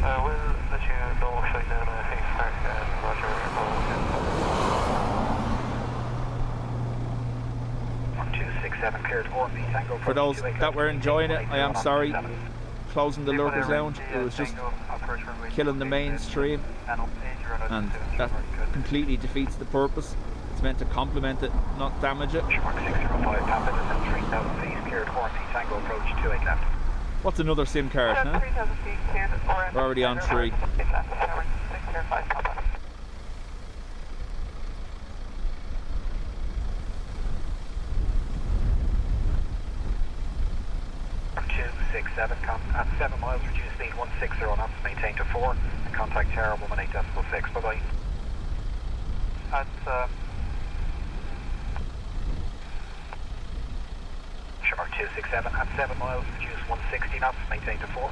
We'll let you know shut down a safe start and Roger.
1267 cleared RP Tango.
For those that were enjoying it, I am sorry. Closing the Lurkers Lounge, it was just killing the mainstream, and that completely defeats the purpose. It's meant to complement it, not damage it.
Shamrock 605 Papa, descent 3,000 feet, cleared RP Tango approach 28 left.
What's another SIM card, huh? We're already on 3.
267 at 7 miles, reduce speed 160 knots, maintain to 4, and contact tower 118.6. Bye-bye.
At
Shamrock 267 at 7 miles, reduce 160 knots, maintain to 4.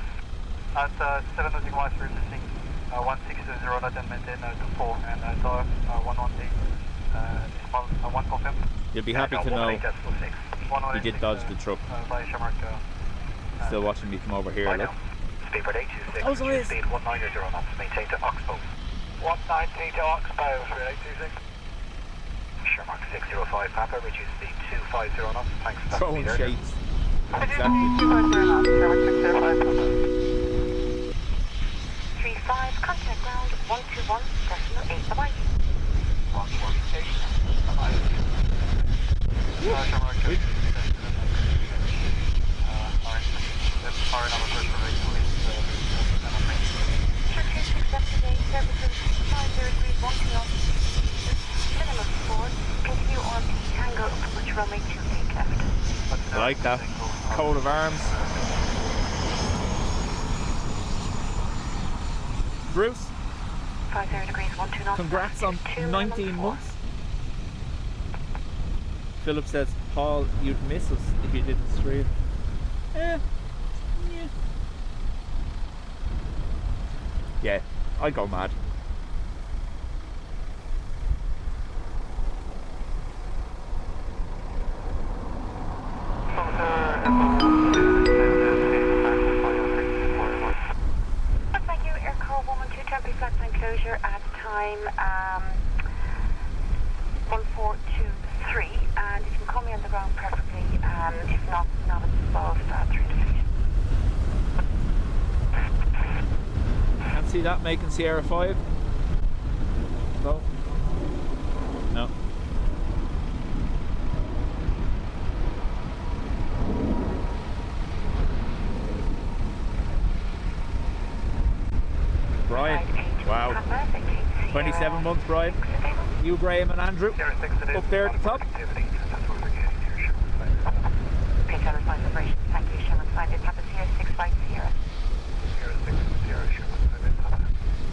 At 7 knots miles, resisting 160 knots and maintain to 4, and tower 118, decimal 1 confirm.
You'll be happy to know he did dodge the truck.
By Shamrock.
Still watching me come over here, look.
Speedbird 826, reduce speed 190 knots, maintain to Oxbow.
190 to Oxbow, 3826.
Shamrock 605 Papa, reduce speed 250 knots, thanks for that
Throwing
speed earlier.
shapes. Exactly.
35, contact ground 121, decimal 8, bye-bye.
118, bye-bye. Alright, that's far enough pressure rate, please.
Sure, 2678, services 50 1 knots. Minimum 4, continue on Tango, which runway 28 left.
I like that. Coat of arms. Bruce,
50 degrees 12 knots.
congrats on 19 months. Philip says, Paul, you'd miss us if you didn't stream. Yeah, I'd go mad.
Thank you, Air Call 112, temporary flight plan closure at time 1423, and you can call me on the ground preferably, if not above 3 feet.
Can't see that making Sierra 5. No. No. Brian, wow. 27 months, Brian. You, Graham and Andrew, up there at the top.
Thank you, Sherman 5, Papa Sierra 65 Sierra.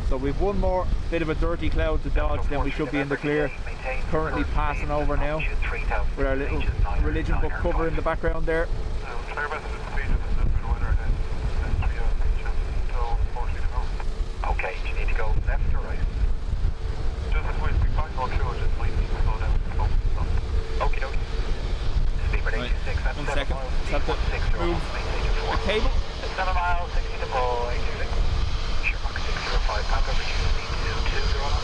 So we've one more bit of a dirty cloud to dodge, then we should be in the clear. Currently passing over now with our little religion book cover in the background there.
Okay, do you need to go left or right? Just as we can't go through it, just please slow down. Okie dokie. Speed rate 86, that's
1
7
second.
miles,
Just have to
160,
move the cable.
7 miles, 60 to go, 826. Sherlock 605, Papa, reduce speed to 20 knots.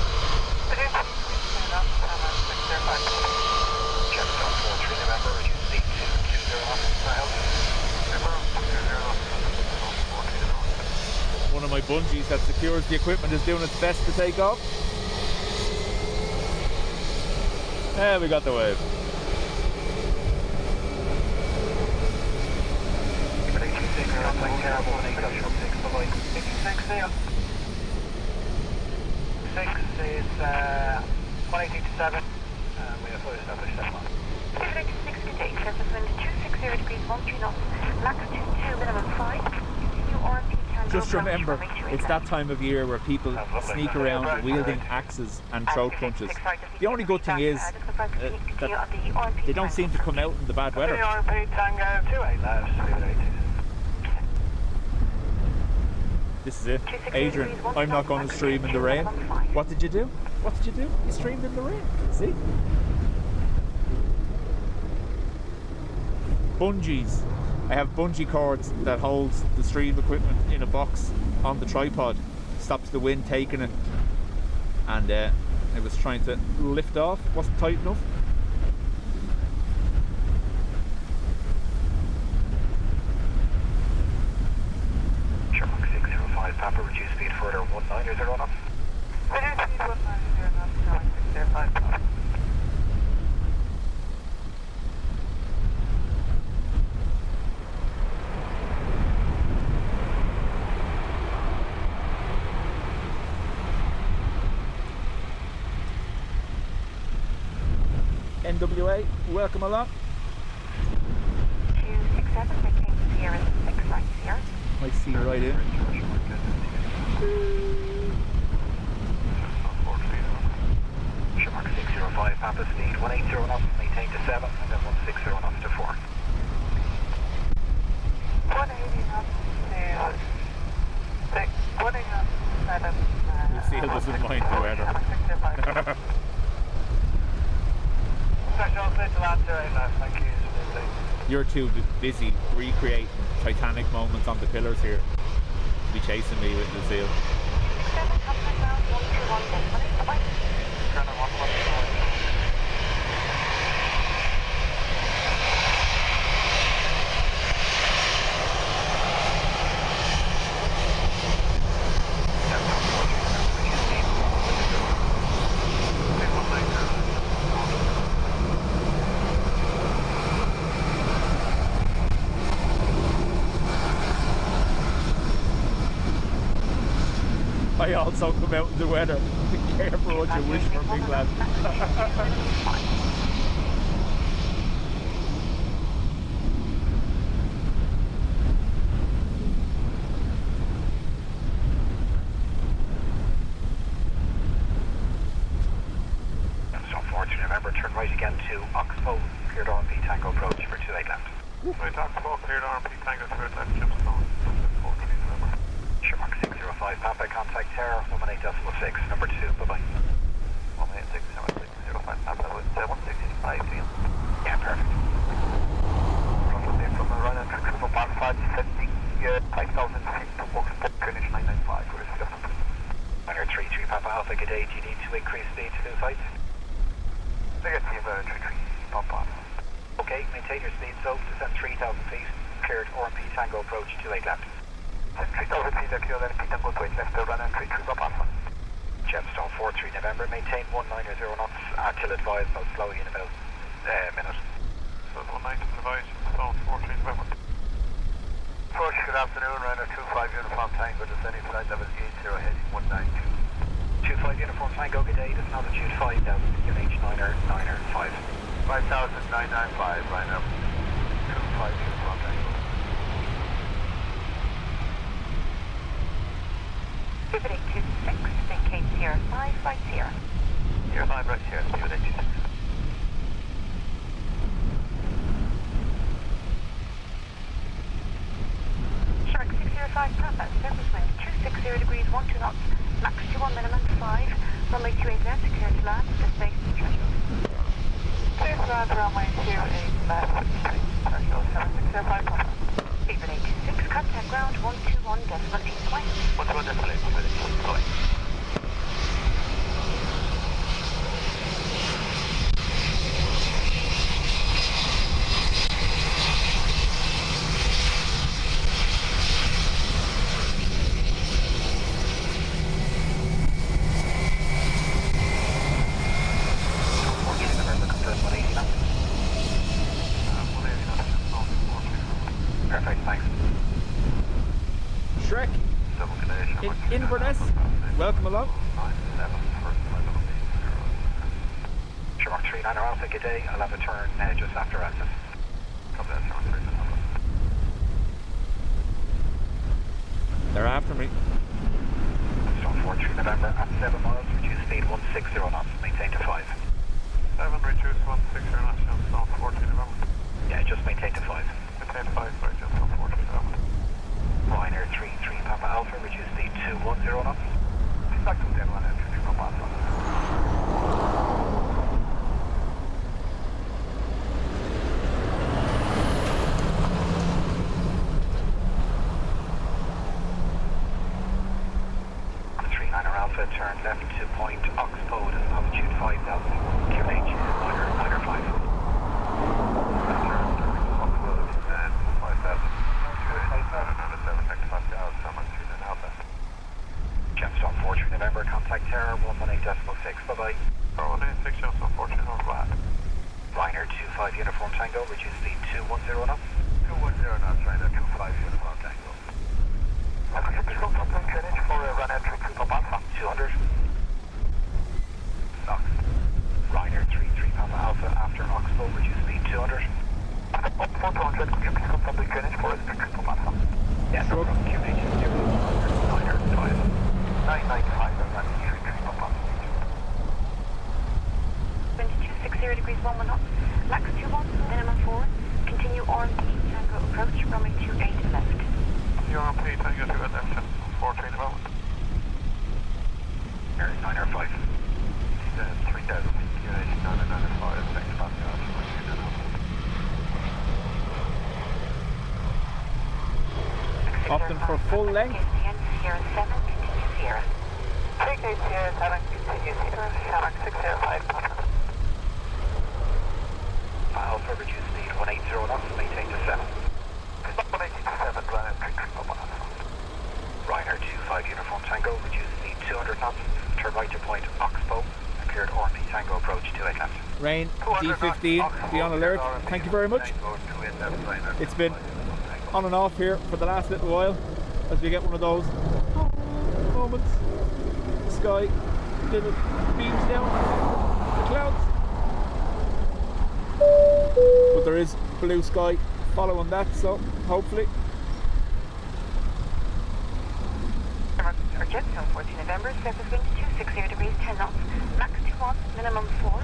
Reduce speed to 605. Jetstar 43 November, reduce speed to 20 knots. Can I help you? November, 20 knots. 42 knots.
One of my bungees that secures the equipment is doing its best to take off. Yeah, we got the wave.
Six is 180 to 7. We have fully established 7 miles.
6 good day, surface wind 260 degrees 13 knots, max 22, minimum 5. Continue RP Tango.
Just remember, it's that time of year where people sneak around wielding axes and throat punches. The only good thing is that they don't seem to come out in the bad weather.
RP Tango 28 left.
This is it. Adrian, I'm not going to stream in the rain. What did you do? What did you do? You streamed in the rain. See? Bungees. I have bungee cords that holds the stream equipment in a box on the tripod. Stops the wind taking it. And it was trying to lift off. Wasn't tight enough.
Sherlock 605, Papa, reduce speed further 190 knots. Reduce speed 190 knots, Sherlock 605, Papa.
NWA, welcome along.
267, maintain Sierra 6 right Sierra.
Might see you right in.
Sherlock 605, Papa, speed 180 knots, maintain to 7, and then 160 knots to 4. 180 knots to 6, 180 knots to 7.
Lucille doesn't mind the weather.
Special plate to land 28 left, thank you.
You're too busy recreating Titanic moments on the pillars here to be chasing me with Lucille.
7, contact ground 121, decimal 8, bye-bye.
Turn on 114.
I also come out in the weather. Be careful what you wish for, big lad.
Remember, turn right again to Oxbow, cleared RMP Tango approach for 28 left.
Right, Oxbow, cleared RMP Tango 28 left, Gemstone, 43 November.
Shermark 605 Papa, contact Terror, 118.6, number 2, bye-bye.
186.605 Papa, with 765 field.
Yeah, perfect.
From the Ryanair Triple Bar 550, 5,000 feet to Oxbow, finish 995, for receipt of number.
Ryanair 33 Papa Alpha, good day, do you need to increase speed to new heights?
Negative, 33 Papa.
Okay, maintain your speed, so descend 3,000 feet, cleared RMP Tango approach 28 left.
3,000 feet, cleared RMP Tango 28 left, Ryanair 33 Papa Alpha.
Gemstone 43 November, maintain 190 knots till advised, I'll slow you in about a minute.
So 190 advised, Gemstone 43 November. First, good afternoon, Ryanair 25 Uniform Tango, descending flight level 80, heading 192.
25 Uniform Tango, good day, this is altitude 5,000, UNH 9er 5.
5,995, Ryanair 25 Uniform Tango.
Pivoting to 6, vacate Sierra 5, right Sierra.
Sierra 5, right Sierra, pivoting to 6.
Shark 605 Papa, surface wind 260 degrees 12 knots, max 21 minimum 5, runway 28 left, clear to land, displaced threshold.
Please land runway 28 left, threshold 7605 Papa.
Speedbird 826, contact ground 121.8 point.
121.8, pivoting to 6.
Perfect, thanks.
Shrek in Inverness, welcome along.
Shermark 39 Alpha, good day, I'll have a turn just after access.
They're after me.
Stone 43 November at 7 miles, reduce speed 160 knots, maintain to 5.
7, reduce 160 knots, Gemstone 14 November.
Yeah, just maintain to 5.
Maintain 5, sorry, Gemstone 14 November.
Ryanair 33 Papa Alpha, reduce speed 210 knots.
Back to 10, Ryanair 33 Papa Alpha.
Alpha, turn left to point Oxbow, altitude 5,000, QH 905. Gemstone 43 November, contact Terror 118.6, bye-bye.
186, Gemstone 14 November.
Ryanair 25 Uniform Tango, reduce speed 210 knots.
210 knots, Ryanair 25 Uniform Tango. Typical Dublin Greenwich for Ryanair 33 Papa Alpha.
200. Knox. Ryanair 33 Papa Alpha after Oxbow, reduce speed 200.
Up 400, could you please come from the Greenwich for 33 Papa Alpha?
Yes, no problem. QH 905.
995, Ryanair 33 Papa Alpha.
Wind 260 degrees 11 knots, max 21, minimum 4, continue RMP Tango approach, runway 28 left.
RMP Tango 2 at left, 14 November.
905.
3,000 feet, QH 995, thanks, Pascal.
Opting for full length.
Sierra 7, continue Sierra.
3K Sierra 7, continue Sierra, Shamrock 605, Papa.
Alpha, reduce speed 180 knots, maintain to 7.
180 to 7, Ryanair 33 Papa.
Ryanair 25 Uniform Tango, reduce speed 200 knots, turn right to point Oxbow, and cleared RMP Tango approach 28 left.
Rain, D15, be on alert. Thank you very much. It's been on and off here for the last little while as we get one of those. Oh, moment. The sky, little beams down the clouds. But there is blue sky following that, so hopefully.
Jet 14 November, surface wind 260 degrees, 10 knots, max 2 knots, minimum 4,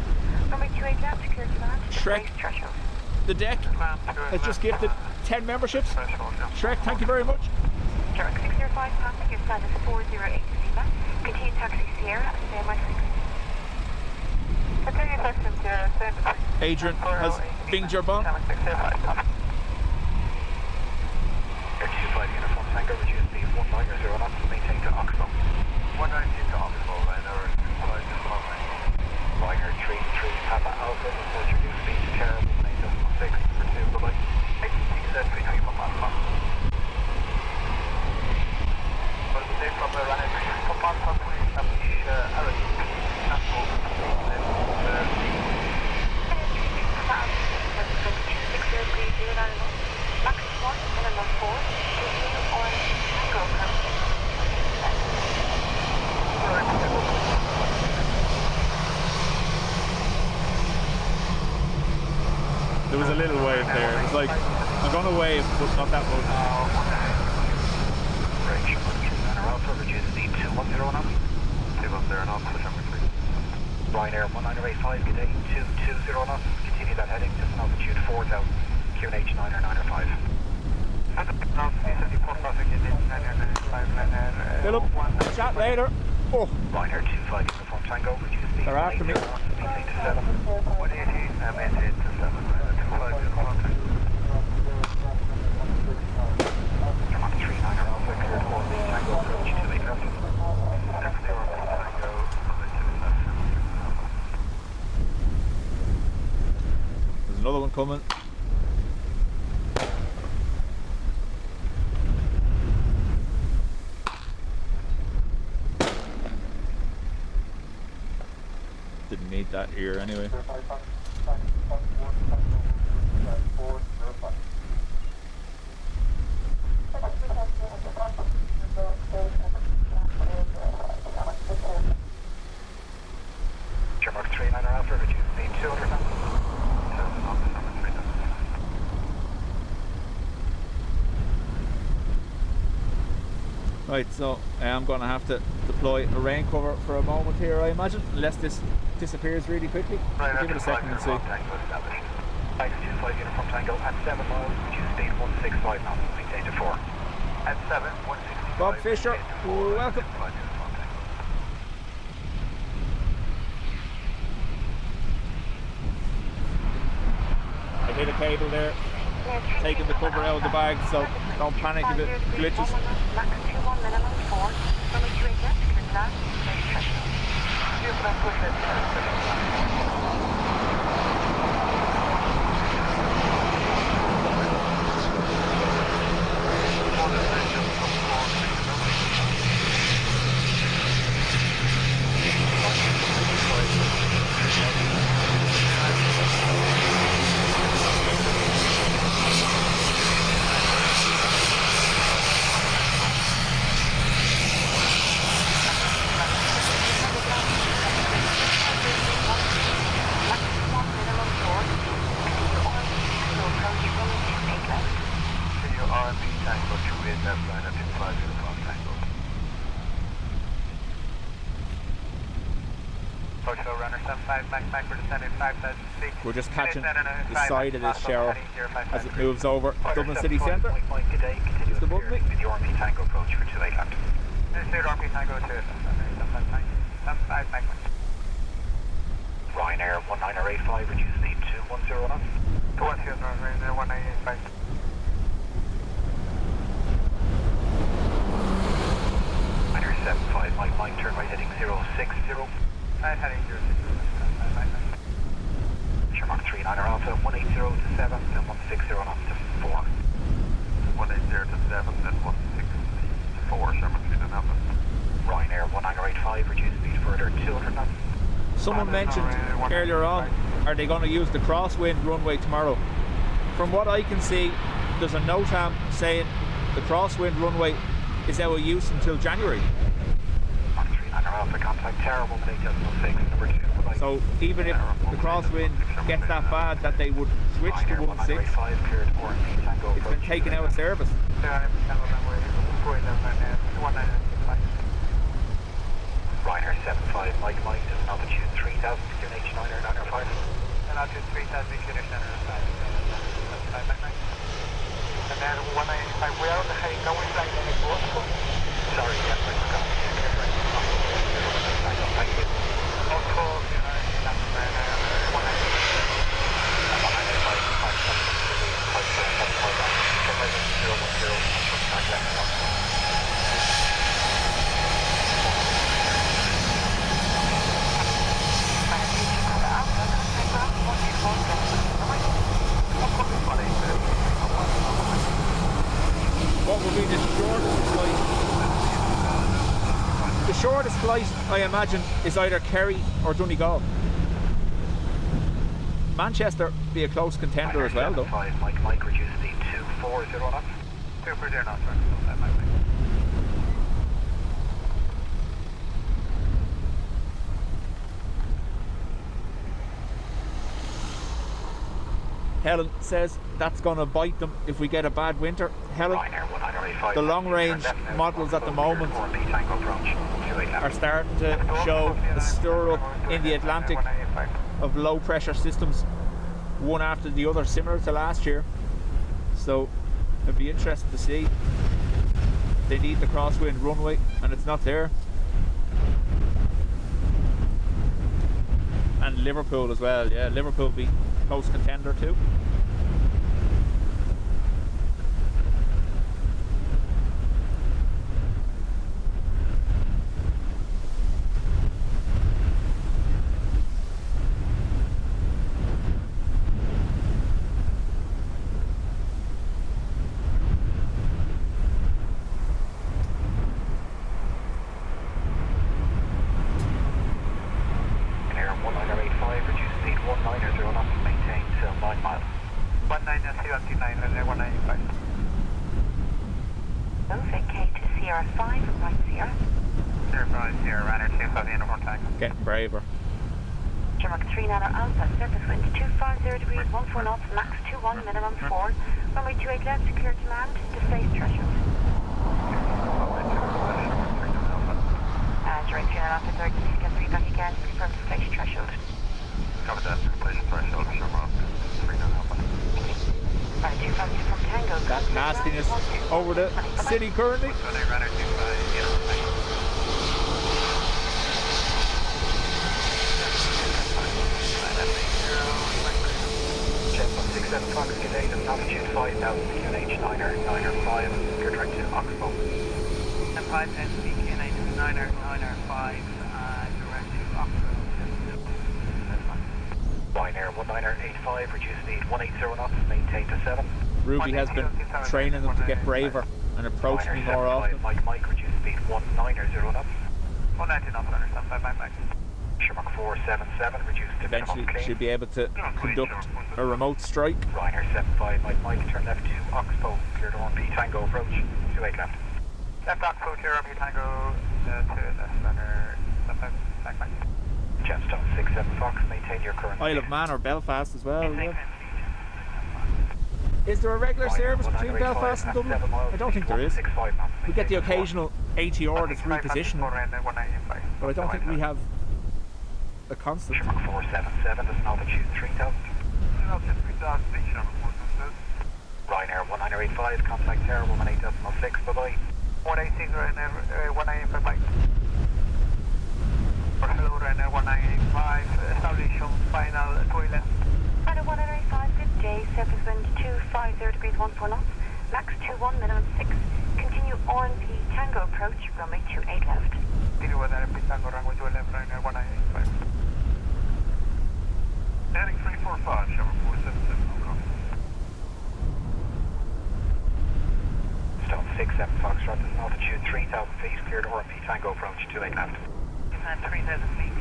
runway 28 left, clear to land,
Shrek,
threshold.
the deck has just gifted 10 memberships. Shrek, thank you very much.
Shark 605 passing, your stand is 408 Lima, continue taxi Sierra and stay my 6.
Adrian has binged your bomb.
Air 25 uniform tango, reduce speed 190 knots, maintain to Oxbow. 190 to Oxbow, Ryanair 25 to Crosswind. Ryanair 33 Papa Alpha, report reduce speed to terrible, maintain to 6 for 2, bye-bye. Exactly how you put on top. What is the name from the Ryanair? Put on top of the Aer Lingus.
Max 1, minimum 4, continue on Tango approach.
There was a little wave there. It was like, I'm going to wave, but not that much.
Right, Alpha, reduce speed 210 knots. 210 knots, push number 3. Ryanair 1985, good day, 220 knots. Continue that heading, just an altitude 4,000. QNH 995.
Philip, chat later. Oh,
Ryanair 25 uniform tango, reduce speed.
They're after me.
Maintain to 7. 180, maintain to 7. 25 uniform tango. Vermont 39 Alpha, cleared 4B tango, approach 28 left.
There's another one coming. Didn't need that ear anyway.
Mark 39 Alpha, reduce speed 200 knots.
Right, so I'm going to have to deploy a rain cover for a moment here, I imagine, unless this disappears really quickly. Give it a second and see.
525 uniform tango at 7 miles, reduce speed 165 knots, maintain to 4. At 7, 165.
Bob Fisher, welcome. I hit a cable there, taking the cover out of the bag, so don't panic if it glitches.
Max 21, minimum 4, runway 28 left, clear to land, threshold.
We're just catching the side of this shower as it moves over Dublin city centre. Is the button?
With the RP Tango approach for 28 left. This is RP Tango to Ryanair 1985, reduce speed to 10 knots. 210 knots, Ryanair 1985. Ryanair 75, Mike Mike, turn right heading 060. Right heading 060. Mark 39 Alpha, 180 to 7, then 160 knots to 4. 180 to 7, then 160 to 4, Sherman 39 Alpha. Ryanair 1985, reduce speed further 200 knots.
Someone mentioned earlier on, are they going to use the Crosswind runway tomorrow? From what I can see, there's a note saying the Crosswind runway is out of use until January.
And our Alpha contact terrible, 806, number 2. Bye-bye.
So even if the crosswind gets that bad that they would switch to 16, it's been taken out of service.
Ryanair 75, Mike, just altitude 3000, QNH 905.
And altitude 3000, QNH 905. And then 195, we are on the heading, now we're flying in the course.
Sorry, yes, I forgot. Thank you.
Also, that's
What would be the shortest flight? The shortest flight, I imagine, is either Kerry or Donegal. Manchester be a close contender as well, though.
Mike, reduce speed 240 knots.
240 knots, sir.
Helen says that's going to bite them if we get a bad winter. Helen, the long range models at the moment are starting to show a stir up in the Atlantic of low pressure systems, one after the other, similar to last year. So it'd be interesting to see. They need the crosswind runway and it's not there. And Liverpool as well, yeah, Liverpool be close contender too. Getting braver.
Shamrock 39 Alpha, surface wind 250 degrees, 14 knots, max 21, minimum 4. Runway 28 left, secure to land, displaced threshold. Direct 39 Alpha, 30, please get 3 back again, confirm displaced threshold.
Cover that, displaced threshold, Shamrock 39 Alpha.
Runway 252 from Tango.
That nastiness over the city currently.
Fox G'day, altitude 5000, QNH 905, secure direct to Oxbow.
And 510 QNH 905, direct to Oxbow.
Ryanair 1985, reduce speed 180 knots, maintain to 7.
Ruby has been training them to get braver and approach me more often.
Mike, reduce speed 190 knots.
190 knots, understand, bye.
Shamrock 477, reduced to
Eventually she'll be able to conduct a remote strike.
Ryanair 75, Mike, turn left to Oxbow, clear to 1P Tango approach, 28 left.
Left Oxbow, clear 1P Tango, to left center, back.
Jetstone 67 Fox, maintain your current
Isle of Man or Belfast as well, yeah. Is there a regular service between Belfast and Dublin? I don't think there is. We get the occasional ATR that's repositioning, but I don't think we have a constant.
Shamrock 477, that's an altitude 3000. Ryanair 1985, contact Air 118.6, bye-bye.
186 Ryanair 1985, bye. Hello Ryanair 1985, establish on final toilet.
Ryanair 1985, good day, surface wind 250 degrees, 14 knots, max 21, minimum 6. Continue RNP Tango approach, runway 28 left.
Continue with RNP Tango, runway 28 left, Ryanair 1985. Heading 345, Shamrock 477,
Stone 67 Foxtrot, this is altitude 3000 feet, cleared RMP Tango approach, 28 left.
And 3000 feet,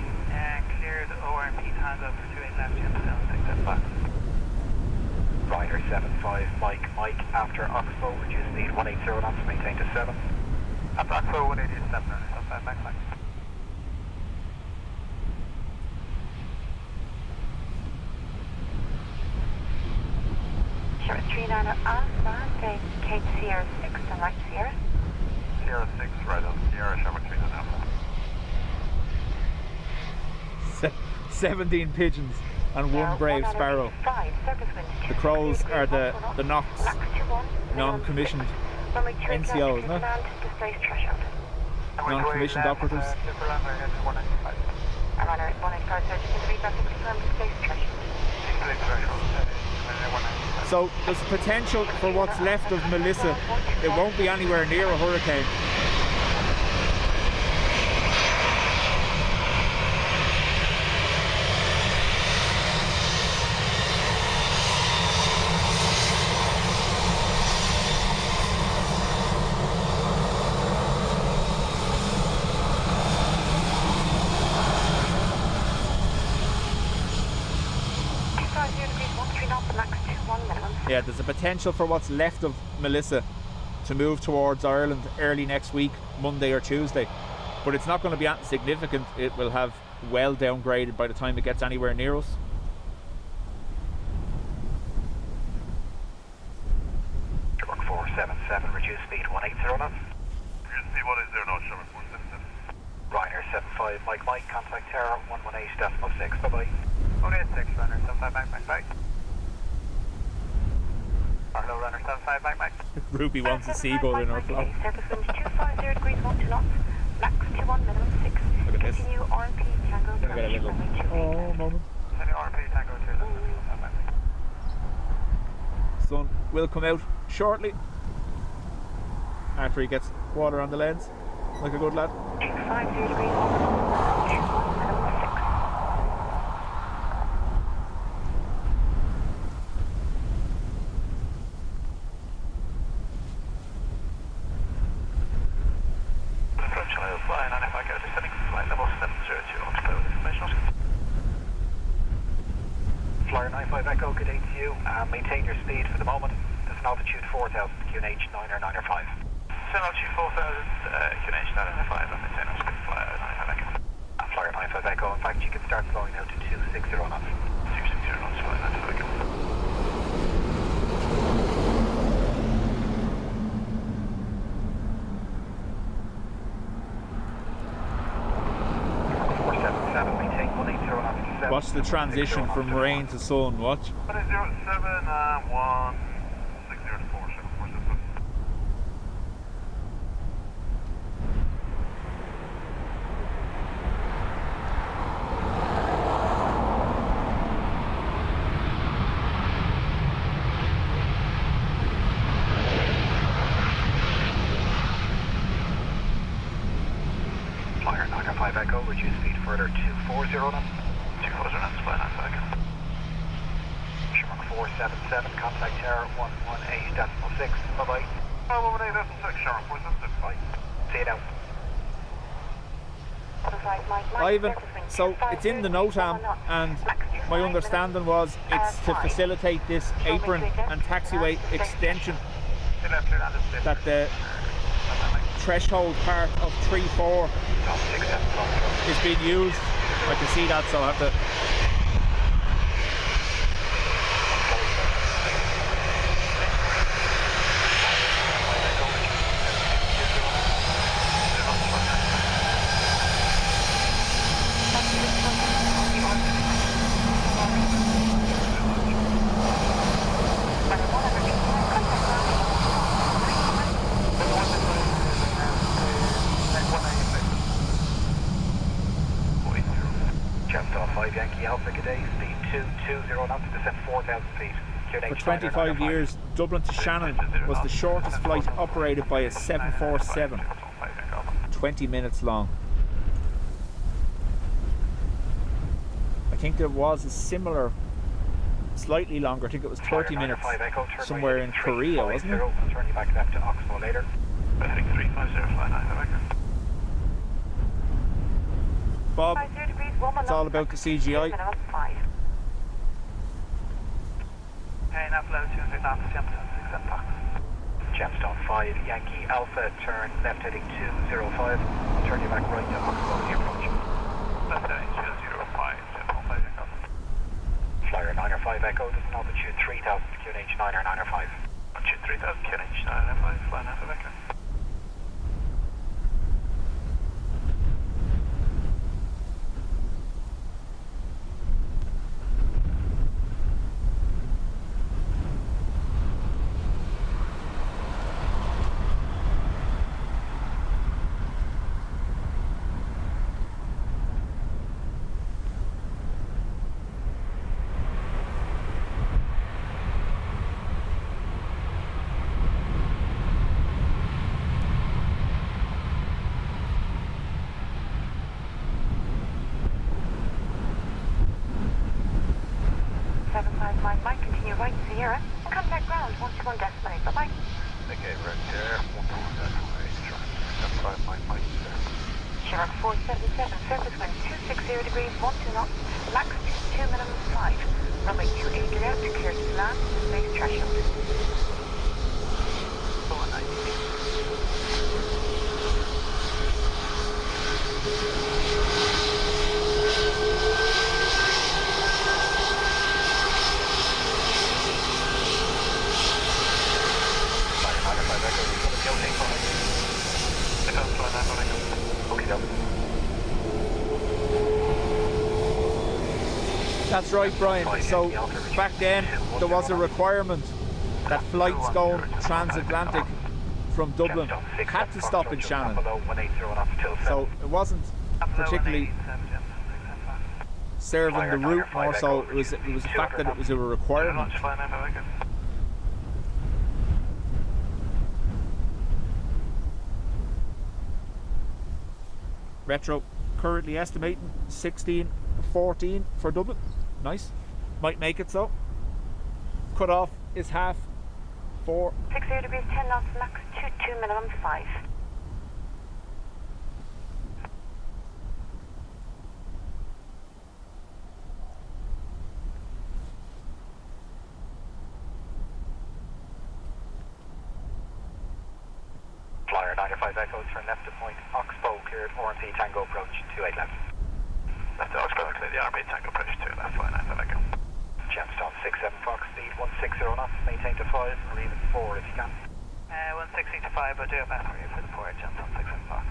cleared ORMP Tango for 28 left, Stone 67 Fox.
Ryanair 75, Mike, after Oxbow, reduce speed 180 knots, maintain to 7.
After Oxbow, 187, back.
Trinana Alpha, take Kate Sierra 6 and right Sierra.
Sierra 6, right on Sierra, Sherman 3 and Alpha.
17 pigeons and one brave sparrow. The crows are the Knox non-commissioned NCO, isn't it? Non-commissioned operatives. So there's potential for what's left of Melissa. It won't be anywhere near a hurricane. Yeah, there's a potential for what's left of Melissa to move towards Ireland early next week, Monday or Tuesday. But it's not going to be anything significant. It will have well downgraded by the time it gets anywhere near us.
Sherlock 477, reduce speed 180 knots.
Reduce speed 180 knots, Sherman 477.
Ryanair 75, Mike, contact Terra 118.6, bye-bye.
186, Ryanair 75, Mike. Hello, Runner 75, Mike.
Ruby wants a seagull in her float.
Surface wind 250 degrees 1 to knots, max 21, minimum 6.
Look at this.
Continue RMP Tango to
Look at a little moment.
Continue RMP Tango to
Sun will come out shortly after he gets water on the lens, like a good lad.
250 degrees 1 to knots, 21, minimum 6.
Flyer 95 Echo, good day to you. Maintain your speed for the moment. There's an altitude 4,000, QNH 9 or 9 or 5.
Send altitude 4,000, QNH 9 or 5, and maintain our speed, Flyer 95 Echo.
Flyer 95 Echo, in fact you can start slowing now to 260 knots.
260 knots, Flyer 95 Echo.
Watch the transition from rain to sun, watch.
107, 1604, Sherman 477.
Flyer 905 Echo, reduce speed further to 240 knots.
240 knots, Flyer 95 Echo.
Sherlock 477, contact Terra 118.6, bye-bye.
118.6, Sherman 477, bye.
See you now.
Ivan, so it's in the NOTAM, and my understanding was it's to facilitate this apron and taxiway extension that the threshold part of 3-4 is being used. I can see that, so I have to.
Yankee Alpha, good day, speed 220 knots, descent 4,000 feet.
For 25 years, Dublin to Shannon was the shortest flight operated by a 747. 20 minutes long. I think there was a similar, slightly longer, I think it was 30 minutes, somewhere in Korea, wasn't it?
I'll turn you back left to Oxbow later.
I think 350, Flyer 95 Echo.
Bob, it's all about the CGI.
Hey, now below 200 knots, Gemstone 6 box.
Gemstone 5, Yankee Alpha, turn left heading 205. I'll turn you back right to Oxbow as you approach.
Left heading 205, Gemstone 5 Yankee Alpha.
Flyer 9 5 Echo, this is altitude 3000 QNH 9 or 9 or 5.
Altitude 3000 QNH 9 or 5, flying out of Echo.
Might continue right to Sierra and contact ground 121 Displaced. Bye-bye.
Okay, right there. 125 might
Shark 477, surface wind 260 degrees, 12 knots, max 2 minimum 5. Runway 28 left, clear to land, space threshold.
That's right, Brian. So back then there was a requirement that flights going transatlantic from Dublin had to stop in Shannon. So it wasn't particularly serving the route, more so it was the fact that it was a requirement. Retro currently estimating 16:14 for Dublin. Nice. Might make it so. Cut off is 4:30.
60 degrees, 10 knots, max 2 minimum 5.
Flyer 95 Echo, turn left to point Oxbow, cleared RMP Tango approach 28 left.
Left to Oxbow, clear the RMP Tango approach 2 left, flying out of Echo.
Gemstone 67 Fox, speed 160 knots, maintain to 5 or even 4 if you can.
160 to 5, but do a best for you for the port, Gemstone 67 Fox.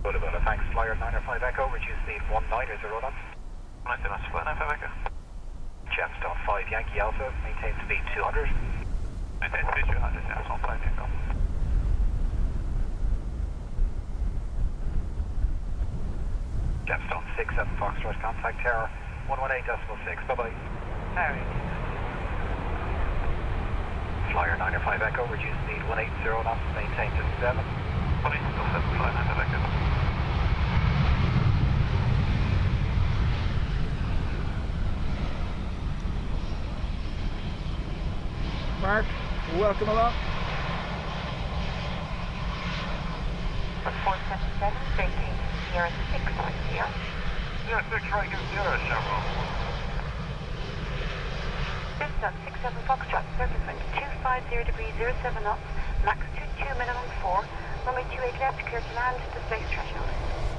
Good, thanks. Flyer 905 Echo, reduce speed 190 knots.
90 knots, flying out of Echo.
Gemstone 5 Yankee Alpha, maintain speed 200.
Maintain speed 200, Gemstone 5 Yankee.
Gemstone 67 Foxtrot, contact Terror 118.6, bye-bye.
Alright.
Flyer 905 Echo, reduce speed 180 knots, maintain to 7.
180.7, flying out of Echo.
Mark, welcome along.
477, maintain Sierra 6 on Sierra.
Yeah, 6 right, give Sierra a Chevron.
Distance 67 Foxtrot, surface wind 250 degrees, 07 knots, max 22 minimum 4. Runway 28 left, clear to land, displaced threshold.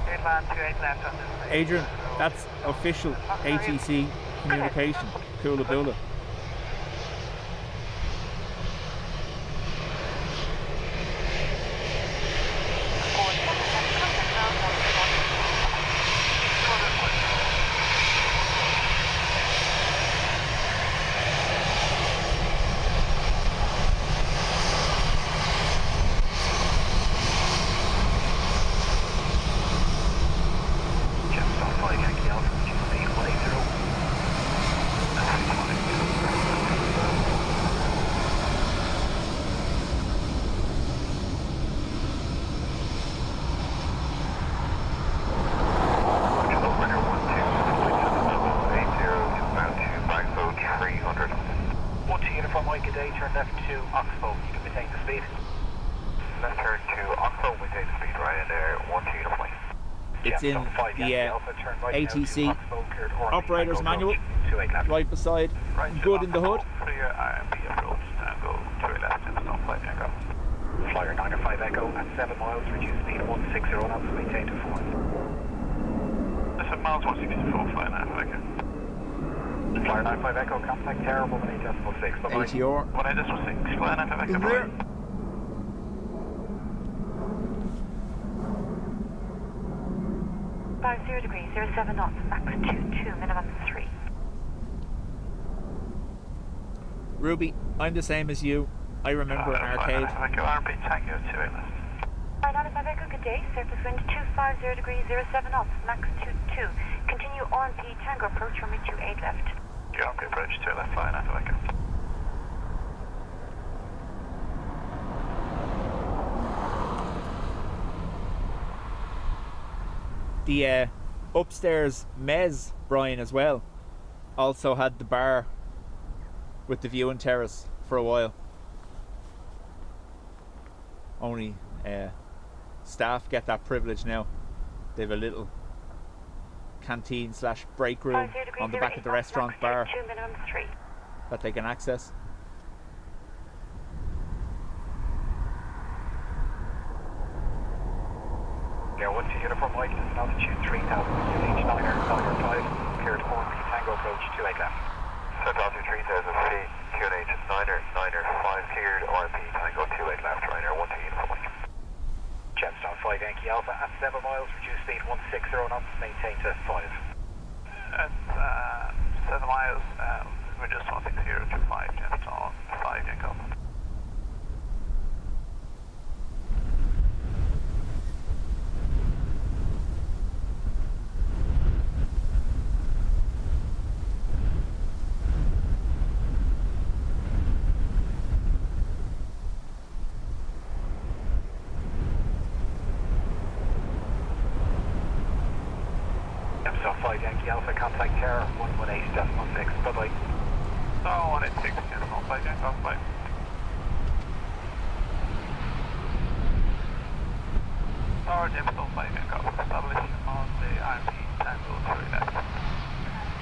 Clear to land, 28 left on this.
Adrian, that's official ATC communication. Coola Boola. It's in the ATC operator's manual, right beside, good in the hood.
Flyer 905 Echo at 7 miles, reduce speed 160 knots, maintain to 4.
7 miles, 164, flying out of Echo.
Flyer 95 Echo, contact Tower 18.6. Bye-bye.
ATR.
18.6, Flyer 95 Echo.
In there.
Five 0 degrees, 07 knots, max 22, minimum 3.
Ruby, I'm the same as you. I remember an arcade.
Echo, RP Tango 28 left.
Flyer 95 Echo, good day. Surface wind 250 degrees, 07 knots, max 22. Continue RP Tango approach, runway 28 left.
RP approach 2 left, Flyer 95 Echo.
The upstairs mezz, Brian, as well, also had the bar with the viewing terrace for a while. Only staff get that privilege now. They have a little canteen / break room on the back of the restaurant bar that they can access.
Yeah, 1 to uniform Mike, this is altitude 3000, UH 9er 5, cleared 4 Tango approach 28 left.
Set altitude 3000 feet, QNH 9er 5, cleared RP Tango 28 left, Ryanair 1 to uniform Mike.
Gemstone 5 Yankee Alpha at 7 miles, reduce speed 160 knots, maintain to 5.
At 7 miles, we're just 160 to 5, Gemstone 5 Yankee Alpha.
Gemstone 5 Yankee Alpha, contact Tower 118.6, bye-bye.
Star 186, Gemstone 5 Yankee Alpha, bye. Star Gemstone 5 Yankee Alpha, establish on the RP Tango 3 left.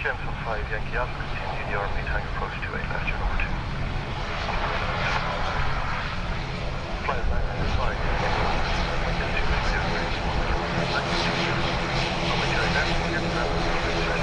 Gemstone 5 Yankee Alpha, continue the RP Tango approach 28 left, you're number 2. Flyer 95 Yankee Alpha, just 260 degrees, 1 number 2 left, clear to land, clear left, clear to land,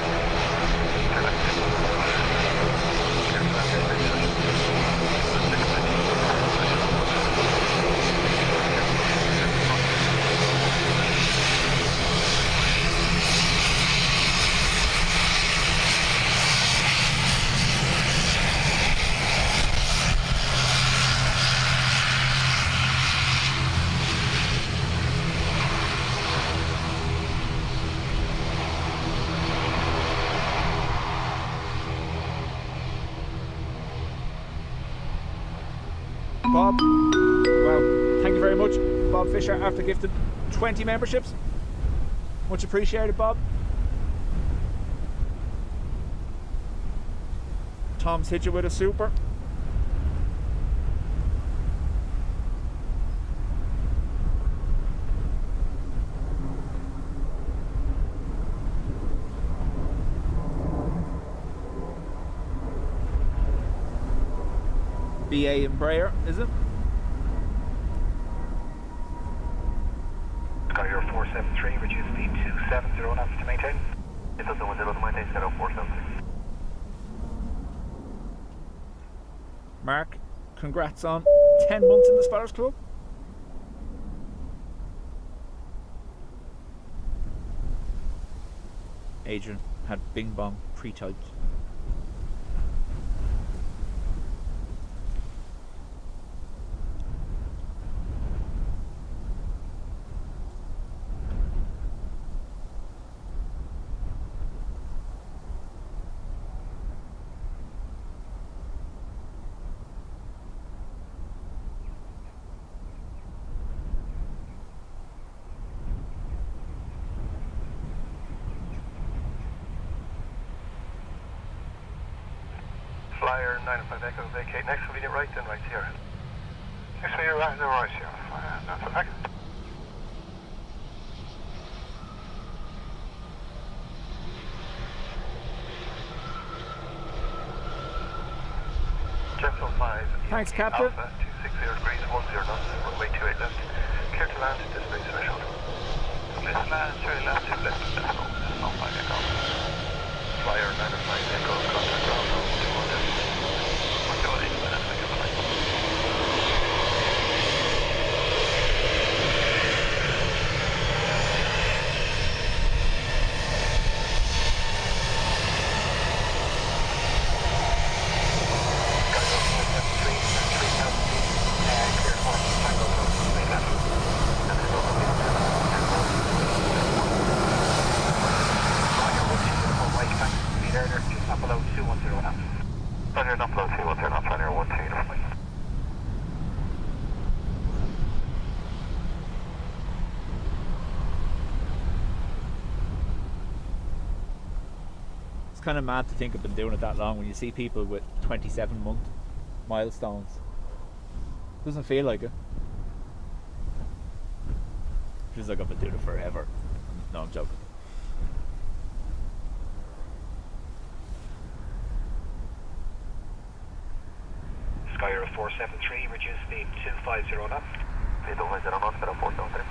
Bob, well, thank you very much, Bob Fisher, after gifted 20 memberships. Much appreciated, Bob. Tom's hit you with a super. BA Embraer, is it?
Skyr 473, reduce speed 270 knots to maintain.
it doesn't want to maintain 0476.
Mark, congrats on 10 months in the Spotters Club. Adrian had Bing Bong pre-typed.
Flyer 95 Echo, vacate next convenient right, then right here.
Next to your right, the right here. That's a packet.
Gemstone 5.
Thanks, Captain.
Alpha, 260 degrees, 10 knots, runway 28 left. Clear to land, displaced threshold.
Displaced land, 3 left, 2 left, Gemstone 5 Echo.
Aer Lingus 9 Echo, contact ground level 200. 128 minutes, thank you for light.
It's kind of mad to think I've been doing it that long when you see people with 27-month milestones. Doesn't feel like it. Feels like I've been doing it forever. No, I'm joking.
Skyer 473, reduce speed 250 knots.
Speed 250 knots, pero 473.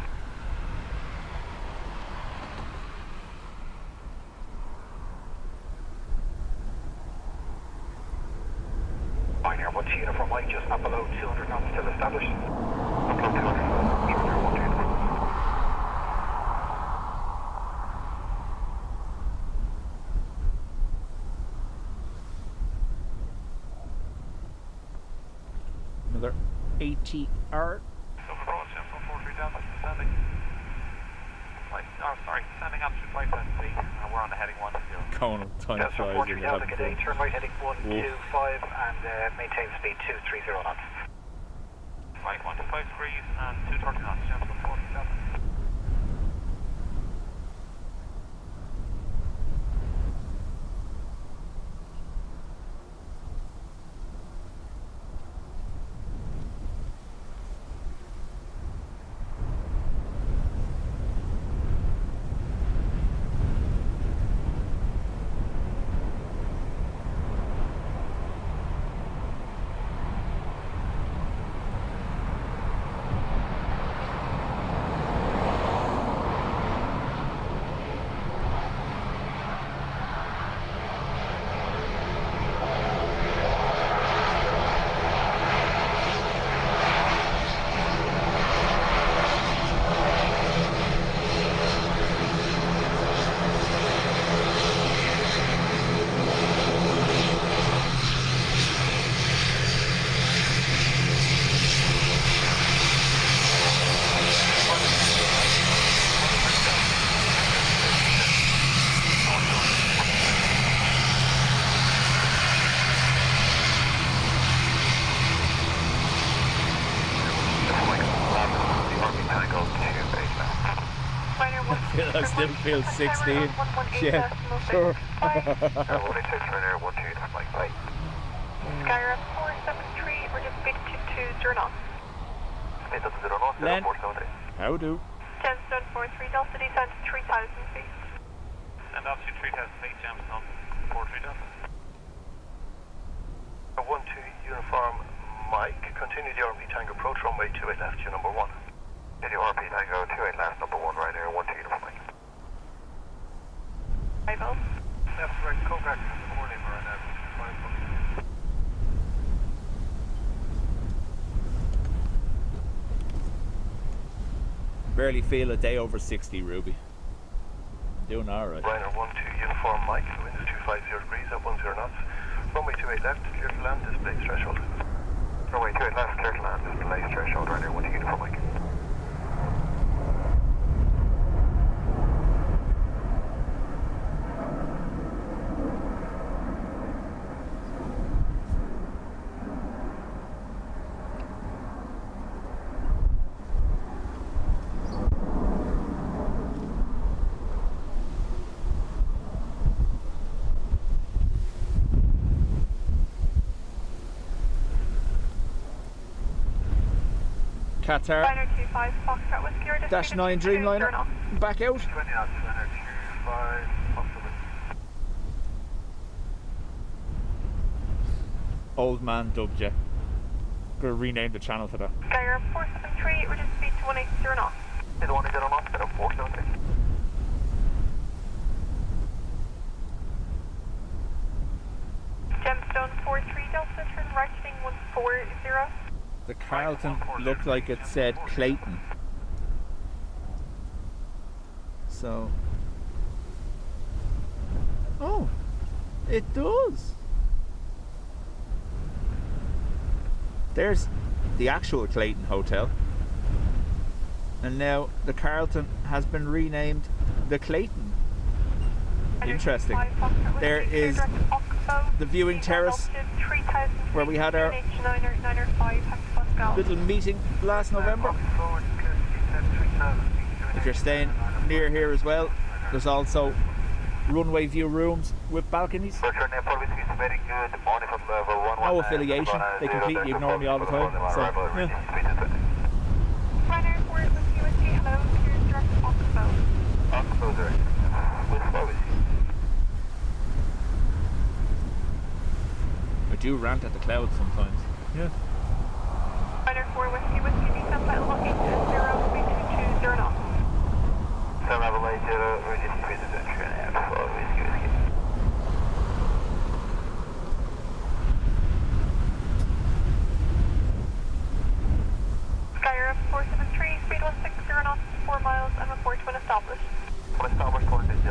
Ryanair 1 to uniform Mike, just up below 200 knots still established. Up below 200 knots, Ryanair 1 to uniform.
Another ATR.
Standing up to 5 times speed, and we're on the heading 10.
Going time
Delta
flies
43
in
Delta,
the
good day, turn right heading 125 and maintain speed 230 knots.
Right, 1 to 5 degrees and 230 knots, gentlemen, 47.
I still feel 16. Yeah, sure.
Only 6 Ryanair 1 to uniform Mike, bye.
Skyer 473, we're just speed 220 knots.
Speed 220 knots,
Len.
473.
How do?
10.43 Delta, descend 3,000 feet.
And altitude 3,000 feet, Jameson, 43 Delta.
1 to uniform Mike, continue the RP Tango approach runway 28 left to number 1. Continue RP Tango 28 left, number 1 Ryanair 1 to uniform Mike.
Arrival.
Left, right, go back to the morning, Ryanair, 5
Barely feel a day over 60, Ruby. Doing alright.
Ryanair 1 to uniform Mike, the wind is 250 degrees at 10 knots. Runway 28 left, clear to land, displaced threshold. Runway 28 left, clear to land, displaced threshold, Ryanair 1 to uniform Mike.
Qatar
Dash
9 Dreamliner back out.
20 knots, Ryanair 25, possibly.
Old man Dubjet. Gonna rename the channel to that.
Skyer 473, we're just speed 180 knots.
Speed 180 knots, then 473.
Gemstone 43 Delta, turn right heading 140.
The Carlton looked like it said Clayton. So... Oh, it does. There's the actual Clayton Hotel. And now the Carlton has been renamed the Clayton. Interesting. There is the viewing terrace where we had our little meeting last November. If you're staying near here as well, there's also runway view rooms with balconies. No affiliation, they completely ignore me all the time. So, yeah.
Ryanair 4 with hello, clear direct to Oxbow.
Oxbow direct. With Boeing.
I do rant at the clouds sometimes. Yeah.
Ryanair 4 with descent flight level 820, 322 knots.
780, reduce speed to Ryanair 4 whiskey.
Skyr 473, speed 160 knots, 4 miles, and report when established.
When established, 460,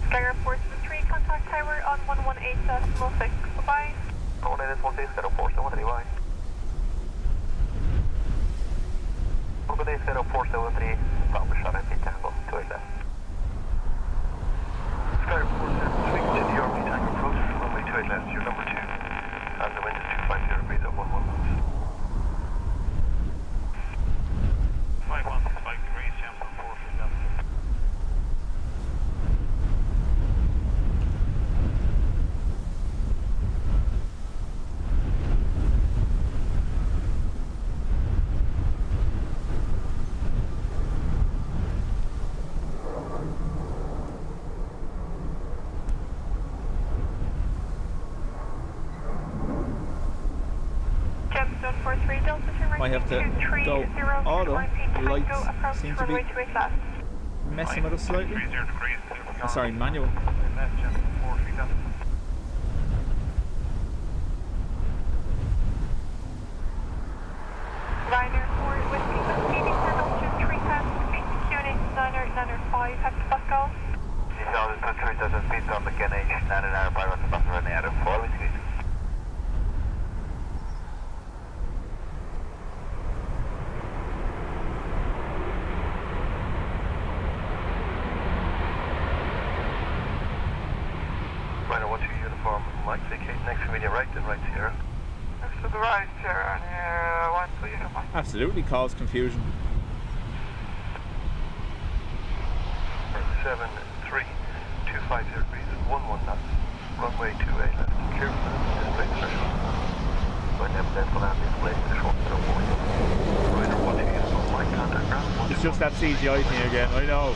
Skyr 473, contact tower on 118.6. Bye-bye.
118.6, 473. 118.473, established on NP Tango, 2 left. Skyr 473, to the RP Tango approach, runway 28 left, you're number 2, and the wind is 250 degrees at 11 knots.
5 degrees, Gemstone 43 Delta.
Gemstone 43 Delta, turn right
Might have to go auto. The lights seem to be messing with us slightly.
30 degrees.
Sorry, manual.
Left, Gemstone 43 Delta.
Ryanair 4 with speeding for altitude 3,000 feet, QNH 905 hectopascal.
This is all the 3,000 feet on the QNH 905 hectopascal on the Air 4 whiskey. Ryanair 12 uniform, Mike, vacate next to medium right, then right Sierra.
Next to the right, Sierra, and 1 uniform.
Absolutely caused confusion.
73250 degrees, 11 knots, runway 28 left, clear for the displaced threshold. Ryanair then for land displaced to the short middle point. Ryanair 12 uniform, Mike, contact ground.
It's just that CGI thing again. I know.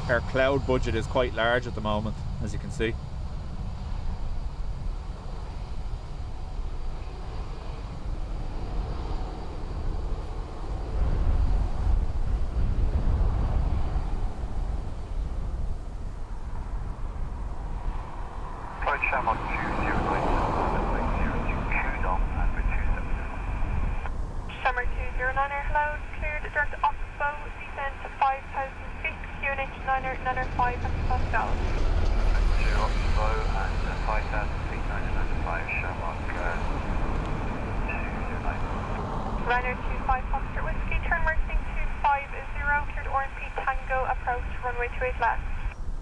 Our cloud budget is quite large at the moment, as you can see.
Flight Shamrock 209, and with 270.
Summer 209er, hello, cleared direct to Oxbow, descent to 5,000 feet, QNH 905 hectopascal.
Zero Oxbow and 5,000 feet, 995 Shamrock 209.
Ryanair 25 Foxtrot Whiskey, turn right heading 250, cleared RMP Tango, approach runway 28 left.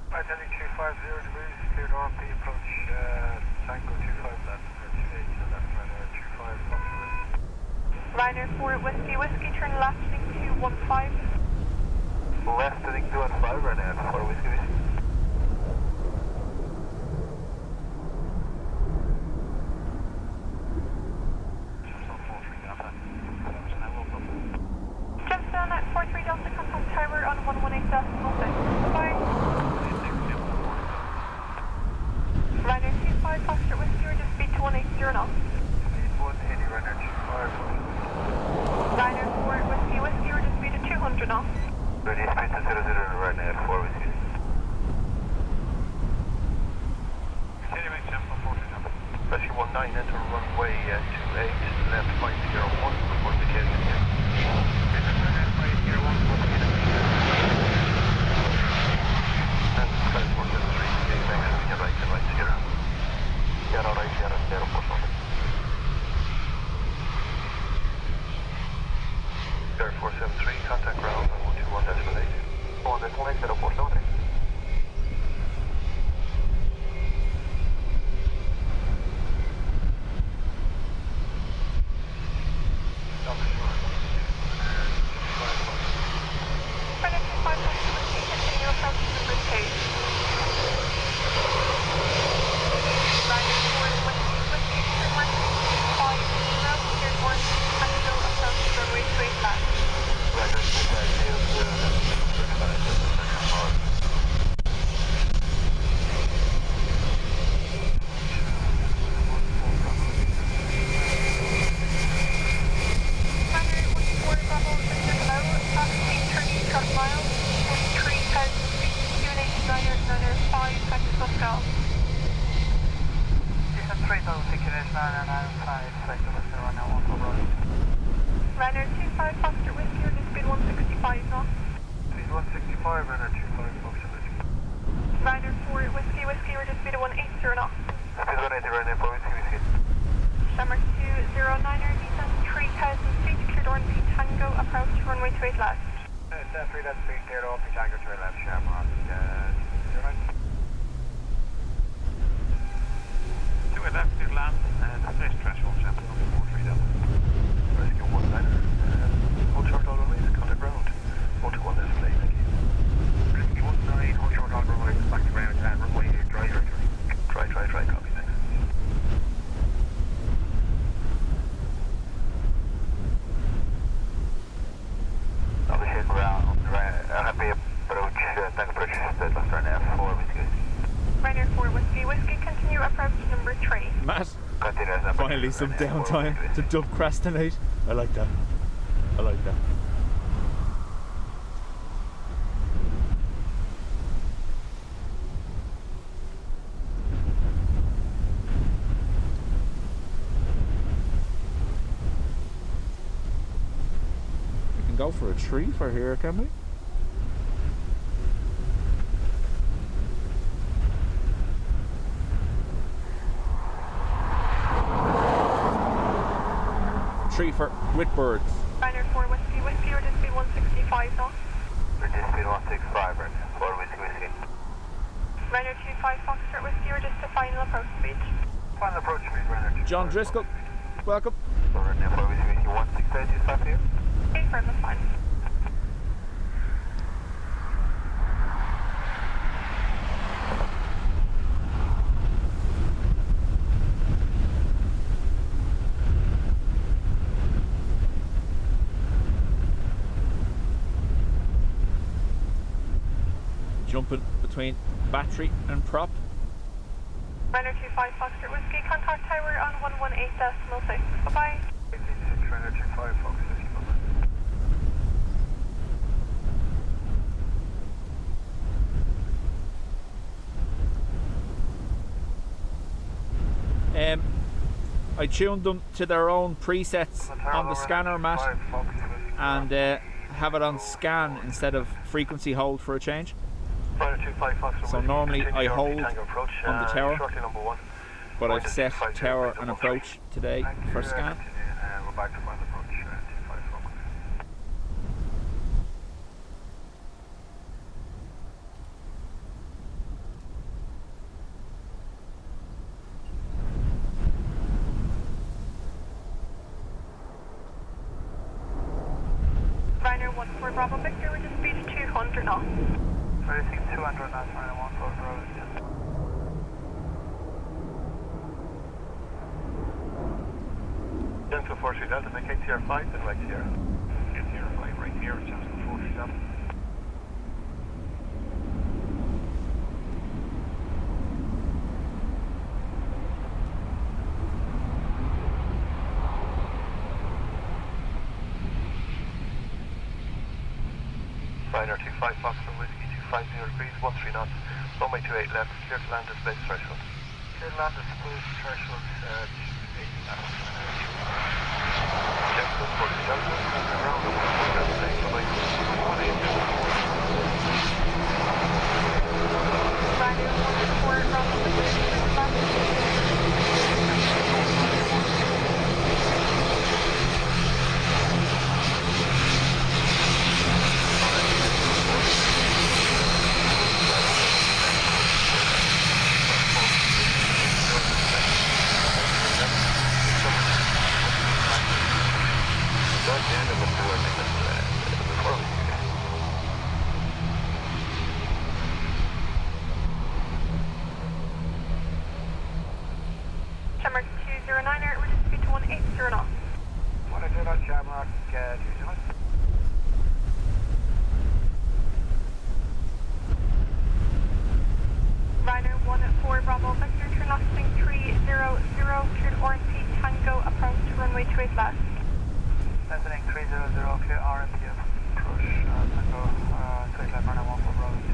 Right heading 250 degrees, cleared RMP approach Tango 25 left, 28 to left, Ryanair 25 Foxtrot.
Ryanair 4 Whiskey, turn left heading 215.
Left heading 215, Ryanair 4 Whiskey.
473, contact ground on 121.8. 121.8, set up 473.
Ryanair 25 Foxtrot Whiskey, or just speed 165 knots.
Speed 165, Ryanair 25 Foxtrot Whiskey.
Ryanair 4 Whiskey, Whiskey, or just speed 180 knots.
Speed 180, Ryanair 4 Whiskey, Whiskey.
Summer 209er, descent 3,000 feet, cleared Ornby Tango, approach runway 28 left.
3,000 feet, cleared Ornby Tango, 28 left, Shamrock, 09.
28 left, clear land, and displaced threshold, Shamrock, 430.
Rescue 19er, hold short all runways, contact ground. 121 display, thank you.
Rescue 19, hold short all runways, back to ground, and runway dry,
Copy, thanks. I'll be heading around, happy approach, tank approach, left Ryanair 4 Whiskey.
Ryanair 4 Whiskey, Whiskey, continue approach number 3.
Matt,
Continue as number
finally
2,
some
Ryanair 4
downtime
Whiskey.
to procrastinate. I like that. I like that. We can go for a tree for here, can we? Tree for with birds.
Ryanair 4 Whiskey, Whiskey, or just speed 165 knots.
British speed 165, Ryanair 4 Whiskey, Whiskey.
Ryanair 25 Foxtrot Whiskey, or just the final approach speed.
Final approach speed, Ryanair 2.
John Driscoll, welcome.
So Ryanair 4 Whiskey, Whiskey 168 is back here.
Okay, firm, that's fine.
Jumping between battery and prop.
Ryanair 25 Foxtrot Whiskey, contact tower on 118.6. Bye-bye.
186, Ryanair 25 Fox, Whiskey, bye-bye.
I tuned them to their own presets on the scanner, Matt, and have it on scan instead of frequency hold for a change. So normally I hold on the tower, but I've set tower and approach today for scan.
We're back to final approach, 25 Fox.
Ryanair 14 Bravo Victor, with a speed 200 knots.
Racing 200 knots, Ryanair 14 Bravo, yes. Dental 43 Delta, make KTR 5, then right here.
KTR 5 right here, Chancellor 47.
Ryanair 25 Foxtrot Whiskey, 250 degrees, 13 knots, runway 28 left, clear to land displaced threshold. Clear to land displaced threshold, 280 left. Jackson 40 Delta, ground on 118, runway 180.
Ryanair 14 Bravo Victor, Shamrock 209, reduce speed to 180 knots.
180 knots, Shamrock 209.
Ryanair 14 Bravo, Victor, turn left, swing 300, cleared RMP Tango, approach runway 28 left.
Descending 300, clear RMP, approach Tango, 28 left, runway 14 Bravo 2.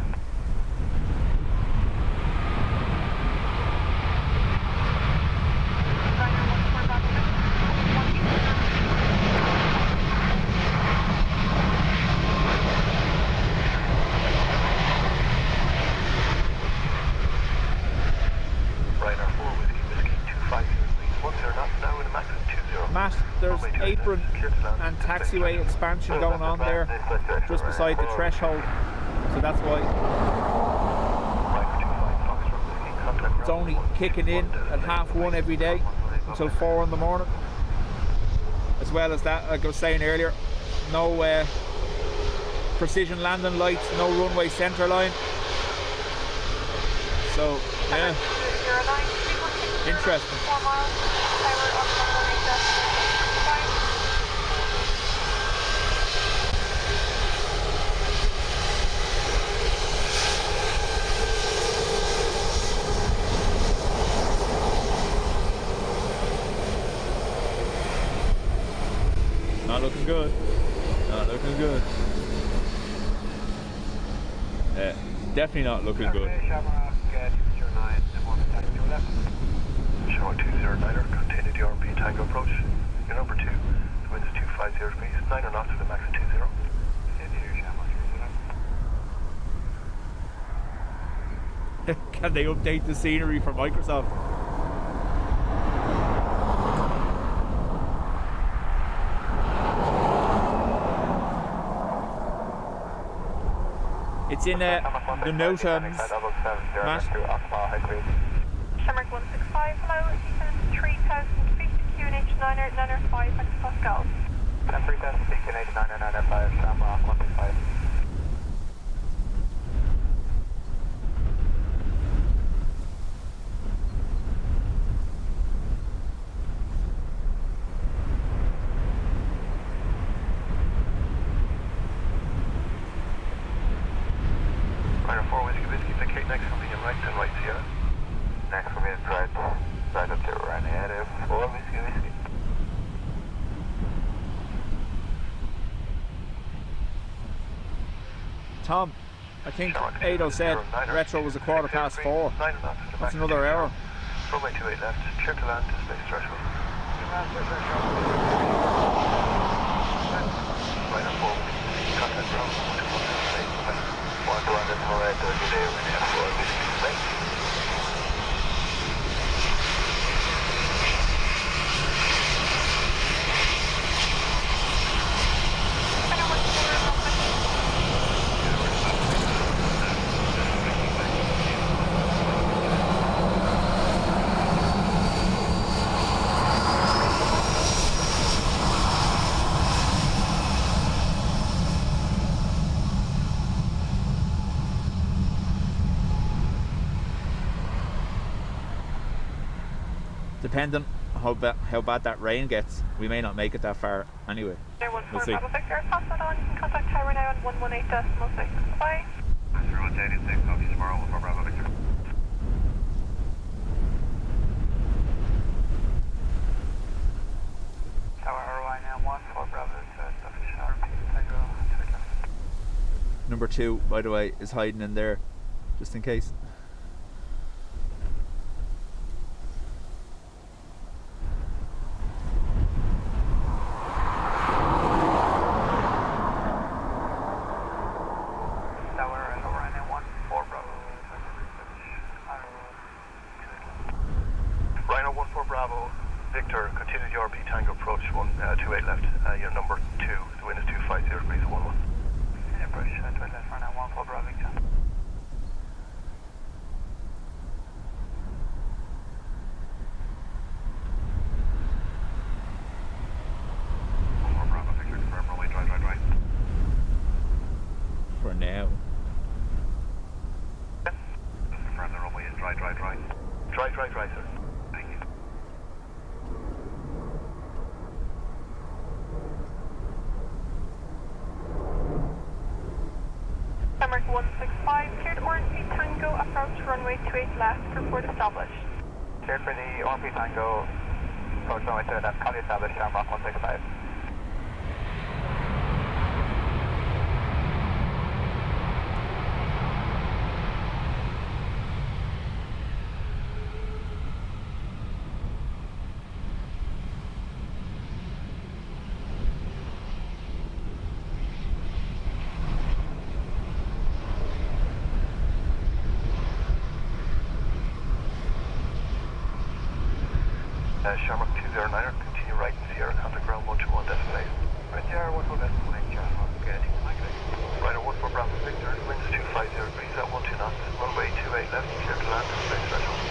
Ryanair 14 Bravo, Victor, 180.
Matt, there's apron and taxiway expansion going on there just beside the threshold, so that's why it's only kicking in at 1:30 every day until 4 in the morning. As well as that, like I was saying earlier, no precision landing lights, no runway centre line, so yeah, interesting.
4 miles, tower on 118.
Not looking good. Not looking good. Definitely not looking good.
Shamrock 209, 1 left.
Shamrock 209er, continue the RP Tango approach. Your number 2, the wind is 250 degrees, 9 knots with a max of 20.
Can they update the scenery for Microsoft? It's in the Notams, Matt.
Shamrock 165, hello, descend 3,000 feet, QNH 905 hectopascals.
3,000 feet, QNH 905, Shamrock 165.
Ryanair 4 Whiskey Whiskey, vacate next for me and right and right Sierra.
Next for me is right up to Ryanair 4 Whiskey Whiskey.
Tom, I think Ado said retro was 4:15. That's another hour.
Runway 28 left, clear to land, displaced threshold. Ryanair 4 Whiskey, contact ground, 1 to 1 decimal right, today Ryanair 4 Whiskey Displaced.
Depending how bad that rain gets, we may not make it that far anyway. We'll see.
Victor, pass that on. You can contact Tower now on 118.6. Bye.
0186, talk to you tomorrow, 4 Bravo Victor. Tower Ryanair 1, 4 Bravo, official RP, Tango, Twitter.
Number 2, by the way, is hiding in there, just in case.
Ryanair 14 Bravo, Victor, continue the RP Tango approach, 28 left, your number 2, the wind is 250 degrees, 11.
Approach 28 left, Ryanair 14 Bravo, Victor.
Shamrock 165, cleared RP Tango, approach runway 28 left, report established.
Cleared for the RP Tango, approach runway 28 left, call established, Shamrock 165.
Shamrock 209er, continue right in Sierra, contact ground 121, destination.
Right there, 121 destination, okay,
Ryanair 14 Bravo Victor, winds 250 degrees at 12 knots, runway 28 left, clear to land, space threshold.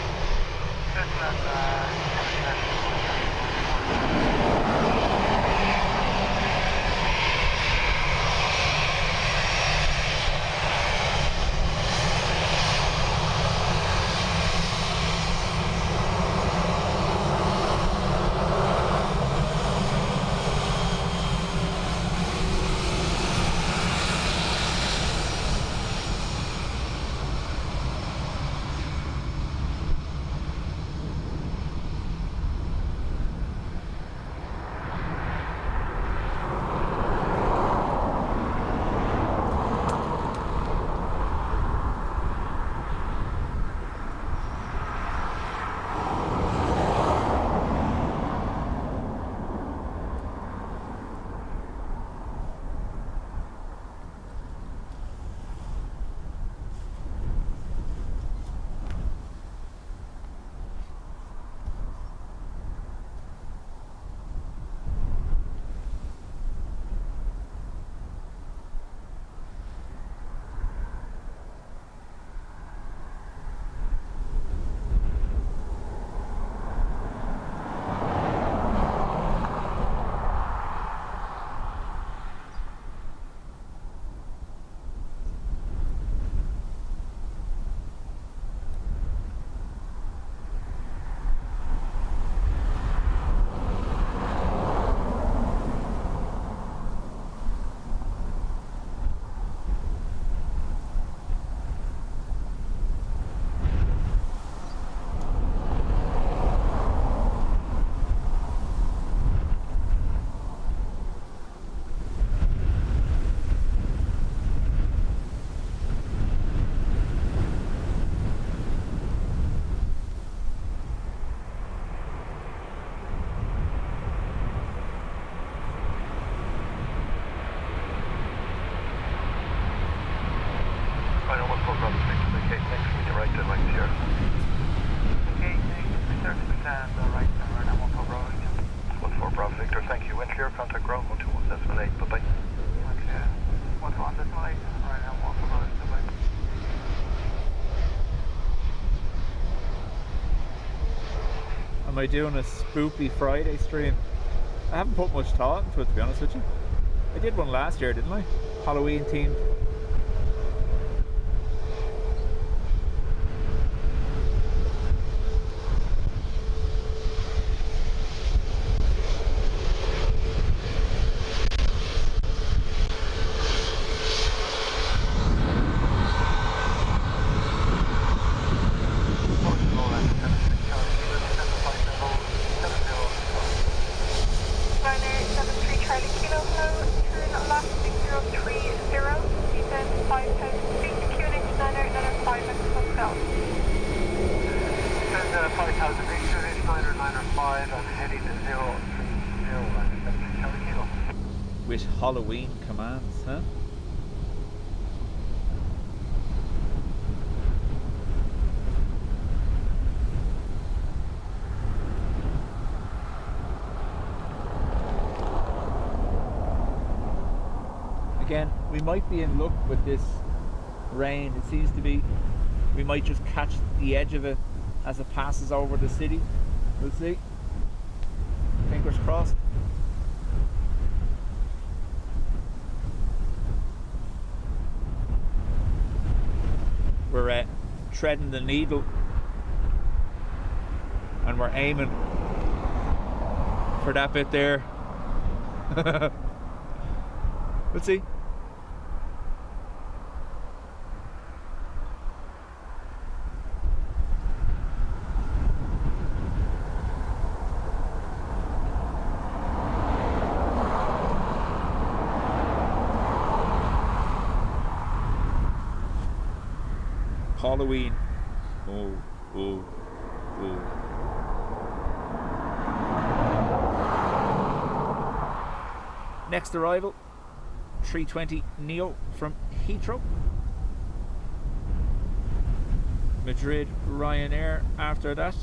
Am I doing a spoopy Friday stream? I haven't put much thought into it, to be honest with you. I did one last year, didn't I? Halloween themed. With Halloween commands, huh? Again, we might be in luck with this rain. It seems to be, we might just catch the edge of it as it passes over the city. We'll see. Fingers crossed. We're treading the needle and we're aiming for that bit there. Let's see. Halloween. Oh. Next arrival, 320 Neo from Heathrow. Madrid Ryanair after that.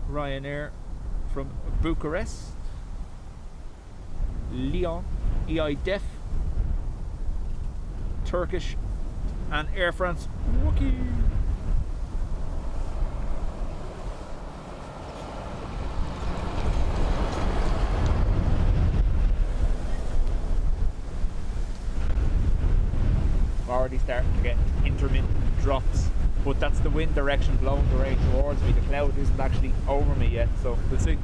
Ryanair from Bucharest. Lyon, EIDW, Turkish, and Air France. Wookie. Already starting to get intermittent drops, but that's the wind direction blowing the rain towards me. The cloud isn't actually over me yet, so we'll see.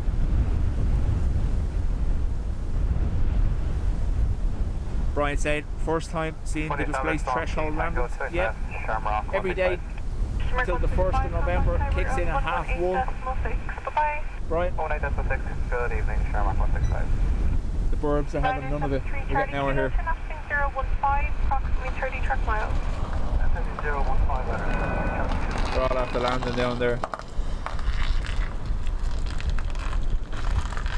Brian said, first time seeing the Displaced threshold landings. Yeah, every day till the 1st of November, kicks in at 1:30. Brian?
18.6, good evening, Shamrock 165.
The burbs are having none of it. We're getting out of here.
015, approximately 30 truck miles.
015,
We're all after landing down there.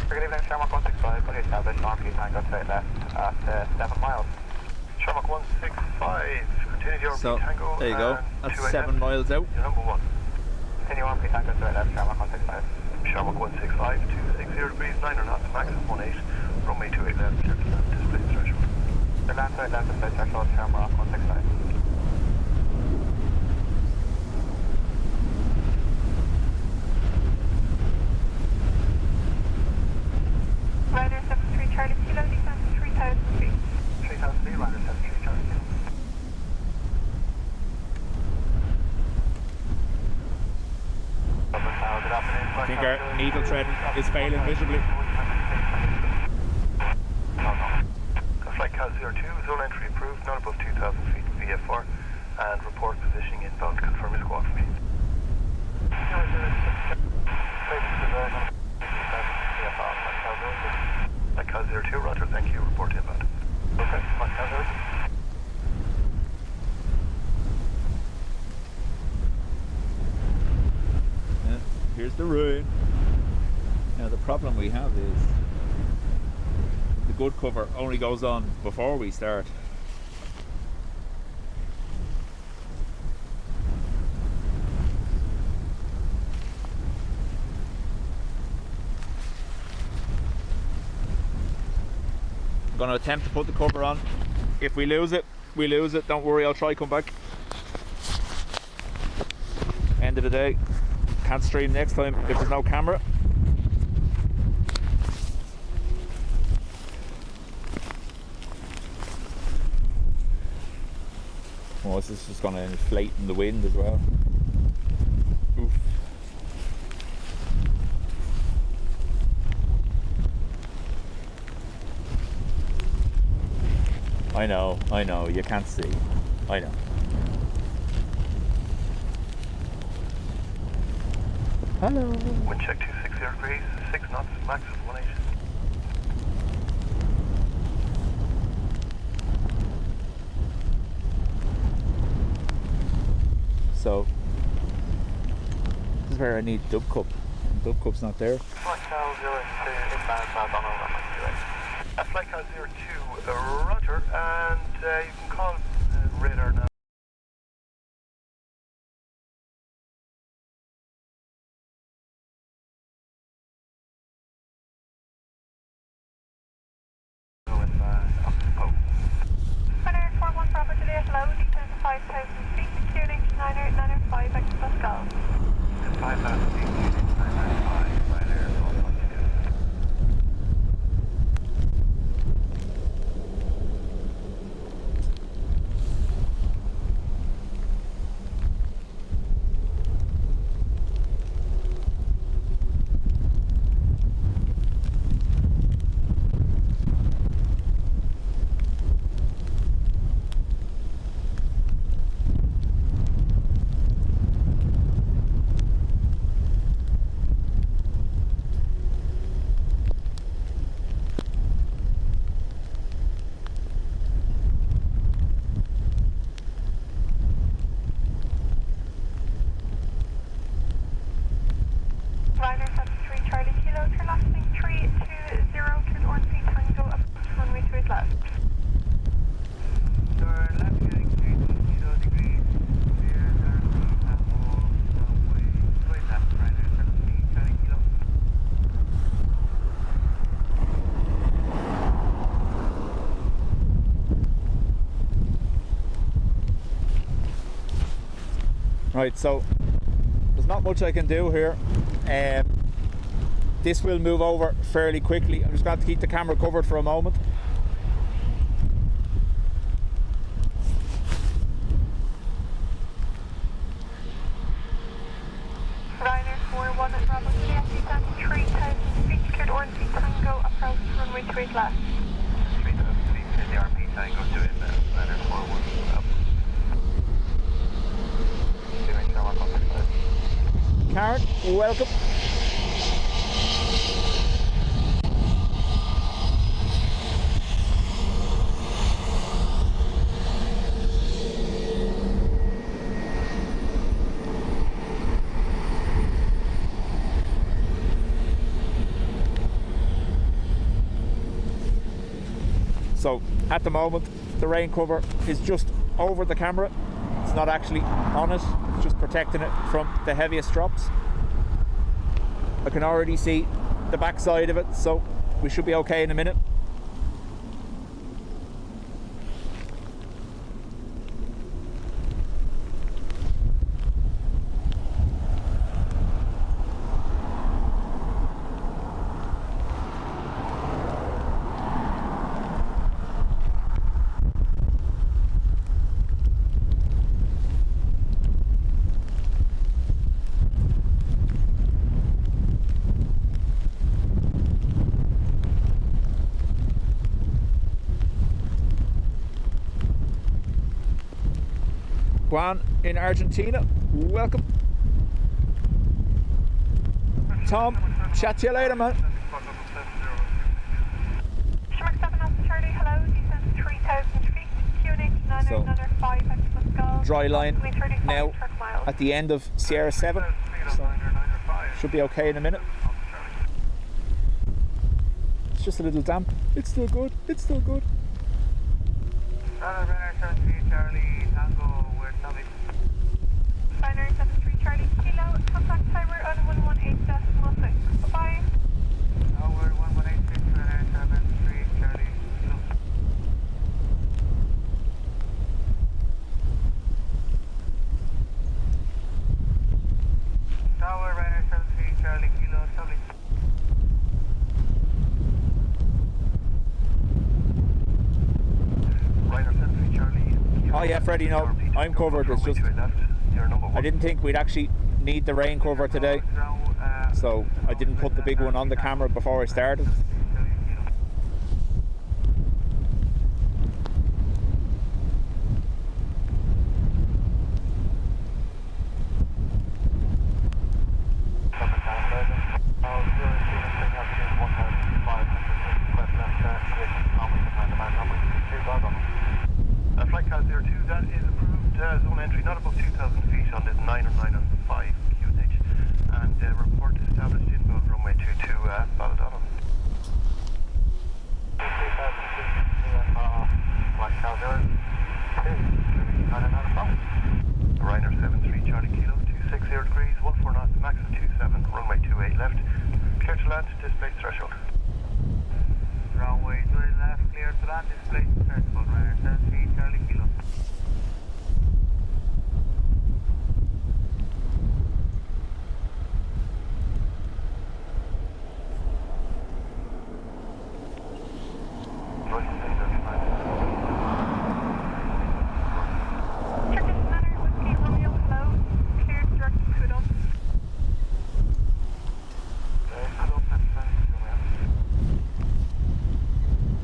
Good evening, Shamrock 165, fully established, RP Tango straight left at 7 miles. Shamrock 165, continue your
So,
RP Tango.
there you go. That's 7 miles out.
You're number 1. Continue RP Tango straight left, Shamrock 165. Shamrock 165, 260 degrees, 9 knots, max of 18, runway 28 left, clear to land, displaced threshold. The land straight left, displaced threshold, Shamrock 165.
Ryder 73 Charlie Kilo, descent to 3,000 feet.
3,000 feet, Ryder 73 Charlie Kilo.
I think our needle thread is failing miserably.
Flight CAS 02, zone entry approved, not above 2,000 feet VFR, and report positioning inbound to confirm your squawk for me. Flight CAS 02, roger, thank you, report inbound. Okay, Flight CAS 02.
Here's the rain. Now the problem we have is the good cover only goes on before we start. I'm going to attempt to put the cover on. If we lose it, we lose it. Don't worry, I'll try come back. End of the day. Can't stream next time if there's no camera. Oh, this is just going to inflate in the wind as well. Oof. I know, you can't see. I know. Hello.
Wind check 260 degrees, 6 knots, max of 18.
So, this is where I need Dub Cup. Dub Cup's not there.
Flight CAS 02, inbound south on runway 28. Flight CAS 02, roger, and you can call radar now.
Ryder 41 Bravo Juliet low, descent to 5,000 feet, clear link 905 Pascal.
5,000 feet, 995, Ryanair,
Right, so there's not much I can do here. This will move over fairly quickly. I'm just going to have to keep the camera covered for a moment.
Ryanair 41 at Bravo Juliet, descent 3,000 feet, cleared Orange Tango, approach runway 28 left.
3,000 feet, the RP Tango to it, Ryanair 41 up.
Karen, welcome. So at the moment the rain cover is just over the camera. It's not actually on it, it's just protecting it from the heaviest drops. I can already see the back side of it, so we should be okay in a minute. Juan in Argentina, welcome. Tom, chat to you later, man.
Shark 7 Alpha Charlie, hello, descent 3,000 feet, QNH 995 Pascal.
Dry line now at the end of Sierra 7, so should be okay in a minute. It's just a little damp. It's still good, it's still good.
Ryanair 73 Charlie Tango, we're Nubby.
Ryanair 73 Charlie Kilo, contact tower on 118.6. Bye-bye.
Tower 1186, Ryanair 73 Charlie Kilo. Tower Ryanair 73 Charlie Kilo, Nubby.
Oh yeah, Freddie, no, I'm covered. It's just I didn't think we'd actually need the rain cover today, so I didn't put the big one on the camera before I started.
Flight Cal 02, that is approved zone entry, not above 2,000 feet on the 995 QNH, and report established inbound runway 22 Balladonna. 3,000 feet, Flight Cal 02, 995. Ryanair 73 Charlie Kilo, 260 degrees, 14 knots, max of 27, runway 28 left, clear to land, displaced threshold. Runway 28 left, clear to land, displaced threshold, Ryanair 73 Charlie Kilo.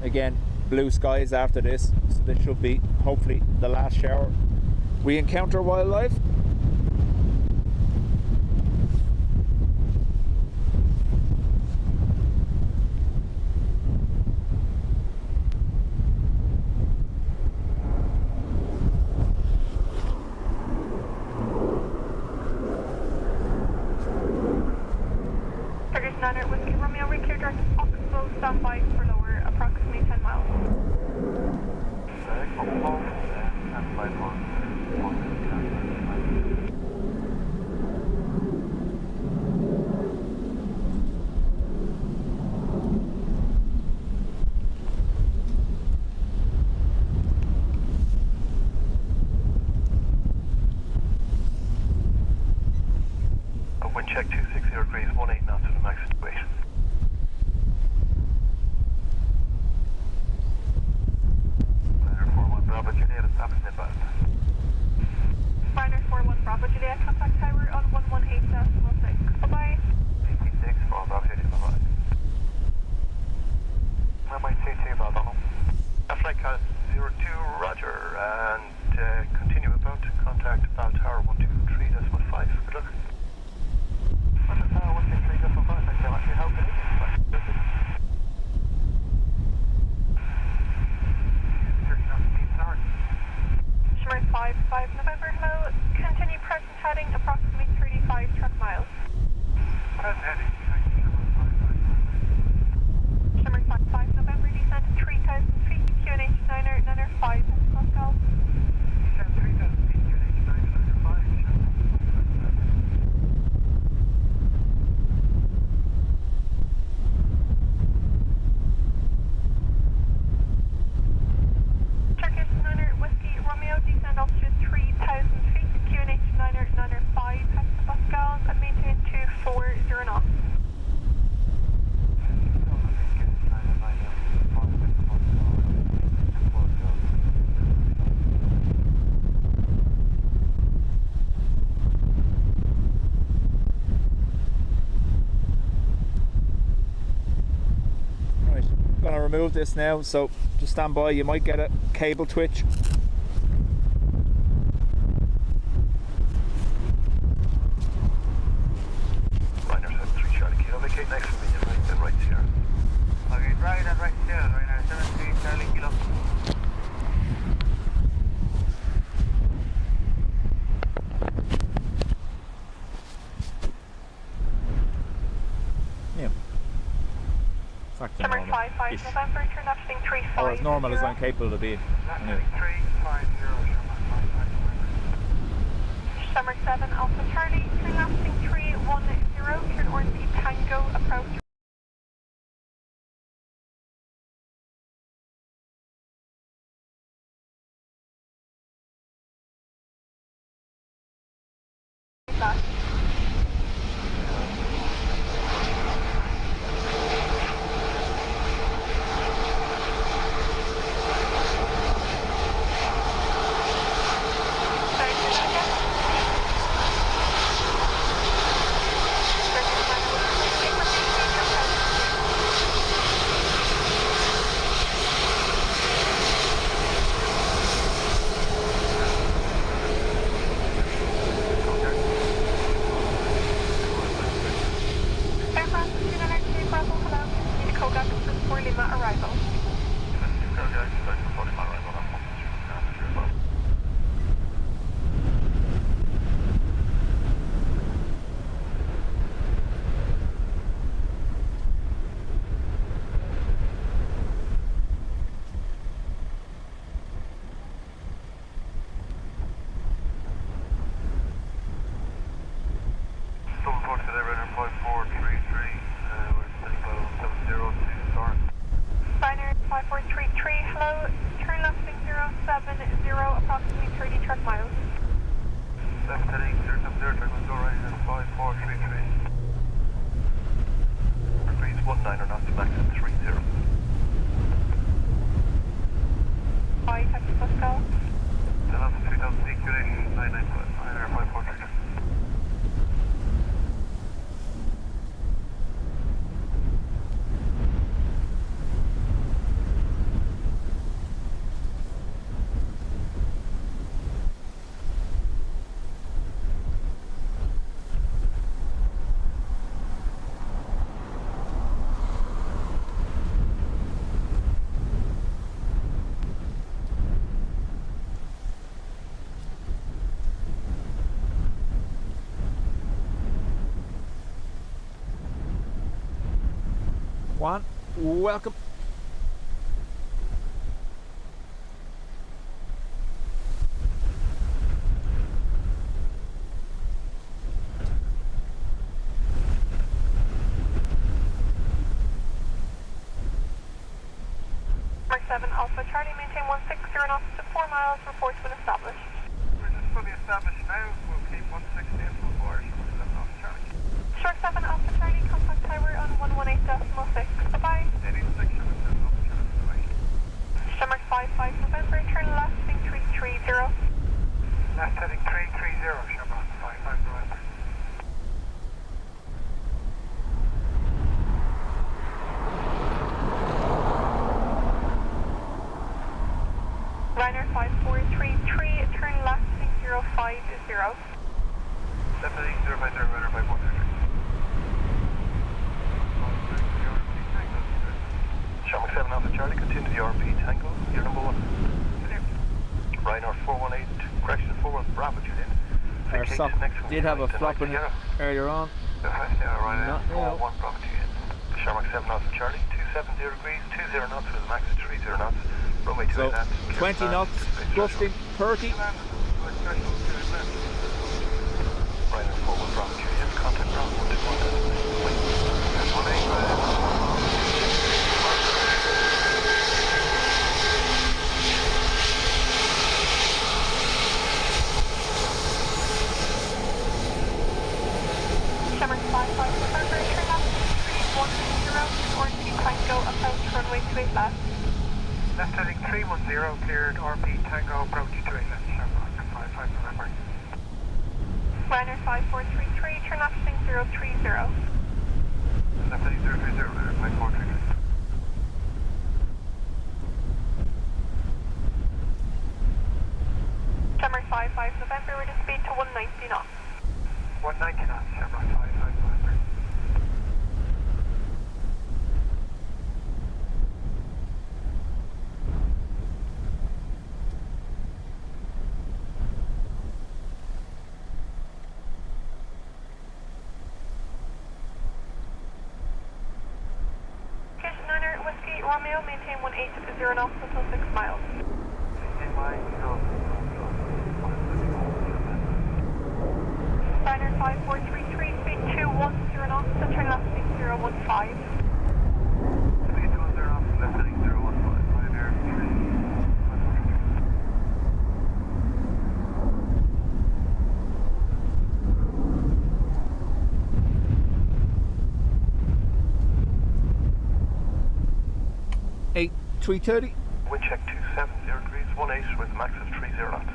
Again, blue skies after this, so this should be hopefully the last shower we encounter wildlife.
Standby for lower, approximately 10 miles.
Standby for
check 260 degrees, 18 knots to the max situation.
Ryanair 41 Bravo Juliet, establish inbound.
Ryanair 41 Bravo Juliet, contact tower on 118.6. Bye-bye.
86 for Bravo Juliet, bye-bye. Runway 22, well done.
Flight cast 02, roger, and continue about contact Val Tower 123.5. Good luck.
Roger, Tower 123.5, thanks very much for your help. Good evening. 30 knots, speed start.
Shimmer 5 November, hello. Continue present heading approximately 35 truck miles.
Present heading, thank you,
Shimmer 5 November, descent 3,000 feet, QNH 905 hectopascal.
Descent 3,000 feet, QNH 905.
Turkish 9 Whiskey Romeo, descend altitude 3,000 feet, QNH 905 hectopascals, and maintain 240 knots.
Right, I'm gonna remove this now, so just stand by. You might get a cable twitch.
Ryanair 73 Charlie Kilo, vacate next to me, right and right here.
Okay, right and right here, Ryanair 73 Charlie Kilo.
Yeah. It's actually
Shimmer
normal.
5
Ish.
November, turn left heading 35.
Or as normal as I'm capable of being.
Left
Anyway.
heading 350,
Shimmer 7 Alpha Charlie, turn left heading 310, turn orange Tango, approach. Back. Binary 5433, hello, turn left heading 070, approximately 30 truck miles.
Left heading 070, turn left right at 5433.
Degrees 19 knots to max at 30.
5 hectopascal.
Then up to 3000 feet, QNH 995, Ryanair 5433.
One, welcome.
Mark 7 Alpha Charlie, maintain 160 knots to 4 miles, reports when established.
We're just fully established now. We'll keep 160 until 4. That's off Charlie.
Shark 7 Alpha Charlie, contact tower on 118.6. Bye-bye. Shamrock 55 November, turn left, heading 330.
Left heading 330, Shamrock 55 November.
Ryanair 5433, turn left, heading 050.
Left heading 050, Ryanair 5433. Shamrock 7 Alpha Charlie, continue the RP Tango, you're number 1. Ryanair 418, correction 41 Bravo, tune in.
Our sock did have a flop in it earlier on.
Ryanair 41 Bravo, tune in. Shamrock 7 Alpha Charlie, 270 degrees, 20 knots with a max of 30 knots. Runway 28
So
land.
20 knots, gusting 30.
Ryanair 41 Bravo, tune in. Contact Bravo 121.
Shamrock 55 November, turn left, 310, RP Tango, approach runway 28 left.
Left heading 310, cleared RP Tango, approach 28 left, Shamrock 55 November.
Ryanair 5433, turn left, heading 030.
Left heading 030, Ryanair 5433.
Shamrock 55 November, with a speed to 190 knots.
190 knots, Shamrock 55 November.
Station 9 Whiskey Romeo, maintain 180 knots until 6 miles. Ryanair 5433, speed 210 knots, to turn left heading 015.
Speed 210 knots, left heading 015. Ryanair
330.
Wind check 270 degrees, 18 with a max of 30 knots.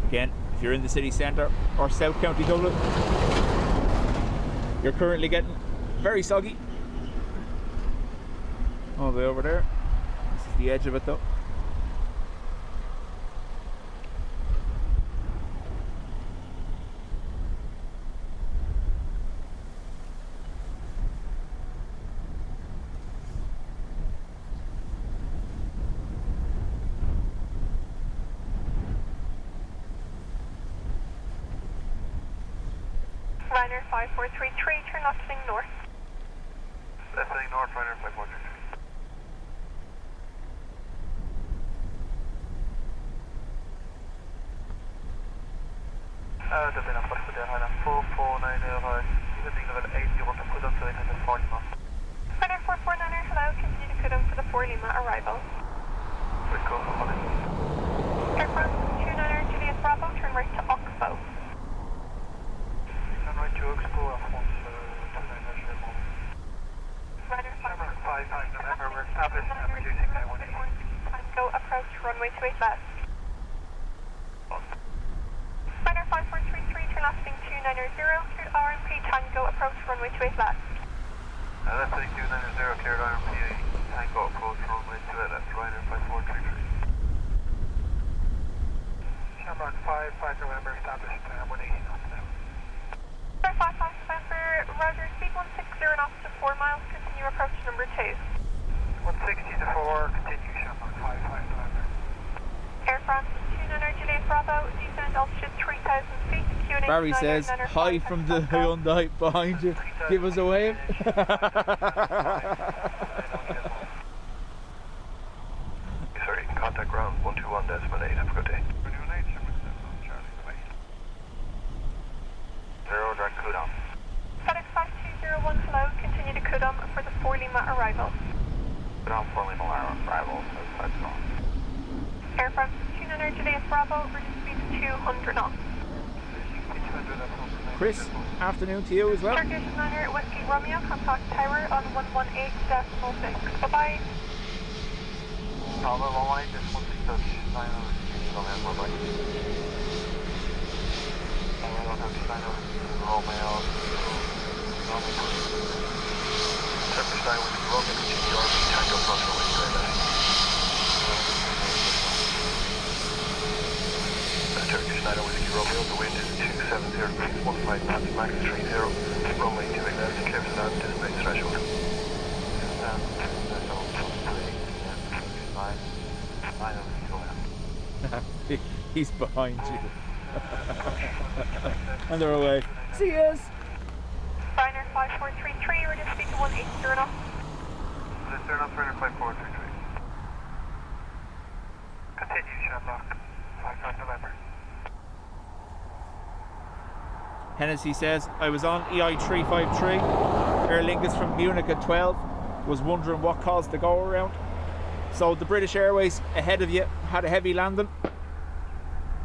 Again, if you're in the city centre or South County Dublin, you're currently getting very soggy. All the way over there. This is the edge of it though.
Ryanair 5433, turn left heading north.
Left heading north, Ryanair 5433. Dublin Airport, Ryanair 4490, descending level 80 to Kudam to 840 knots.
Ryanair 449er, hello, continue to Kudam for the 4 Lima arrival.
Quick call for Holland.
Air France 29er, Juliet Bravo, turn right to Oxbow.
Turn right to Oxbow, France 29 Juliet.
Ryanair
Shamrock 55 November, we're established and reducing at 180.
Tango, approach runway 28 left. Ryanair 5433, turn left heading 290, cleared RMP Tango, approach runway 28 left.
Left heading 290, cleared RMP Tango, approach runway 28 left, Ryanair 5433.
Shamrock 55 November, established 180 knots now.
Ryanair 55 November, Roger, speed 160 knots to 4 miles, continue approach number 2.
160 to 4, continue Shamrock 55 November.
Air France 29er, Juliet Bravo, descend altitude 3,000 feet, QNH
Barry says, hi from the Hyundai behind you. Give us a wave.
Sorry, you can contact ground 121.8. Have a good day. 0 direct cool down.
FedEx 5201, hello, continue to Bravo, reduce speed to 200 knots.
Chris, afternoon to you as well.
Turkish 9er Whiskey Romeo, contact tower on 118.6. Bye-bye.
Bravo 18, this 16 Turkish 9er Whiskey Romeo, bye-bye. Turkish 9er Whiskey Romeo, Turkish 9er Whiskey Romeo, continue RP Tango Plus runway 28 left. Turkish 9er Whiskey Romeo, the wind is 270 degrees, 15 knots, max 30, runway 28 left, clear to land, displaced threshold.
He's behind you. And they're away. See yous!
Ryanair 5433, reduce speed to 180 knots.
Turn off Ryanair 5433.
Continue, Shamrock. 55 November.
Hennessy says, I was on EI353, Aer Lingus from Munich at 12, was wondering what caused the go around. So the British Airways ahead of you had a heavy landing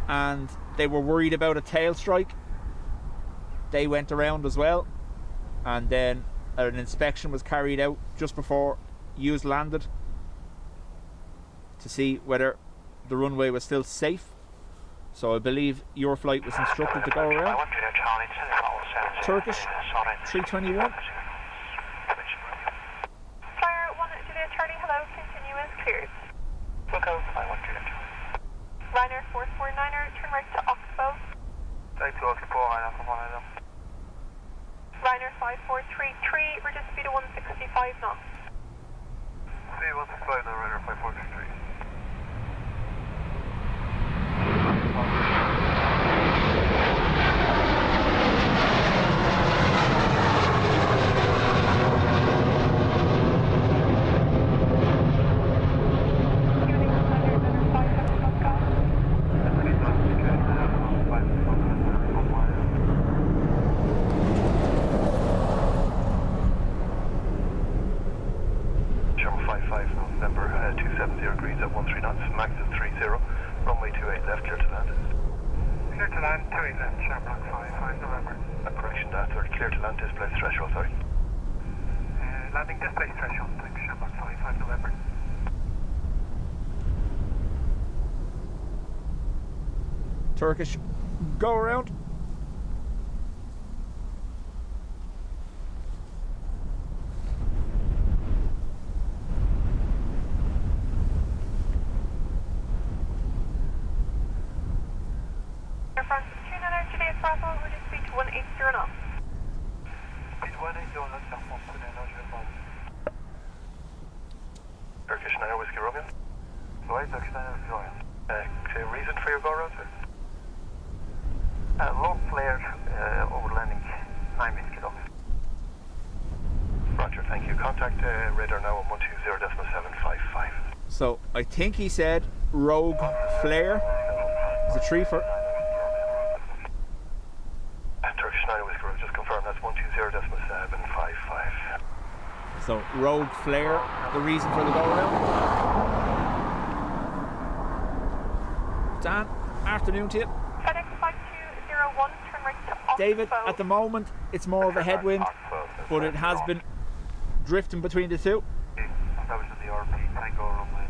and they were worried about a tail strike. They went around as well, and then an inspection was carried out just before yous landed to see whether the runway was still safe. So I believe your flight was instructed to go around. Turkish 321.
Flyer 1 Juliet Charlie, hello, continue as cleared.
Look out, I want you to
Ryanair 449er, turn right to Oxbow.
Take to Oxbow, I have one of them.
Ryanair 5433, reduce speed to 165 knots.
See, what's the flight now, Ryanair 5433?
Landing displaced threshold, thanks, Shamrock 55 November.
Turkish, go around.
Air France 29er, Juliet Bravo, reduce speed to 180 knots.
Speed 180 knots, Air France 29er, Juliet Bravo. Turkish 9er Whiskey Romeo? Right, Turkish 9er Whiskey Romeo. Reason for your go-around, sir? Low flare over landing 9 kilometers. Roger, thank you. Contact radar now on 120.755.
So I think he said rogue flare. Is it 3 for?
Turkish 9er Whiskey Romeo, just confirm that's 120.755.
So rogue flare, the reason for the go around. Dan, afternoon to you.
FedEx 5201, turn right to Oxbow.
David, at the moment it's more of a headwind, but it has been drifting between the two.
That was in the RP Tango runway.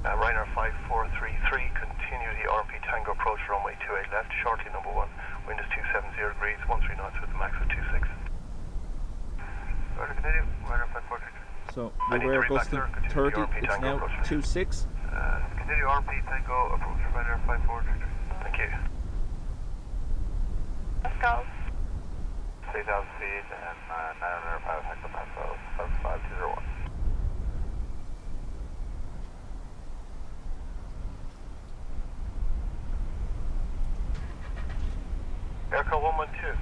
Ryanair 5433, continue the RP Tango approach runway 28 left, shortly number 1, wind is 270 degrees, 13 knots with a max of 26. Ryanair 5433.
So we were gusting 30, it's now 26.
Continue RP Tango approach Ryanair 5433. Thank you.
Let's go.
3,000 feet and 900 hectopascal, 75201. Aircraft 112.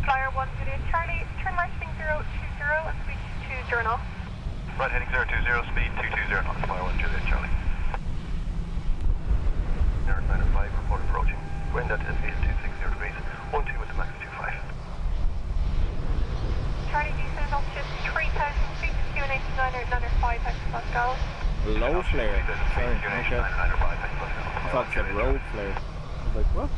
Flyer 1 Juliet Charlie, turn right heading 020 and speed 20 knots.
Right heading 020, speed 220 knots, Flyer 1 Juliet Charlie. Air 905, report approaching. Wind at speed 260 degrees, 12 with the max of 25.
Charlie descend altitude 3,000 feet, QNH QNH 905 hectopascals.
Low flare. Sorry, okay. I thought it said road flare. I was like, what?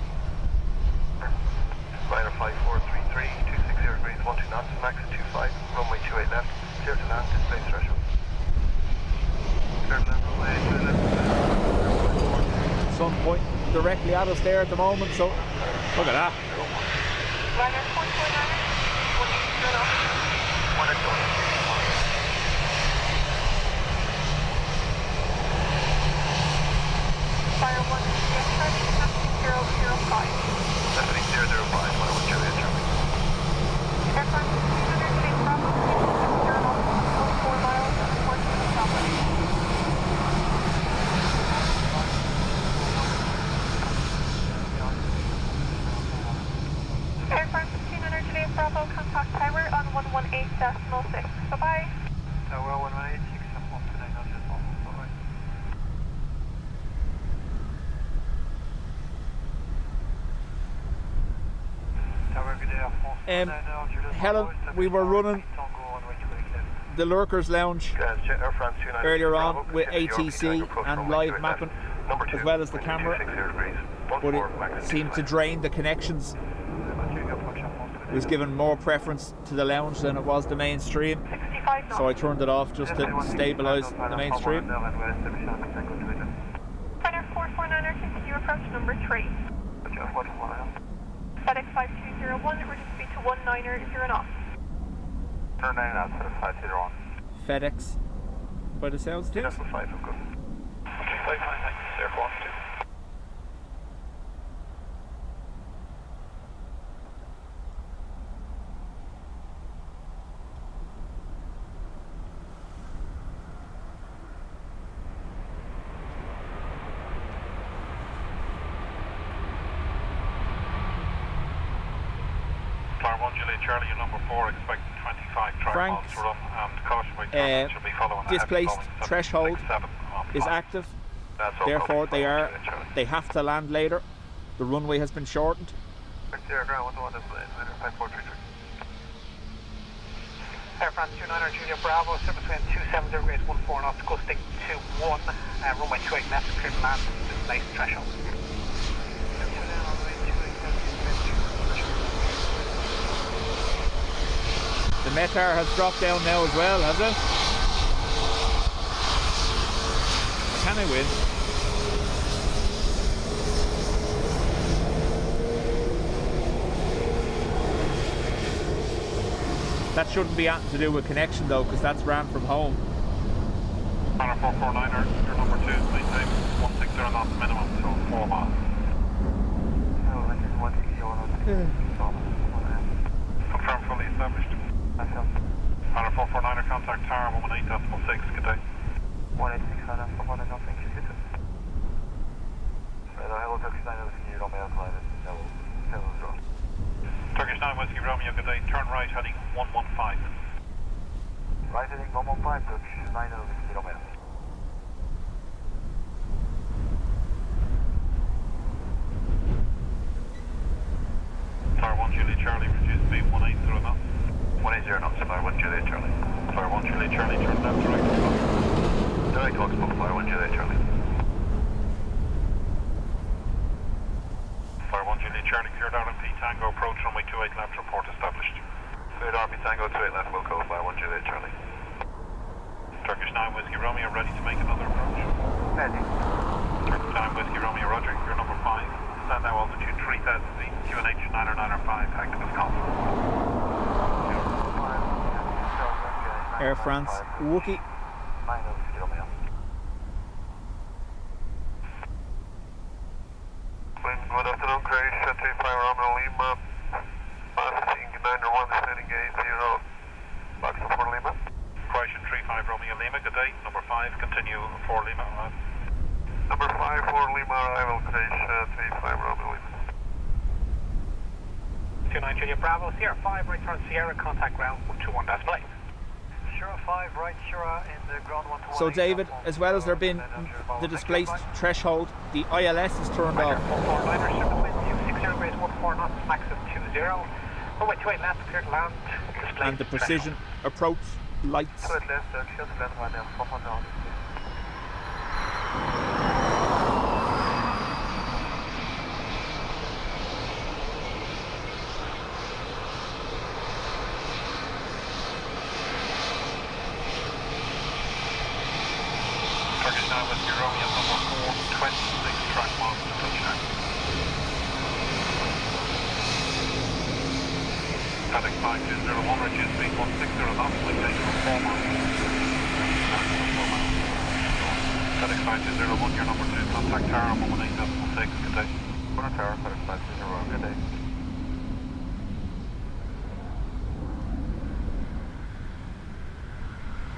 Ryanair 5433, 260 degrees, 12 knots, max at 25, runway 28 left, clear to land, displaced threshold. Clear to land, runway 28 left.
Sun point directly at us there at the moment, so look at that.
Ryanair 449, 180 knots.
1 at 2.
Fire 1, yes, charging, taxi 005.
Definitely 005, Fire 1 Juliet Charlie.
Aircraft 200, Chase Bravo, 0 knots, 4 miles, and 14 Dublin. Aircraft 200, Chase Bravo, contact tower on 118.06. Bye-bye.
Tower 118, 67129, not just 1. Bye-bye.
Helen, we were running the Lurker's Lounge earlier on with ATC and live mapping, as well as the camera, but it seemed to drain the connections. It was given more preference to the lounge than it was the main stream, so I turned it off just to stabilise the main stream.
Ryanair 449er, continue approach number 3. FedEx 5201, reduce speed to 190 knots.
Turn 9 out, FedEx 5201.
FedEx, by the sounds of things.
5, I'm good. 5, thanks, Air 42.
Flower 1 Juliet Charlie, your number 4, expect 25 tripods to run and caution by turbulence should be following
displaced threshold is active, therefore they have to land later. The runway has been shortened.
Air France
29er Julia Bravo, surface wind 27 degrees 14 knots, gusting 21, runway 28 left, clear to land, displaced threshold.
The METAR has dropped down now as well, has it? Can I win? That shouldn't be anything to do with connection though, because that's ran from home.
Ryanair 449er, your number 2, maintain 160 knots minimum, so 4 miles. Confirm fully established. Ryanair 449er, contact tower 118.6, good day.
186 on us, 1 and nothing, you hit it. Hello, Turkish 9 Whiskey Romeo, Hello.
Turkish 9 Whiskey Romeo, good day, turn right heading 115.
Right heading 115, Turkish 9 Whiskey Romeo.
Tower 1 Juliet Charlie, reduce speed 180 knots.
180 knots, Tower 1 Juliet Charlie.
Tower 1 Juliet Charlie, turn left direct.
Direct Hawks, Tower 1 Juliet Charlie.
Tower 1 Juliet Charlie, cleared RP Tango, approach runway 28 left, report established.
Cleared RP Tango 28 left, Wilco, Tower 1 Juliet Charlie.
Turkish 9 Whiskey Romeo, ready to make another approach.
Ready.
Turkish 9 Whiskey Romeo, roger, you're number 5. Stand now altitude 3000 feet, QNH 905, active as constant.
Air France, Wookie.
Good afternoon, Croatia 35 Romeo Lima. Passing 901, standing gate 0. Box 4 Lima.
Croatian 35 Romeo Lima, good day. Number 5, continue 4 Lima.
Number 5, 4 Lima, arrival Croatia 35 Romeo Lima.
29 Julia Bravo, Sierra 5, right turn Sierra, contact ground 121 decimal 8.
Sierra 5, right Sierra in the ground 121.
So David, as well as there been the displaced threshold, the ILS is turned off.
449er, surface wind 260 degrees 14 knots, max of 20. Runway 28 left, clear to land, displaced
And the precision approach lights.
Turkish 9 with your Romeo number 426 track miles to touchdown. FedEx 5201, reduce speed 160 knots, maintain for 4 miles. FedEx 5201, your number 2, contact Tower 118.6, good day. Tower, FedEx 5201, good day.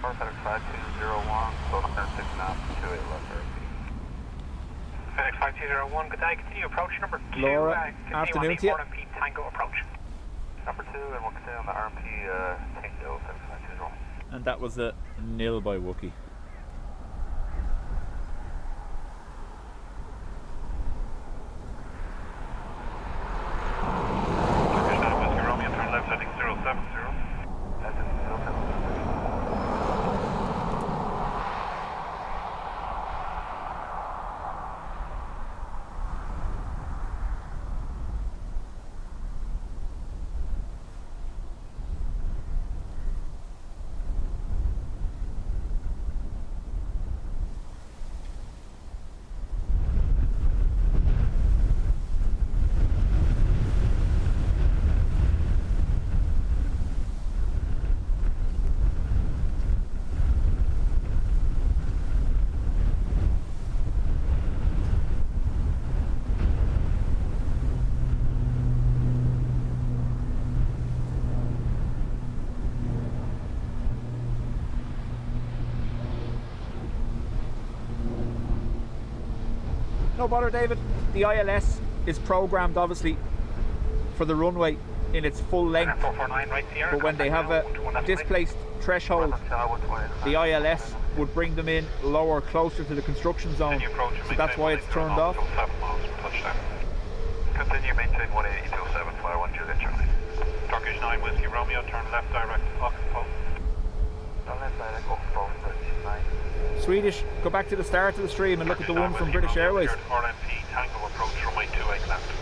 FedEx 5201, so 106 knots, 28 left RP. FedEx 5201, good day, continue approach number 2.
Laura, afternoon to you.
RMP Tango approach. Number 2, and we'll continue on the RMP Tango, FedEx 5201.
And that was a nil by Wookie.
Turkish 9 Whiskey Romeo, turn left heading 070. That's it, 070.
No bother, David. The ILS is programmed obviously for the runway in its full length,
449 right here.
but when they have a displaced threshold, the ILS would bring them in lower, closer to the construction zone, so that's why it's turned off.
Continue maintain 18027, fly 1 Juliet Charlie. Turkish 9 Whiskey Romeo, turn left direct Oxbow. Turn left direct Oxbow, Turkish 9.
Swedish, go back to the start of the stream and look at the one from British Airways.
RMP Tango approach runway 28 left.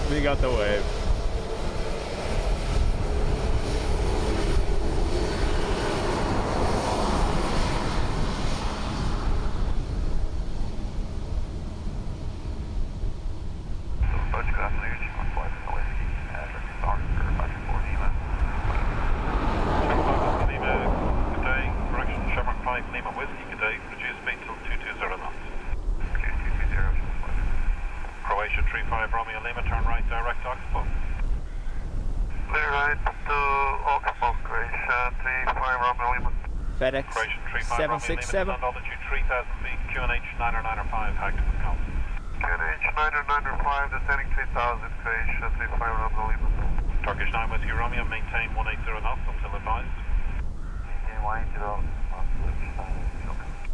We got the wave.
Croatia 35 Romeo Lima, turn right direct Oxbow. Clear right to Oxbow, Croatia 35 Romeo Lima.
FedEx 767.
Altitude 3000 feet, QNH 995, Hacton, Wisconsin. QNH 995, descending 3000, Croatia 35 Romeo Lima. Turkish 9 Whiskey Romeo, maintain 180 knots until advised. Maintain 180 knots.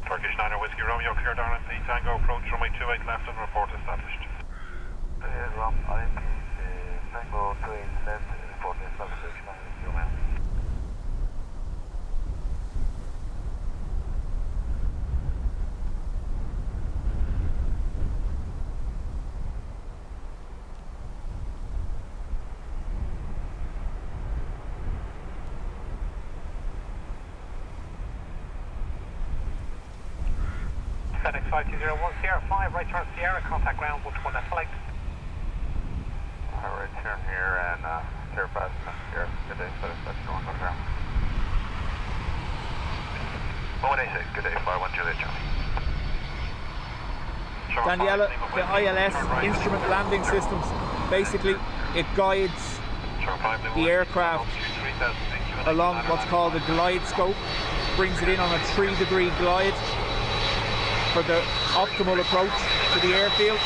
Turkish 9 Whiskey Romeo, cleared RMP Tango, approach runway 28 left and report established. RMP Tango 28 left, report established. FedEx 5201, Sierra 5, right turn Sierra, contact ground 121 at flight. Right turn here and Sierra 5, Sierra, good day, FedEx 5201, on ground. 186, good day, fly 1 Juliet Charlie.
Daniela, the ILS instrument landing systems, basically it guides the aircraft along what's called a glide scope, brings it in on a 3-degree glide for the optimal approach to the airfield.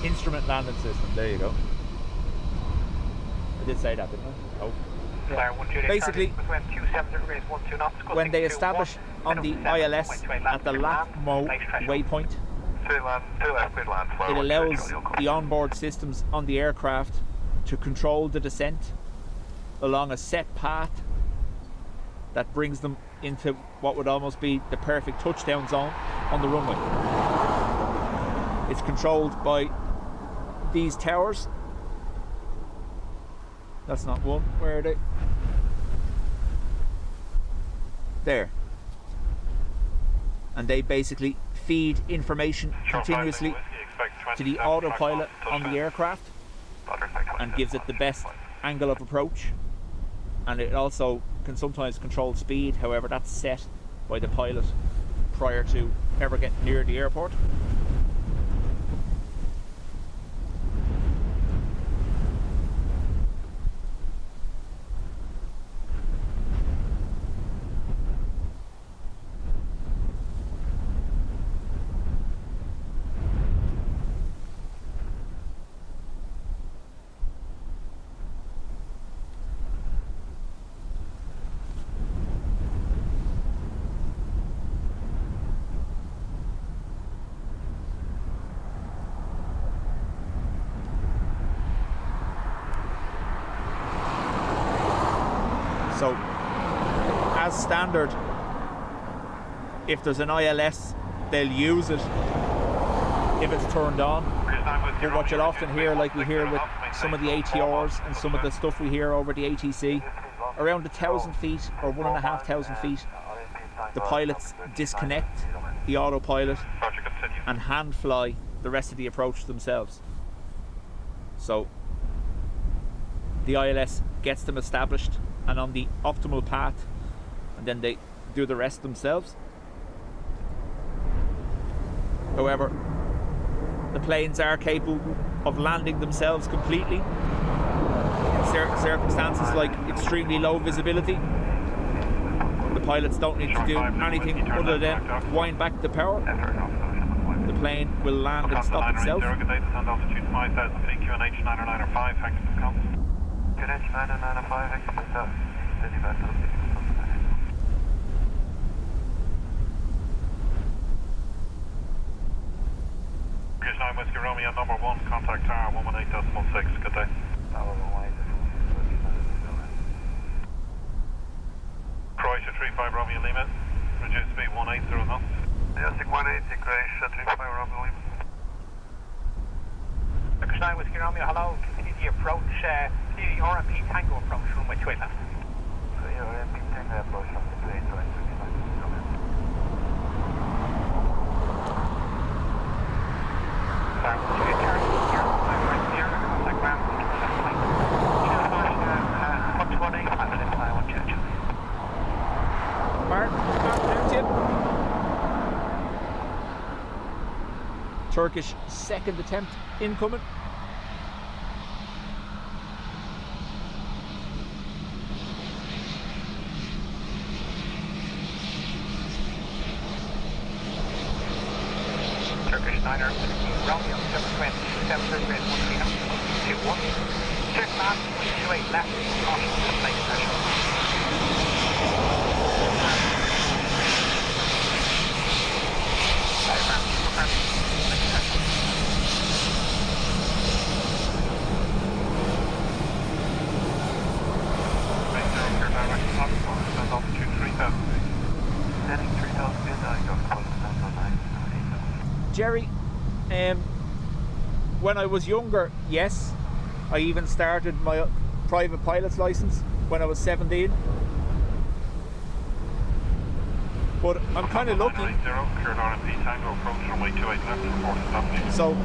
Instrument landing system, there you go. I did say that, didn't I? Oh. Yeah. Basically, when they establish on the ILS at the LATMO waypoint, it allows the onboard systems on the aircraft to control the descent along a set path that brings them into what would almost be the perfect touchdown zone on the runway. It's controlled by these towers. That's not one. Where are they? There. And they basically feed information continuously to the autopilot on the aircraft and gives it the best angle of approach. And it also can sometimes control speed, however that's set by the pilot prior to ever getting near the airport. So, as standard, if there's an ILS, they'll use it if it's turned on. But what you'll often hear, like we hear with some of the ATRs and some of the stuff we hear over the ATC, around 1,000 feet or 1,500 feet, the pilots disconnect the autopilot and hand fly the rest of the approach themselves. So the ILS gets them established and on the optimal path, and then they do the rest themselves. However, the planes are capable of landing themselves completely in certain circumstances like extremely low visibility. The pilots don't need to do anything other than wind back the power. The plane will land and stop itself.
British 9 Whiskey Romeo number 1, contact tower 118.6, good day. Croatia 35 Romeo Lima, reduce speed 180 knots.
Yes, 180, Croatia 35 Romeo Lima.
British 9 Whiskey Romeo, hello, continue the approach, continue the RMP Tango approach, runway 28 left.
So your RMP Tango approach from the 28 right.
Turkish second attempt incoming.
Turkish 9er, Romeo 720, 730, 21, check map, 28 left, caution, displaced pressure.
Jerry, when I was younger, yes, I even started my private pilot's license when I was 17. But I'm kind of lucky.
Cleared RMP Tango approach runway 28 left, report established.
So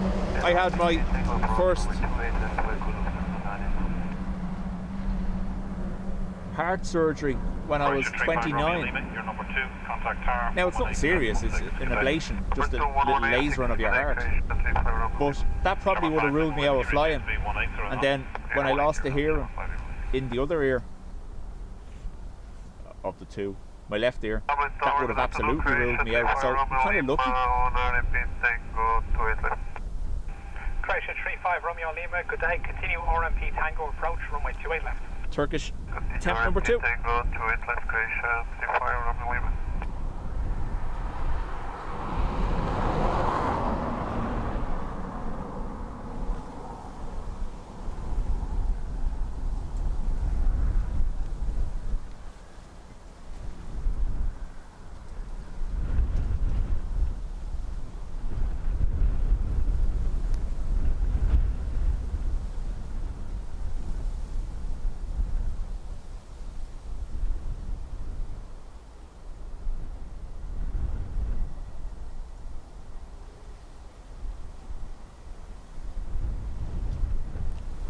I had my first heart surgery when I was 29. Now it's nothing serious, it's an ablation, just a little lasering of your heart. But that probably would have ruled me out of flying. And then when I lost the hearing in the other ear of the two, my left ear, that would have absolutely ruled me out. So I'm kind of lucky.
Croatia 35 Romeo Lima, good day. Continue RMP Tango approach, runway 28 left.
Turkish temp number 2.
Tango 28 left, Croatia 35 Romeo Lima.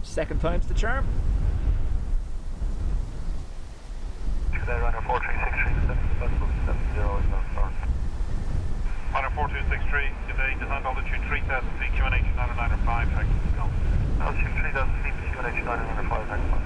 Second time's the charm.
Ryanair 4263, today design altitude 3000 feet, QNH 995, taxi Pascal. Altitude 3000 feet, QNH 995, taxi Pascal.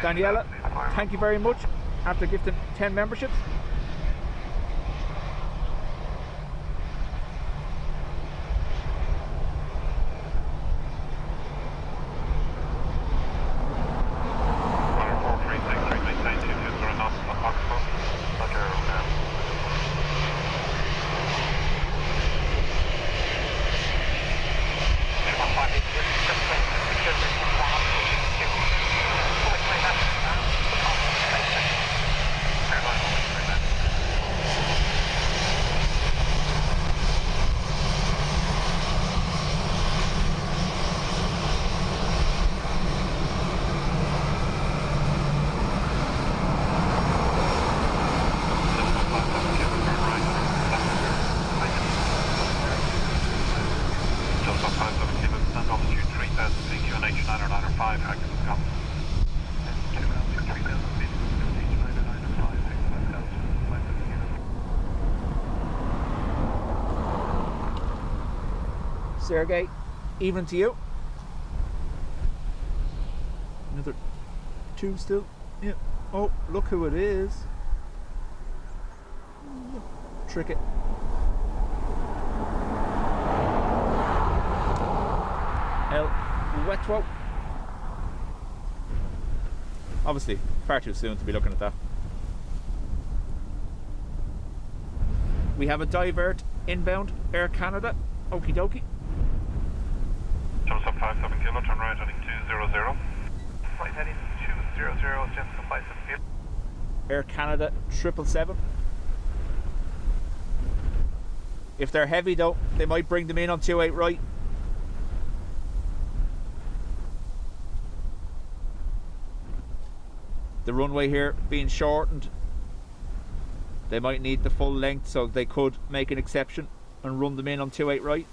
Daniela, thank you very much after gifting 10 memberships. Sergey, evening to you. Another 2 still. Yeah. Oh, look who it is. Trick it. El Wetwo. Obviously, far too soon to be looking at that. We have a divert inbound, Air Canada. Okie dokie.
Just up 57 kilo, turn right heading 200.
Right heading 200, just up 57 kilo.
Air Canada 777. If they're heavy though, they might bring them in on 28 right. The runway here being shortened, they might need the full length, so they could make an exception and run them in on 28 right.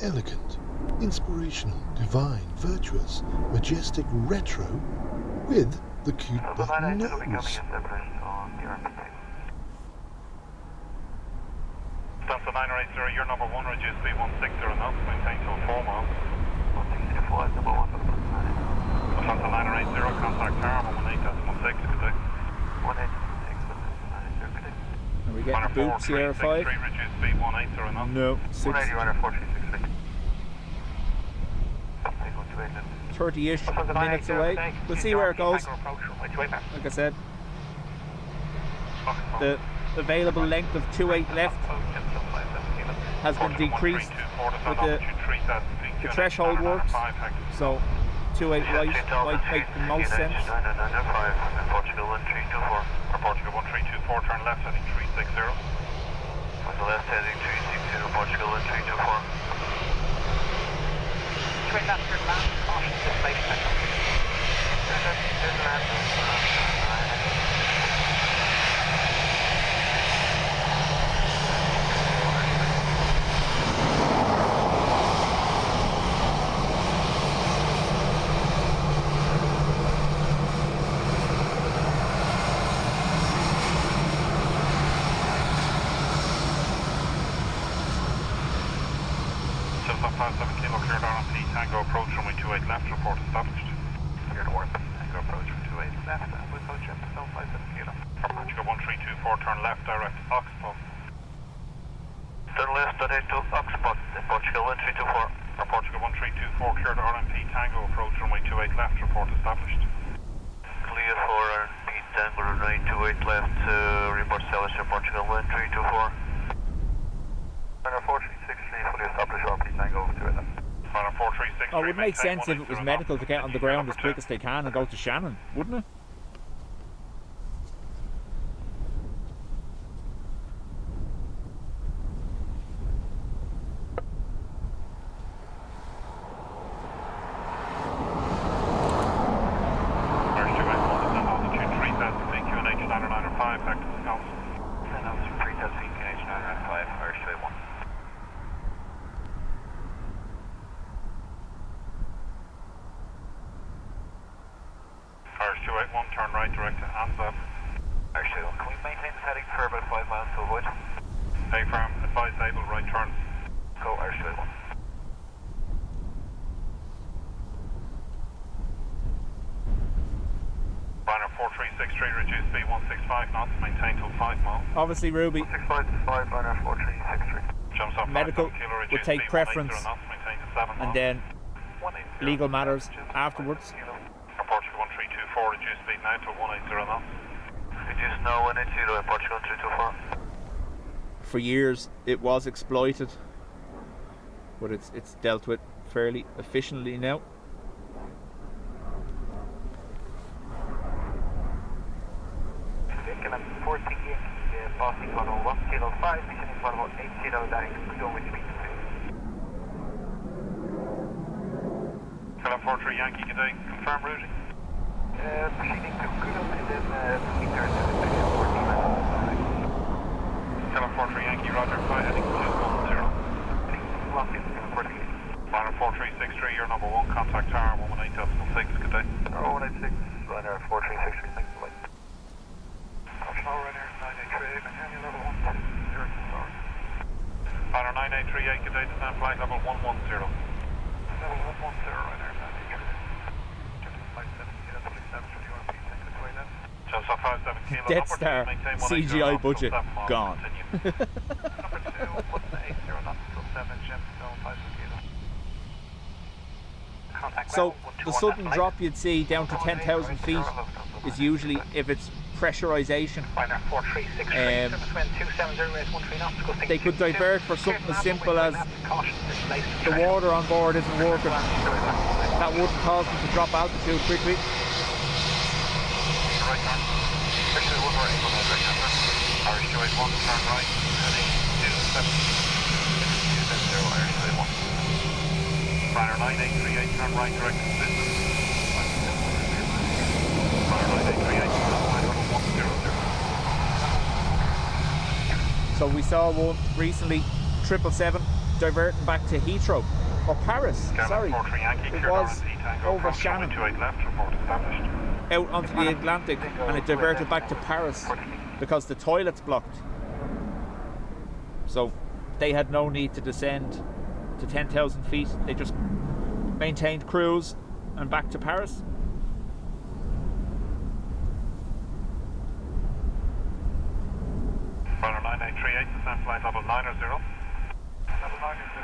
Elegant, inspirational, divine, virtuous, majestic, retro, with the cute button nose.
Delta 980, you're number 1, reduce speed 160 knots, maintain till 4 miles.
164 number 1.
Delta 980, contact tower 18.16, good day.
18.6, good day.
And we get the boot, Sierra 5.
Reduce speed 180 knots.
No,
180, runner 4363.
30-ish minutes away. We'll see where it goes. Like I said, the available length of 28 left has been decreased with the threshold works, so 28 right might make the most sense.
Portugal 1324. Portugal 1324, turn left heading 360.
On the left heading 360, Portugal 1324. Straight left, turn left, caution, displaced. Turn left.
Tango approach runway 28 left, report established.
Clear to warp. Tango approach from 28 left, and we approach up to 57 kilo.
Portugal 1324, turn left, direct Oxbow.
Turn left, direct to Oxbow, Portugal 1324.
Portugal 1324, clear to RMP Tango approach runway 28 left, report established.
Clear for RMP Tango runway 28 left, report established, Portugal 1324. Runner 4363, fully established, RMP Tango over 28 left.
Oh, it would make sense if it was medical to get on the ground as quick as they can and go to Shannon, wouldn't it? Obviously, Ruby, medical would take preference and then legal matters afterwards.
Portugal 1324, reduce speed now to 180 knots.
Reduce now 180, Portugal 1324.
For years it was exploited, but it's dealt with fairly efficiently now.
Passing level 1 kilo 5, descending level 8 kilo, direct to with speed 3.
Kilo 43 Yankee, good day, confirm routing.
Proceeding to Kudo and then return to the section 14 level.
Kilo 43 Yankee, roger, fly heading 210.
Lock in, Kilo 48.
Liner 4363, you're number 1, contact Tower 118.6, good day.
Tower 186, Ryanair 4363, thanks for light.
Tower Ryanair 9838, maintain your level 1, 0 to start. Ryanair 9838, good day, descend flight level 110. Level 110, Ryanair 9838. Flight 7 kilo, 27 for the URP, take it away then. Just off 57 kilo,
Death Star CGI budget gone.
Number 2, 180 knots, still 7, Gemstone, 5 kilo.
So the sudden drop you'd see down to 10,000 feet is usually if it's pressurization. They could divert for something as simple as the water on board isn't working. That wouldn't cause them to drop altitude quickly.
Ryanair 9838, turn right, direct to system. Ryanair 9838, flight level 100.
So we saw one recently, 777, diverting back to Heathrow, or Paris, sorry. It was over Shannon, out onto the Atlantic, and it diverted back to Paris because the toilet's blocked. So they had no need to descend to 10,000 feet. They just maintained cruise and back to Paris.
Ryanair 9838, descend flight level 9 or 0. Level 9 or 0,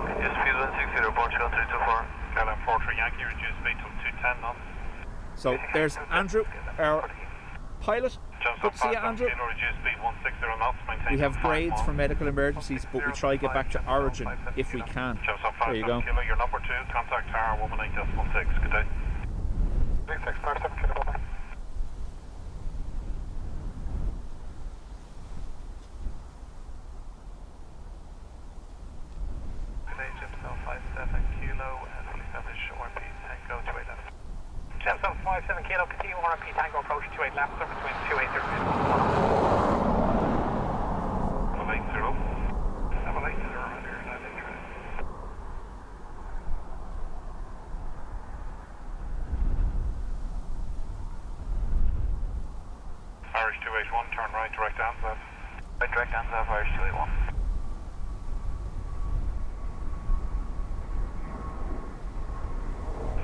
Reduce speed 160, Portugal 324.
KLM 43 Yankee, reduce speed to 210 knots.
So there's Andrew, our pilot. Good to see you, Andrew. We have grades for medical emergencies, but we try to get back to origin if we can. There you go.
You're number 2, contact Tower 118.6, good day. 3657 kilo, bye. Today, Gemstone 57 kilo, and fully established ORP, Tango 287. Gemstone 57 kilo, continue ORP, Tango approach 28 left, surface wind 280. Level 80. Level 80, Ryanair 9838. Irish 281, turn right, direct ANZAF. Right, direct ANZAF, Irish 281.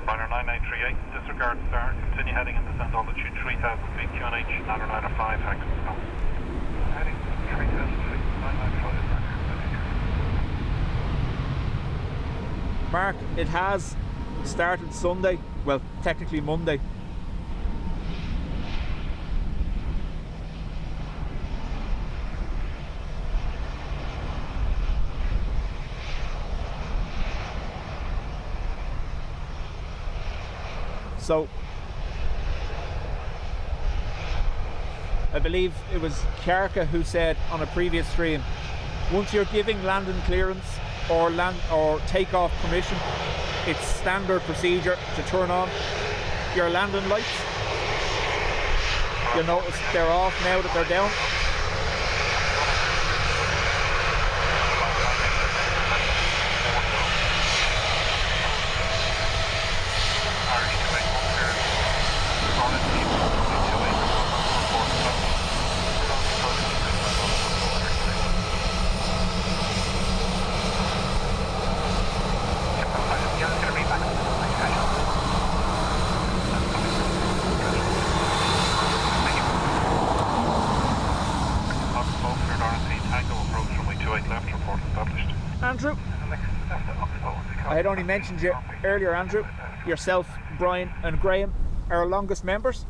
Ryanair 9838, disregard star, continue heading and descend altitude 3,000 feet, QNH 995, active stop. Heading 3,000 feet, 995,
Mark, it has started Sunday, well, technically Monday. So I believe it was Kjarka who said on a previous stream, once you're giving landing clearance or takeoff permission, it's standard procedure to turn on your landing lights. You'll notice they're off now that they're down. Andrew, I had only mentioned you earlier, Andrew. Yourself, Brian and Graham are our longest members.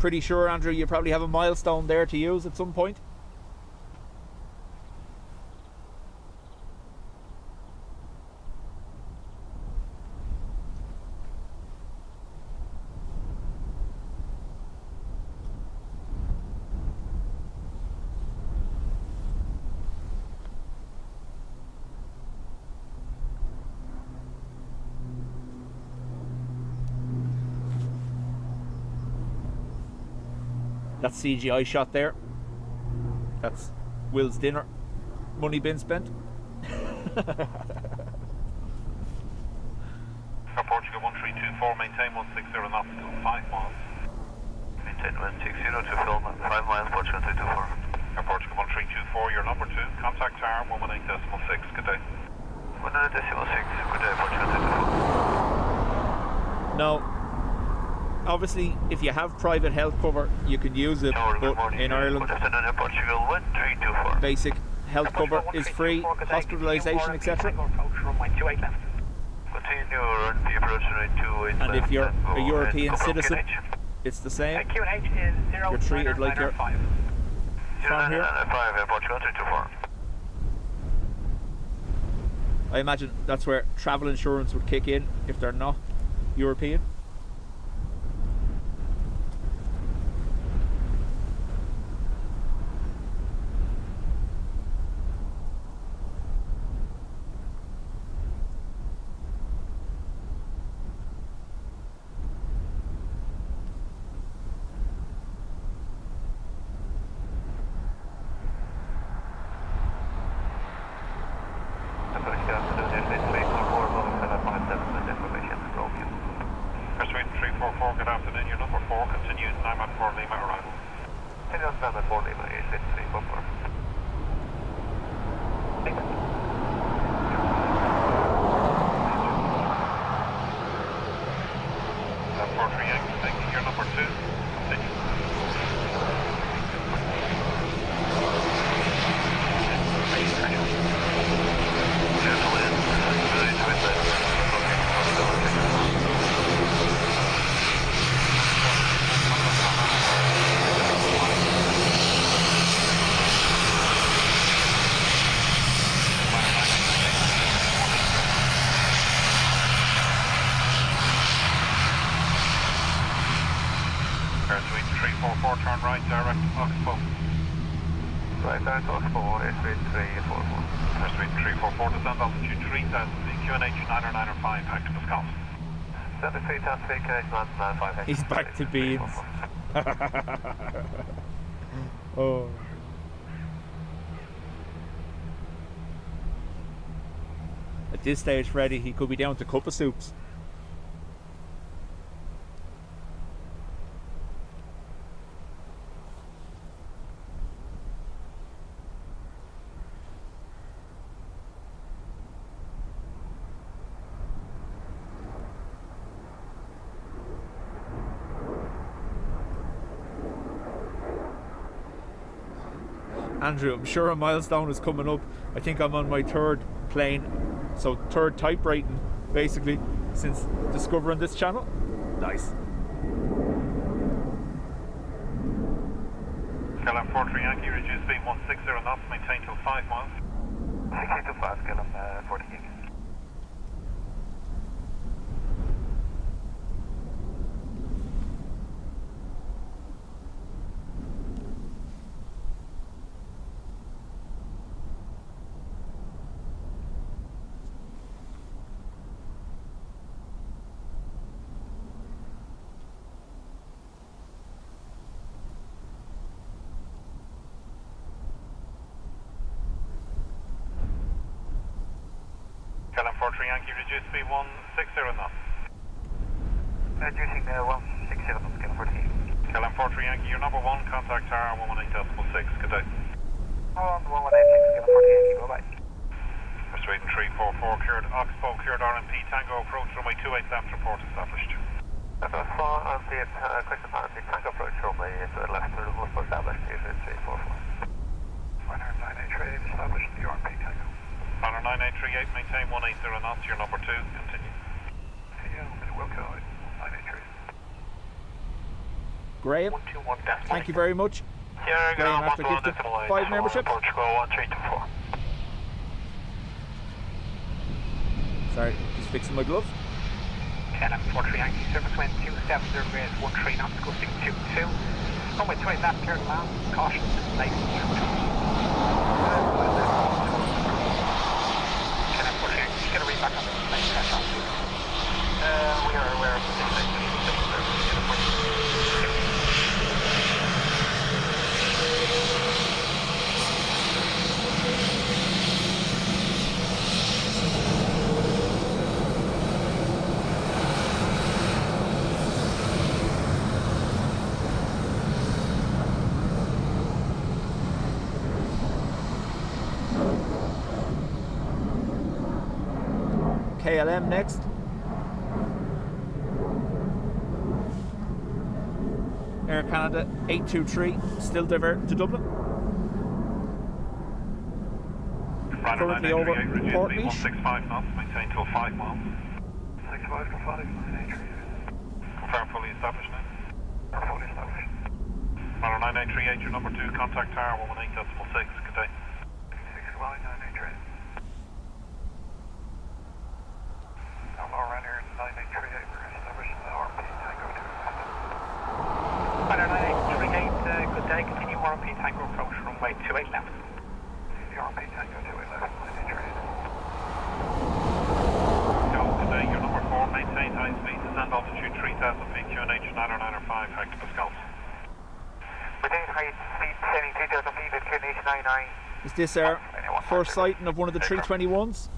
Pretty sure, Andrew, you probably have a milestone there to use at some point. That CGI shot there. That's Will's dinner. Money been spent.
Portugal 1324, maintain 160 knots to 5 miles. Maintain 160 to film 5 miles, Portugal 324. Portugal 1324, your number 2, contact tower 118.6, good day. 118.6, good day, Portugal 324.
Now, obviously, if you have private health cover, you can use it, but in Ireland,
Portugal 1324.
basic health cover is free, hospitalisation, etc. And if you're a European citizen, it's the same. You're treated like you're from here. I imagine that's where travel insurance would kick in if they're not European.
Turn right, direct Oxbow. Right, direct Oxbow, airspeed 344. Airspeed 344, descend altitude 3000, QNH 995, back to Wisconsin. 73,000, QNH 995.
He's back to beans. Oh. At this stage, Freddie, he could be down to a cup of soups. Andrew, I'm sure a milestone is coming up. I think I'm on my 3rd plane, so 3rd typewriting, basically, since discovering this channel. Nice.
KLM 43 Yankee, reduce speed 160 knots, maintain till 5 miles. 60 to 5, KLM 40 Yankee. KLM 43 Yankee, reduce speed 160 knots. Reducing 160 knots, KLM 43. KLM 43 Yankee, your number 1, contact tower 118.6, good day. 118, KLM 43 Yankee, bye bye. For Sweden 344, cleared Oxbow, cleared RMP, Tango approach, runway 28 left, report established. That's a 4 RMP, question RMP, Tango approach, runway left, report established, 344. Ryanair 983, established the RMP, Tango. Honor 9838, maintain 180 knots, your number 2, continue. Wilco, 983.
Graham, thank you very much. Graham, after gifted 5 memberships.
Portugal 1324.
Sorry, just fixing my gloves.
KLM 43 Yankee, surface wind 270 degrees, 13 knots, coasting 22. Runway 28 left, clear to land, caution, nice. Get a read back on the plane crash off. We are aware of the
KLM next. Air Canada 823, still divert to Dublin. Currently over Portmeat.
165 knots, maintain till 5 miles.
65 to 5, 983.
Confirm fully established now.
Fully established.
Model 9938, your number 2, contact tower 118.6, good day.
65, 983. Hello, Ryanair 9838, we're establishing the RP Tango 2.
Ryanair 9838, good day, continue RP Tango approach runway 28 left.
The RP Tango 28 left, 983.
Go, good day, your number 4, maintain high speed, descend altitude 3000 feet, QNH 9995, hectopascals.
Maintain high speed, descending 3000 feet at QNH 99.
Is this our first sighting of one of the 321s?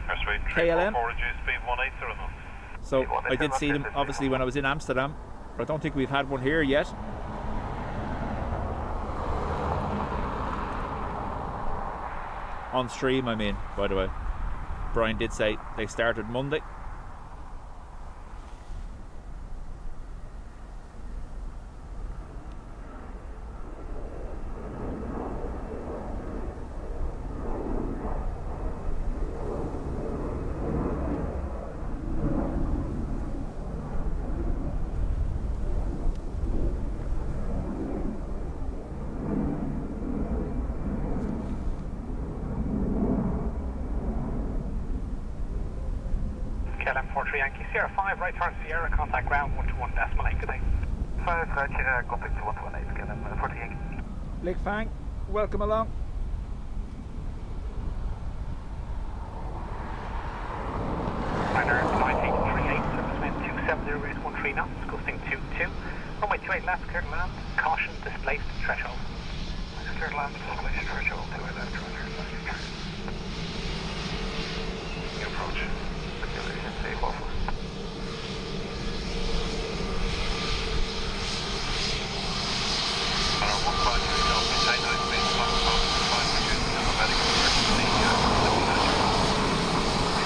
Airspeed
KLM?
344, reduced speed 180 knots.
So I did see them obviously when I was in Amsterdam, but I don't think we've had one here yet. On stream, I mean, by the way. Brian did say they started Monday.
KLM 43 Yankee Sierra 5, right turn Sierra, contact ground 121.8, good day.
5, contact to 118, KLM 40 Yankee.
Lake Fang, welcome along.
Ryanair 9838, surface wind 270 raise 13 knots, gusting 22. Runway 28 left, clear to land. Caution, displaced threshold.
Clear to land, displaced threshold, 28 left, Ryanair 93. New approach. Simulation safe offer.
Maintain high speed, 5 reduced aerobatic emergency,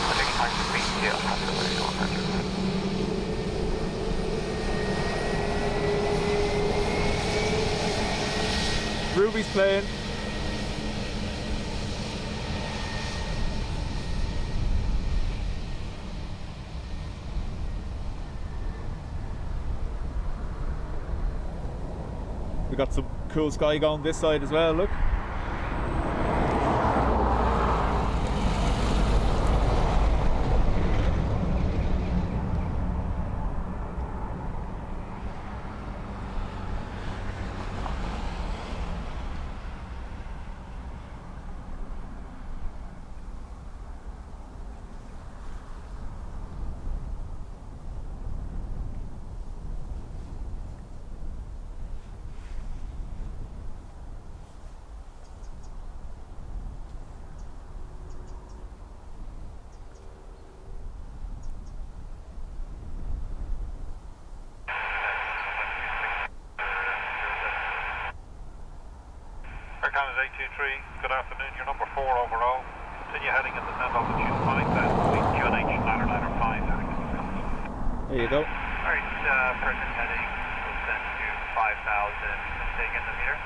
Maintain high speed, yeah,
Ruby's playing. We got some cool sky going this side as well, look.
Air Canada 823, good afternoon, your number 4 overall. Continue heading in descent altitude 5,000 feet, QNH 9995, hectopascals.
There you go.
Alright, present heading, descend to 5,000, take in the meter.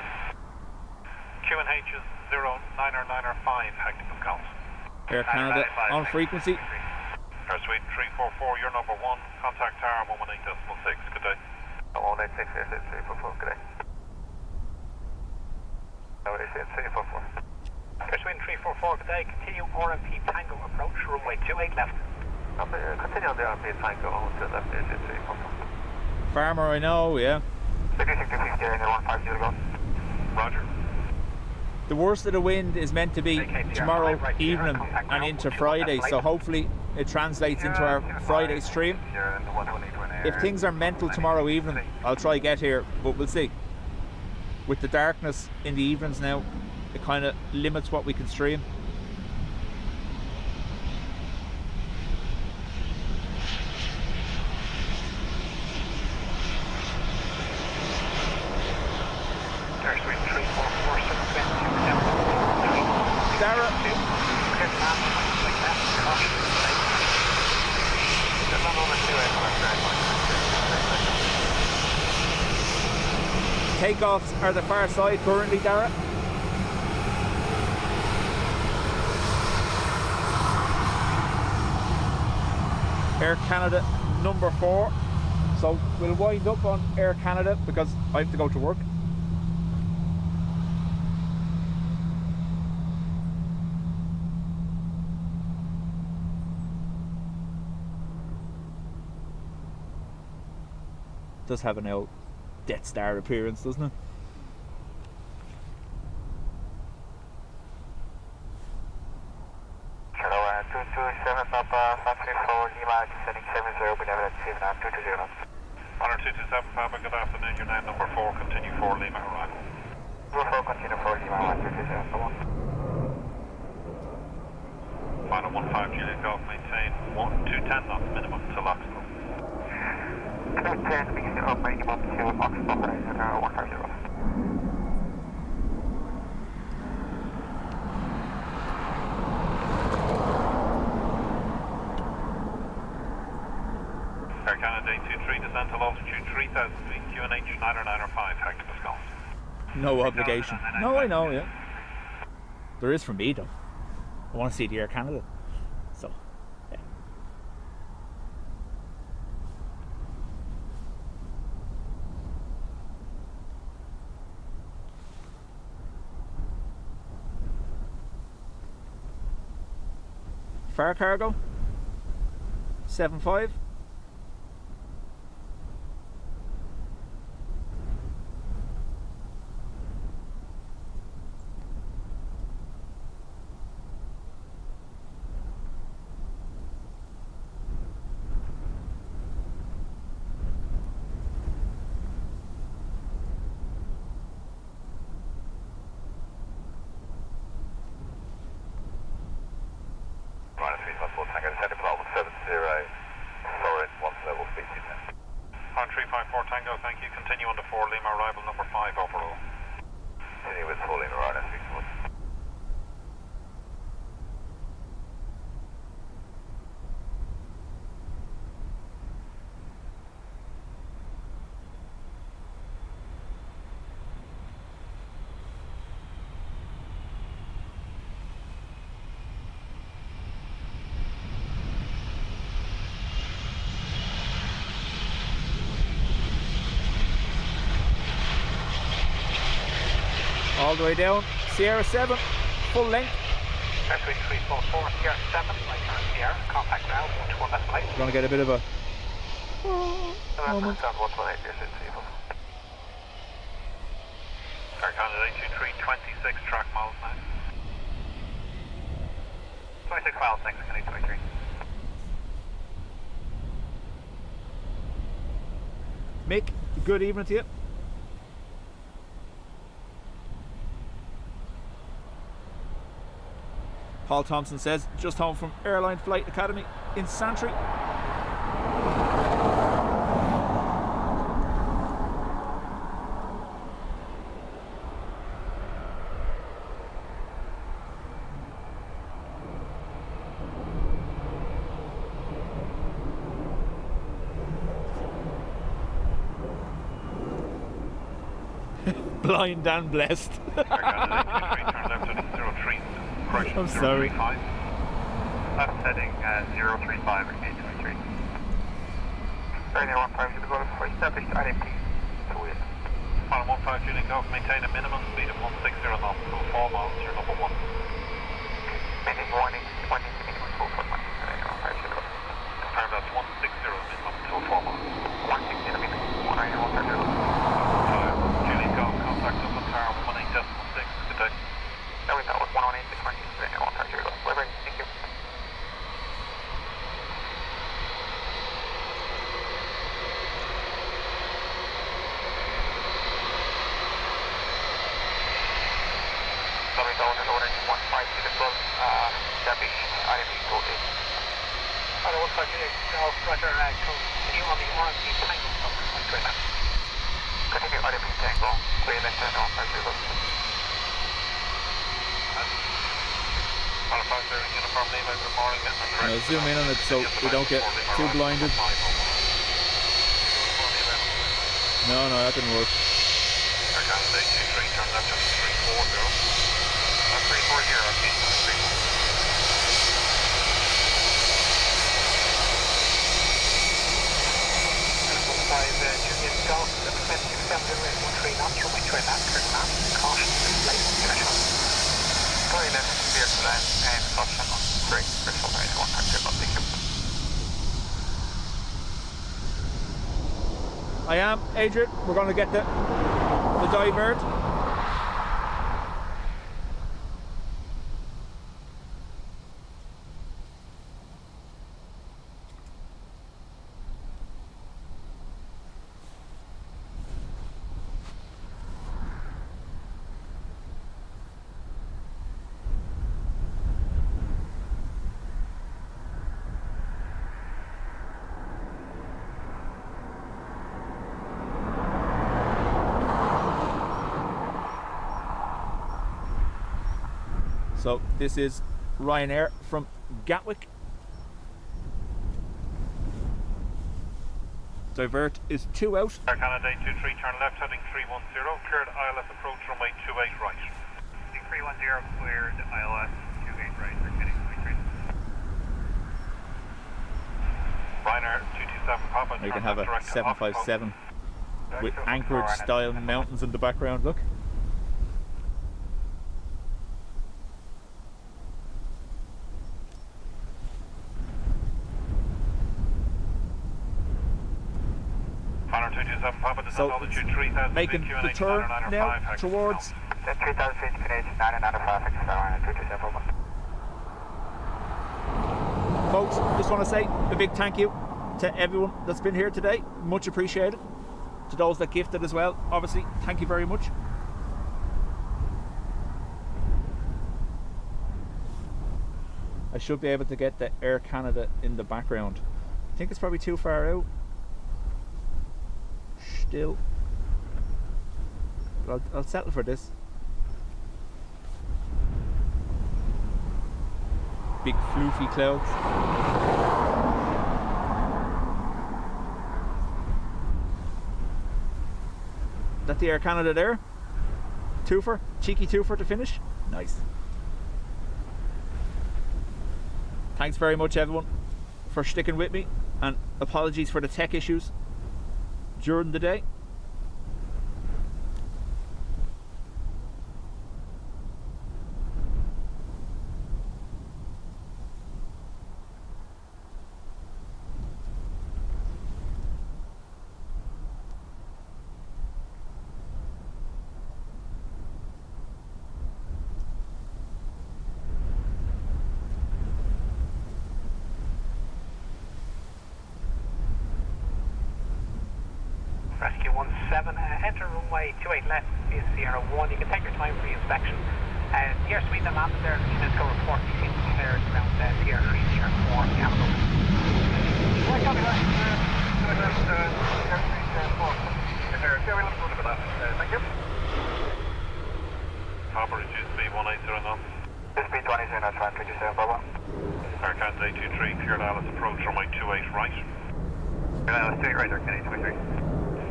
QNH is 09995, hectopascals.
Air Canada on frequency.
Airspeed 344, your number 1, contact tower 118.6, good day.
186, airspeed 344, good day. Airspeed 344.
Airspeed 344, good day, continue RMP Tango approach, runway 28 left.
Continue on the RP Tango to left, airspeed 344.
Farmer, I know, yeah.
6650, 150 go.
Roger.
The worst of the wind is meant to be tomorrow evening and into Friday, so hopefully it translates into our Friday stream. If things are mental tomorrow evening, I'll try get here, but we'll see. With the darkness in the evenings now, it kind of limits what we can stream.
Airspeed 344, surface wind 270.
Sarah,
Clear to land, like that, caution,
Takeoffs are the far side currently, Dara. Air Canada number 4. So we'll wind up on Air Canada because I have to go to work. Does have an old Death Star appearance, doesn't it?
Hello, 227 Papa, Factory 4, Lima, descending 70, we never had 7 up, 220.
Honor 227 Papa, good afternoon, you're now number 4, continue 4 Lima, arrival.
Number 4, continue 4 Lima, 227, come on.
Final 15 Juliet Golf, maintain 210 knots minimum to Loxlow.
210, we can up minimum to Loxlow, 150.
Air Canada 23, descent to altitude 3000 feet, QNH 905, hectopascals.
No obligation. No, I know, yeah. There is for me though. I want to see the Air Canada. So, yeah. Far cargo 75.
On 354 Tango, thank you. Continue on to 4 Lima, arrival number 5 overall.
Continue with 4 Lima, right, that's 61.
All the way down, Sierra 7, full length.
Airstream 344, Sierra 7, right turn Sierra, contact now, 121 decimal 8.
We're going to get a bit of a
Moment.
Air Canada 823, 26 track miles now.
26 miles, thanks, Canadian 23.
Mick, good evening to you. Paul Thompson says, just home from Airline Flight Academy in Santry. Blind and blessed.
Air Canada 823, turn left at 03.
I'm sorry.
035.
Left heading 035 at gate 23. Ryanair 15, you go for established IMP.
Final 15 Juliet Golf, maintain a minimum speed of 160 knots, so 4 miles, you're number 1.
Meaning warning, 20 minimum full for 1. Ryanair 15, you go.
Confirm that's 160 minimum, so 4 miles.
160 minimum, Ryanair 15, you go.
Juliet Golf, contact Dublin Tower 18.6, good day.
No, we thought it was 118.6, Ryanair 15, you go. Bye-bye, thank you.
Roger, continue on the RMC Tango number, right now.
Continue RMC Tango, clear left turn on, right through
Uniform Lima, good morning.
Zoom in on it so we don't get too blinded. No, that didn't work.
Air Canada 23, turn left heading 340. 340, okay,
340. Juliet Golf, 27 knots, runway 28 left, clear to land. Caution, displaced, connection.
Sorry, left, clear to land, and caution on brake, crystal 91, active on the ship.
I am, Adrian. We're going to get the divert. So this is Ryanair from Gatwick. Divert is 2 out.
Air Canada 23, turn left heading 310, cleared ILS approach runway 28 right.
310, cleared ILS 28 right, we're getting 23.
Ryanair 227 Papa,
You
turn
can have
left
a
direct to
757 with Anchorage style mountains in the background, look. So making the turn now towards
3000 feet, Canadian 995, Ryanair 227.
folks. Just want to say a big thank you to everyone that's been here today. Much appreciated. To those that gifted as well, obviously, thank you very much. I should be able to get the Air Canada in the background. I think it's probably too far out. Still, but I'll settle for this. Big floofy clouds. That the Air Canada there? Twofer, cheeky twofer to finish. Nice. Thanks very much everyone for sticking with me, and apologies for the tech issues during the day.
Rescue 17, enter runway 28 left is Sierra 1. You can take your time for the inspection. The airspeed that landed there, you just go report seems clear around Sierra 3, Sierra 4, capital. Right, copy that. Sierra 4. Look at that. Thank you.
Papa, reduce speed 180 knots.
Speed 20, 927, Bravo.
Air Canada 23, cleared ILS approach runway 28 right.
ILS 28 right, Air Canada 23.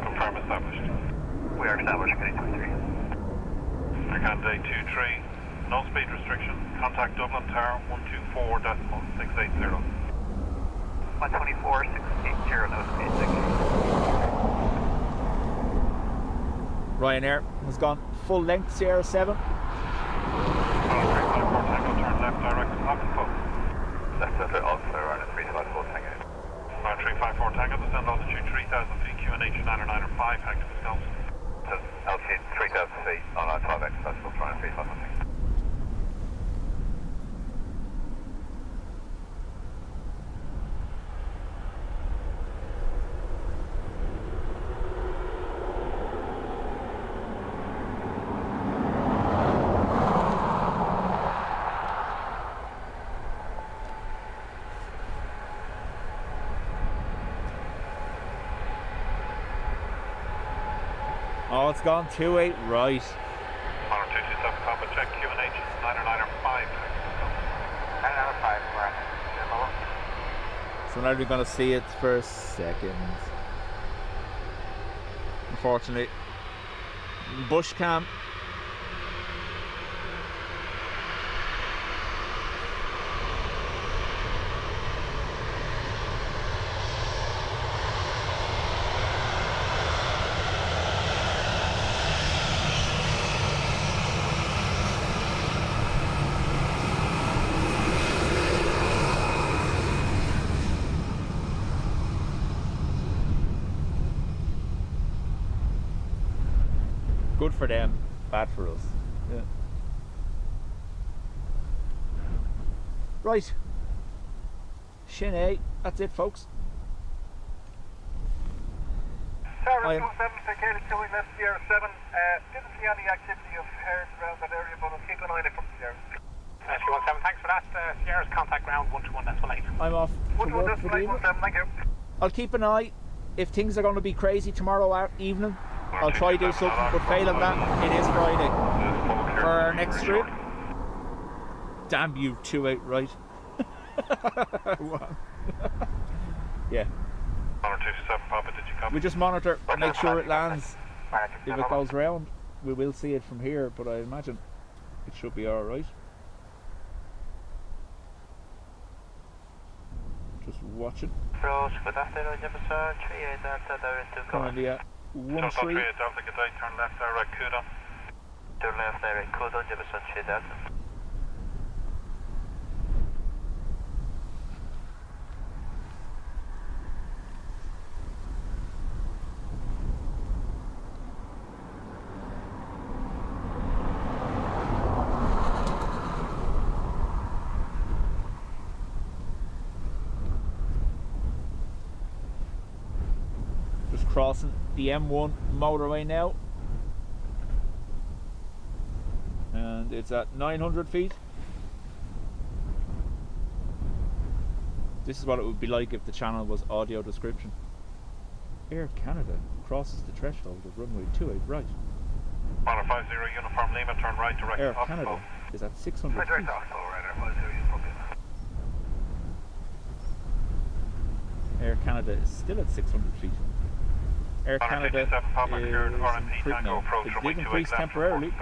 Confirm established.
We are established, Canadian 23.
Air Canada 23, no speed restriction. Contact Dublin Tower 124.680.
124.680, no speed, thank you.
Ryanair has gone full length Sierra 7.
354 Tango, turn left direct to Oxford.
Left to Oxford, Ryanair 354 Tango.
354 Tango, descend altitude 3000 feet, QNH 995, active scouts.
Altitude 3000 feet, on 5X, that's still trying to 356.
Oh, it's gone 28 right.
227 Papa, check QNH 995, active scouts.
995, we're on.
So now we're going to see it for a second. unfortunately. Bush cam. Good for them, bad for us. Yeah. Right. Shin A, that's it, folks.
Sarah 27, Takeda Chili, left Sierra 7. Didn't see any activity of hairs around that area, but I'll keep an eye on it from Sierra.
Rescue 17, thanks for that. Sierra's contact ground 121, that's late.
I'm off to work for the evening.
17, thank you.
I'll keep an eye. If things are going to be crazy tomorrow evening, I'll try to do something, but failing that, it is Friday for our next trip. Damn you, 28 right. Yeah.
Monitor 27, Papa, did you copy?
We just monitor and make sure it lands. If it goes round, we will see it from here, but I imagine it should be alright. Just watching.
Rose, good afternoon, Jefferson, 38 Delta, direct to
Currently at 1-3.
38 Delta, good day, turn left, direct, Kudo. Turn left, direct, Kudo, Jefferson, 38 Delta.
Crossing the M1 motorway now, and it's at 900 feet. This is what it would be like if the channel was audio description. Air Canada crosses the threshold of runway 28 right.
Monitor 50 Uniform Lima, turn right, direct.
Air Canada is at 600 feet. Air Canada is still at 600 feet. Air Canada is it did increase temporarily.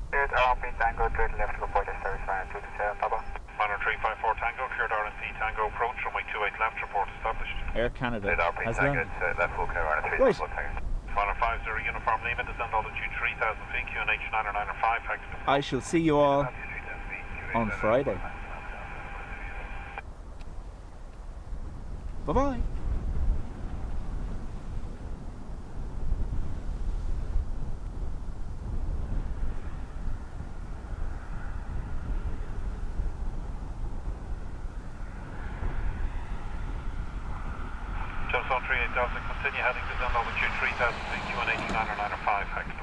Cleared RP Tango, straight left, report to service line 227, Papa.
Monitor 354 Tango, cleared RNC Tango approach, runway 28 left, report established.
Air Canada has landed.
Left full clear RNC.
Right.
Monitor 50 Uniform Lima, descend altitude 3000 feet, QNH 9995, active.
I shall see you all on Friday. Bye-bye.
Jumps 38 Delta, continue heading descend altitude 3000 feet, QNH 9995, active.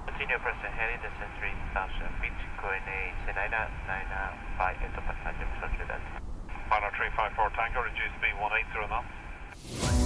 Continue pressing heading descend 3000 feet, QNH 9995, into passenger, Monitor 354 Tango, reduce speed 180 knots.